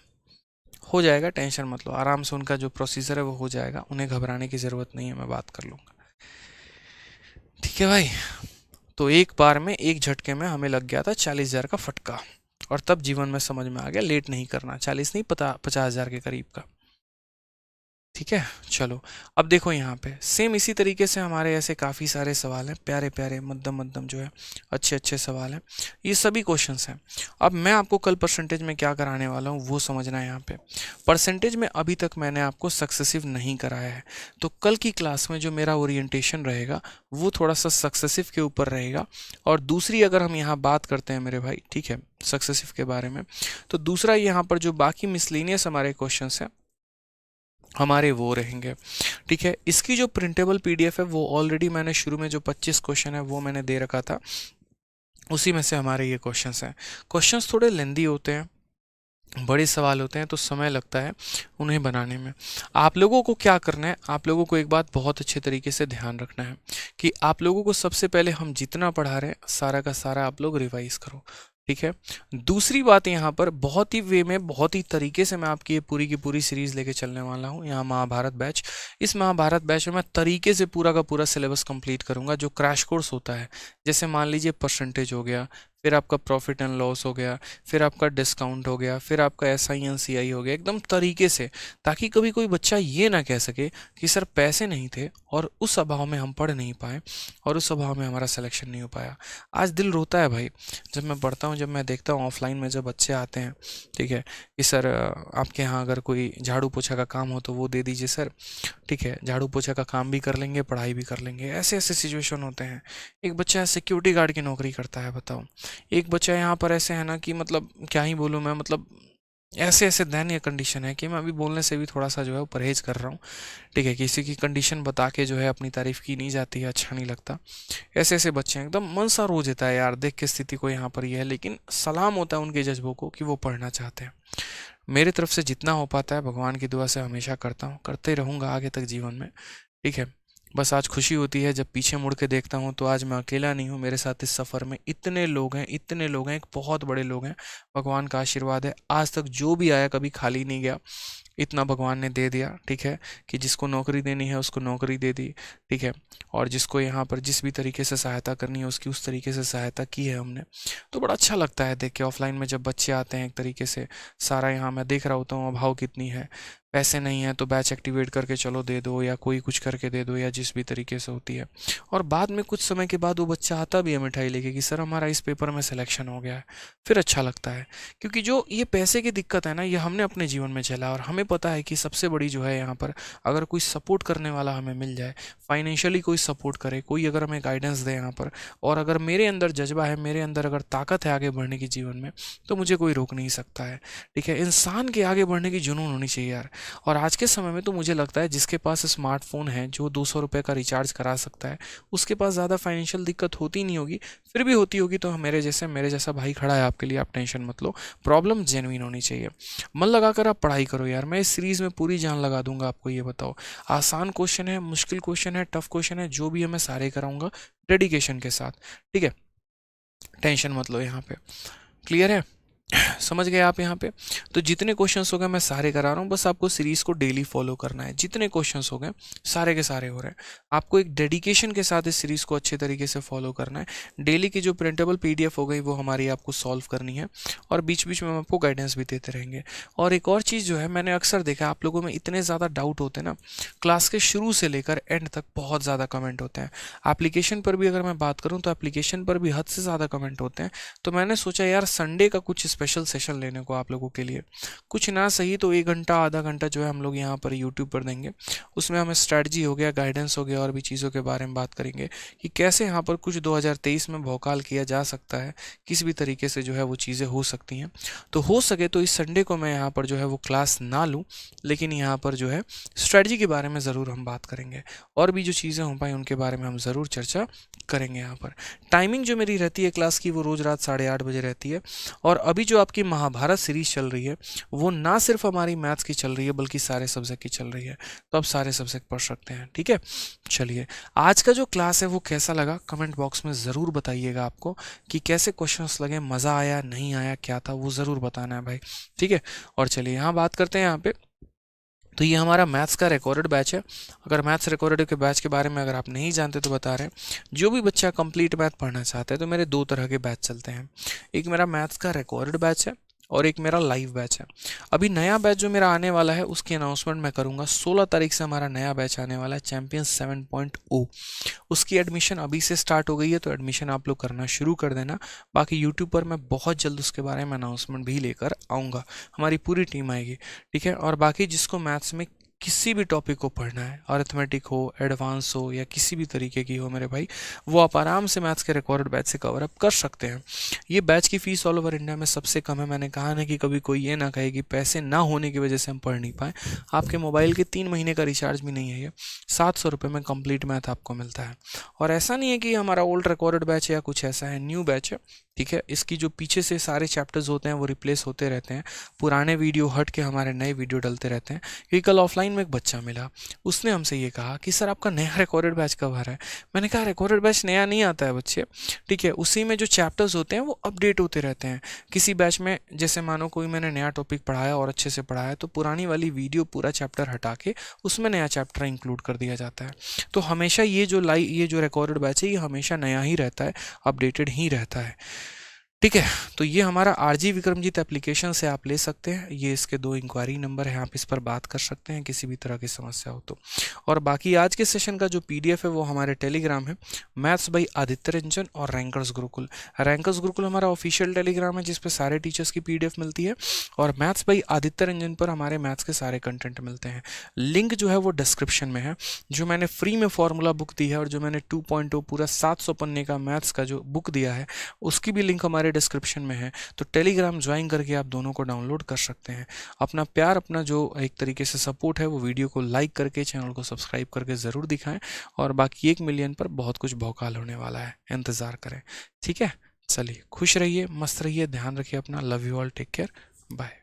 हो जाएगा, टेंशन मतलब। आराम से उनका जो प्रोसीजर है वो हो जाएगा, उन्हें घबराने की ज़रूरत नहीं है, मैं बात कर लूँगा। ठीक है भाई, तो एक बार में एक झटके में हमें लग गया था 40,000 का फटका, और तब जीवन में समझ में आ गया लेट नहीं करना, 40 नहीं, 50,000 के करीब का। ठीक है, चलो अब देखो यहाँ पे सेम इसी तरीके से हमारे ऐसे काफ़ी सारे सवाल हैं, प्यारे प्यारे मध्यम मध्यम जो है अच्छे अच्छे सवाल हैं, ये सभी क्वेश्चंस हैं। अब मैं आपको कल परसेंटेज में क्या कराने वाला हूँ वो समझना है यहाँ पे। परसेंटेज में अभी तक मैंने आपको सक्सेसिव नहीं कराया है, तो कल की क्लास में जो मेरा ओरिएंटेशन रहेगा वो थोड़ा सा सक्सेसिव के ऊपर रहेगा। और दूसरी अगर हम यहाँ बात करते हैं मेरे भाई, ठीक है, सक्सेसिव के बारे में, तो दूसरा यहाँ पर जो बाकी मिसलेनियस हमारे क्वेश्चन हैं हमारे वो रहेंगे। ठीक है, इसकी जो प्रिंटेबल पीडीएफ है वो ऑलरेडी मैंने शुरू में जो 25 क्वेश्चन है वो मैंने दे रखा था, उसी में से हमारे ये क्वेश्चंस हैं। क्वेश्चंस थोड़े लेंदी होते हैं, बड़े सवाल होते हैं, तो समय लगता है उन्हें बनाने में। आप लोगों को क्या करना है, आप लोगों को एक बात बहुत अच्छे तरीके से ध्यान रखना है कि आप लोगों को सबसे पहले हम जितना पढ़ा रहे हैं सारा का सारा आप लोग रिवाइज करो। ठीक है। दूसरी बात यहाँ पर बहुत ही वे में, बहुत ही तरीके से मैं आपकी ये पूरी की पूरी सीरीज लेके चलने वाला हूँ। यहाँ महाभारत बैच, इस महाभारत बैच में मैं तरीके से पूरा का पूरा सिलेबस कंप्लीट करूँगा। जो क्रैश कोर्स होता है, जैसे मान लीजिए परसेंटेज हो गया, फिर आपका प्रॉफिट एंड लॉस हो गया, फिर आपका डिस्काउंट हो गया, फिर आपका SI एंड CI हो गया, एकदम तरीके से, ताकि कभी कोई बच्चा ये ना कह सके कि सर पैसे नहीं थे और उस अभाव में हम पढ़ नहीं पाए और उस अभाव में हमारा सिलेक्शन नहीं हो पाया। आज दिल रोता है भाई, जब मैं पढ़ता हूँ, जब मैं देखता हूँ ऑफलाइन में जब बच्चे आते हैं, ठीक है, कि सर आपके यहाँ अगर कोई झाड़ू पोछा का काम हो तो वो दे दीजिए सर, ठीक है, झाड़ू पोछा का काम भी कर लेंगे, पढ़ाई भी कर लेंगे। ऐसे ऐसे सिचुएशन होते हैं। एक बच्चा सिक्योरिटी गार्ड की नौकरी करता है, बताओ। एक बच्चा यहाँ पर ऐसे है ना कि मतलब क्या ही बोलूँ मैं, मतलब ऐसे ऐसे दयनीय कंडीशन है कि मैं अभी बोलने से भी थोड़ा सा जो है वो परहेज कर रहा हूँ, ठीक है। किसी की कंडीशन बता के जो है अपनी तारीफ की नहीं जाती है, अच्छा नहीं लगता। ऐसे ऐसे बच्चे हैं, एकदम मन सा रो देता है यार देख के स्थिति को यहाँ पर ये है। लेकिन सलाम होता है उनके जज्बों को कि वो पढ़ना चाहते हैं। मेरी तरफ से जितना हो पाता है भगवान की दुआ से हमेशा करता हूँ, करते रहूँगा आगे तक जीवन में, ठीक है। बस आज खुशी होती है जब पीछे मुड़ के देखता हूँ तो आज मैं अकेला नहीं हूँ, मेरे साथ इस सफ़र में इतने लोग हैं, इतने लोग हैं, एक बहुत बड़े लोग हैं। भगवान का आशीर्वाद है, आज तक जो भी आया कभी खाली नहीं गया। इतना भगवान ने दे दिया, ठीक है, कि जिसको नौकरी देनी है उसको नौकरी दे दी, ठीक है, और जिसको यहाँ पर जिस भी तरीके से सहायता करनी है उसकी उस तरीके से सहायता की है हमने। तो बड़ा अच्छा लगता है देख के ऑफलाइन में जब बच्चे आते हैं, एक तरीके से सारा यहाँ मैं देख रहा होता हूँ अभाव कितनी है। पैसे नहीं है तो बैच एक्टिवेट करके चलो दे दो, या कोई कुछ करके दे दो, या जिस भी तरीके से होती है। और बाद में कुछ समय के बाद वो बच्चा आता भी है मिठाई लेके कि सर हमारा इस पेपर में सिलेक्शन हो गया है। फिर अच्छा लगता है, क्योंकि जो ये पैसे की दिक्कत है ना, ये हमने अपने जीवन में झेला और हमें पता है कि सबसे बड़ी जो है यहाँ पर, अगर कोई सपोर्ट करने वाला हमें मिल जाए, फाइनेंशियली कोई सपोर्ट करे, कोई अगर हमें गाइडेंस दे यहाँ पर, और अगर मेरे अंदर जज्बा है, मेरे अंदर अगर ताकत है आगे बढ़ने की जीवन में, तो मुझे कोई रोक नहीं सकता है, ठीक है। इंसान के आगे बढ़ने की जुनून होनी चाहिए यार। और आज के समय में तो मुझे लगता है जिसके पास स्मार्टफोन है, जो 200 रुपये का रिचार्ज करा सकता है, उसके पास ज़्यादा फाइनेंशियल दिक्कत होती नहीं होगी। फिर भी होती होगी तो मेरे जैसा भाई खड़ा है आपके लिए, आप टेंशन मत लो। प्रॉब्लम जेन्युइन होनी चाहिए, मन लगाकर आप पढ़ाई करो यार। मैं इस सीरीज़ में पूरी जान लगा दूंगा आपको। ये बताओ, आसान क्वेश्चन है, मुश्किल क्वेश्चन है, टफ क्वेश्चन है, जो भी है मैं सारे कराऊंगा डेडिकेशन के साथ, ठीक है। टेंशन मत लो यहाँ पे, क्लियर है, समझ गए आप यहाँ पे। तो जितने क्वेश्चंस हो गए मैं सारे करा रहा हूँ, बस आपको सीरीज को डेली फॉलो करना है। जितने क्वेश्चंस हो गए सारे के सारे हो रहे हैं, आपको एक डेडिकेशन के साथ इस सीरीज को अच्छे तरीके से फॉलो करना है। डेली की जो प्रिंटेबल PDF हो गई वो हमारी आपको सॉल्व करनी है, और बीच बीच में हम आपको गाइडेंस भी देते रहेंगे। और एक और चीज़ जो है, मैंने अक्सर देखा आप लोगों में इतने ज़्यादा डाउट होते हैं ना, क्लास के शुरू से लेकर एंड तक बहुत ज़्यादा कमेंट होते हैं। एप्लीकेशन पर भी अगर मैं बात करूँ तो एप्लीकेशन पर भी हद से ज़्यादा कमेंट होते हैं। तो मैंने सोचा यार संडे का कुछ स्पेशल सेशन लेने को आप लोगों के लिए, कुछ ना सही तो 1 घंटा आधा घंटा जो है हम लोग यहाँ पर यूट्यूब पर देंगे। उसमें हम स्ट्रैटेजी हो गया, गाइडेंस हो गया, और भी चीज़ों के बारे में बात करेंगे कि कैसे यहाँ पर कुछ 2023 में भौकाल किया जा सकता है, किस भी तरीके से जो है वो चीज़ें हो सकती हैं। तो हो सके तो इस संडे को मैं यहाँ पर जो है वो क्लास ना लूँ, लेकिन यहाँ पर जो है स्ट्रैटेजी के बारे में ज़रूर हम बात करेंगे, और भी जो चीज़ें हो पाई उनके बारे में हम ज़रूर चर्चा करेंगे। यहाँ पर टाइमिंग जो मेरी रहती है क्लास की, वो रोज़ रात 8:30 बजे रहती है। और अभी जो आपकी महाभारत सीरीज चल रही है वो ना सिर्फ हमारी मैथ्स की चल रही है बल्कि सारे सब्जेक्ट की चल रही है, तो आप सारे सब्जेक्ट पढ़ सकते हैं, ठीक है। चलिए, आज का जो क्लास है वो कैसा लगा कमेंट बॉक्स में ज़रूर बताइएगा आपको, कि कैसे क्वेश्चंस लगे, मज़ा आया नहीं आया, क्या था, वो ज़रूर बताना है भाई, ठीक है। और चलिए यहाँ बात करते हैं यहाँ पे। तो ये हमारा मैथ्स का रिकॉर्डेड बैच है। अगर मैथ्स रिकॉर्डेड के बैच के बारे में अगर आप नहीं जानते तो बता रहे हैं, जो भी बच्चा कंप्लीट मैथ पढ़ना चाहता है तो मेरे 2 तरह के बैच चलते हैं। एक मेरा मैथ्स का रिकॉर्डेड बैच है और एक मेरा लाइव बैच है। अभी नया बैच जो मेरा आने वाला है उसकी अनाउंसमेंट मैं करूंगा। 16 तारीख से हमारा नया बैच आने वाला है, चैंपियन 7.0। उसकी एडमिशन अभी से स्टार्ट हो गई है, तो एडमिशन आप लोग करना शुरू कर देना। बाकी यूट्यूब पर मैं बहुत जल्द उसके बारे में अनाउंसमेंट भी लेकर आऊँगा, हमारी पूरी टीम आएगी, ठीक है। और बाकी जिसको मैथ्स में किसी भी टॉपिक को पढ़ना है, अरिथमेटिक हो, एडवांस हो, या किसी भी तरीके की हो मेरे भाई, वो आप आराम से मैथ्स के रिकॉर्डेड बैच से कवर अप कर सकते हैं। ये बैच की फ़ीस ऑल ओवर इंडिया में सबसे कम है। मैंने कहा ना कि कभी कोई ये ना कहे कि पैसे ना होने की वजह से हम पढ़ नहीं पाए। आपके मोबाइल के 3 महीने का रिचार्ज भी नहीं है ये, 700 रुपये में कंप्लीट मैथ आपको मिलता है। और ऐसा नहीं है कि हमारा ओल्ड रिकॉर्डेड बैच है या कुछ ऐसा है, न्यू बैच है, ठीक है। इसकी जो पीछे से सारे चैप्टर्स होते हैं वो रिप्लेस होते रहते हैं, पुराने वीडियो हट के हमारे नए वीडियो डलते रहते हैं, क्योंकि कल ऑफलाइन ऑनलाइन में एक बच्चा मिला, उसने हमसे ये कहा कि सर आपका नया रिकॉर्डेड बैच कब आ रहा है। मैंने कहा रिकॉर्डेड बैच नया नहीं आता है बच्चे, ठीक है, उसी में जो चैप्टर्स होते हैं वो अपडेट होते रहते हैं। किसी बैच में जैसे मानो कोई मैंने नया टॉपिक पढ़ाया और अच्छे से पढ़ाया तो पुरानी वाली वीडियो पूरा चैप्टर हटा के उसमें नया चैप्टर इंक्लूड कर दिया जाता है। तो हमेशा ये जो रिकॉर्डेड बैच है ये हमेशा नया ही रहता है, अपडेटेड ही रहता है, ठीक है। तो ये हमारा आरजी विक्रमजीत एप्लीकेशन से आप ले सकते हैं, ये इसके 2 इंक्वायरी नंबर हैं, आप इस पर बात कर सकते हैं किसी भी तरह की समस्या हो तो। और बाकी आज के सेशन का जो पीडीएफ है वो हमारे टेलीग्राम है, मैथ्स बाई आदित्य रंजन और रैंकर्स गुरुकुल। रैंकर्स गुरुकुल हमारा ऑफिशियल टेलीग्राम है जिसपे सारे टीचर्स की पीडीएफ मिलती है, और मैथ्स बाई आदित्य रंजन पर हमारे मैथ्स के सारे कंटेंट मिलते हैं। लिंक जो है वो डिस्क्रिप्शन में है। जो मैंने फ्री में फॉर्मूला बुक दी है और जो मैंने 2.0 पूरा 700 पन्ने का मैथ्स का जो बुक दिया है उसकी भी लिंक हमारे डिस्क्रिप्शन में है। तो टेलीग्राम ज्वाइन करके आप दोनों को डाउनलोड कर सकते हैं। अपना प्यार, अपना जो एक तरीके से सपोर्ट है वो वीडियो को लाइक करके, चैनल को सब्सक्राइब करके ज़रूर दिखाएं, और बाकी 1 मिलियन पर बहुत कुछ भौकाल होने वाला है, इंतज़ार करें, ठीक है। चलिए खुश रहिए, मस्त रहिए, ध्यान रखिए अपना, love you all, take care, bye.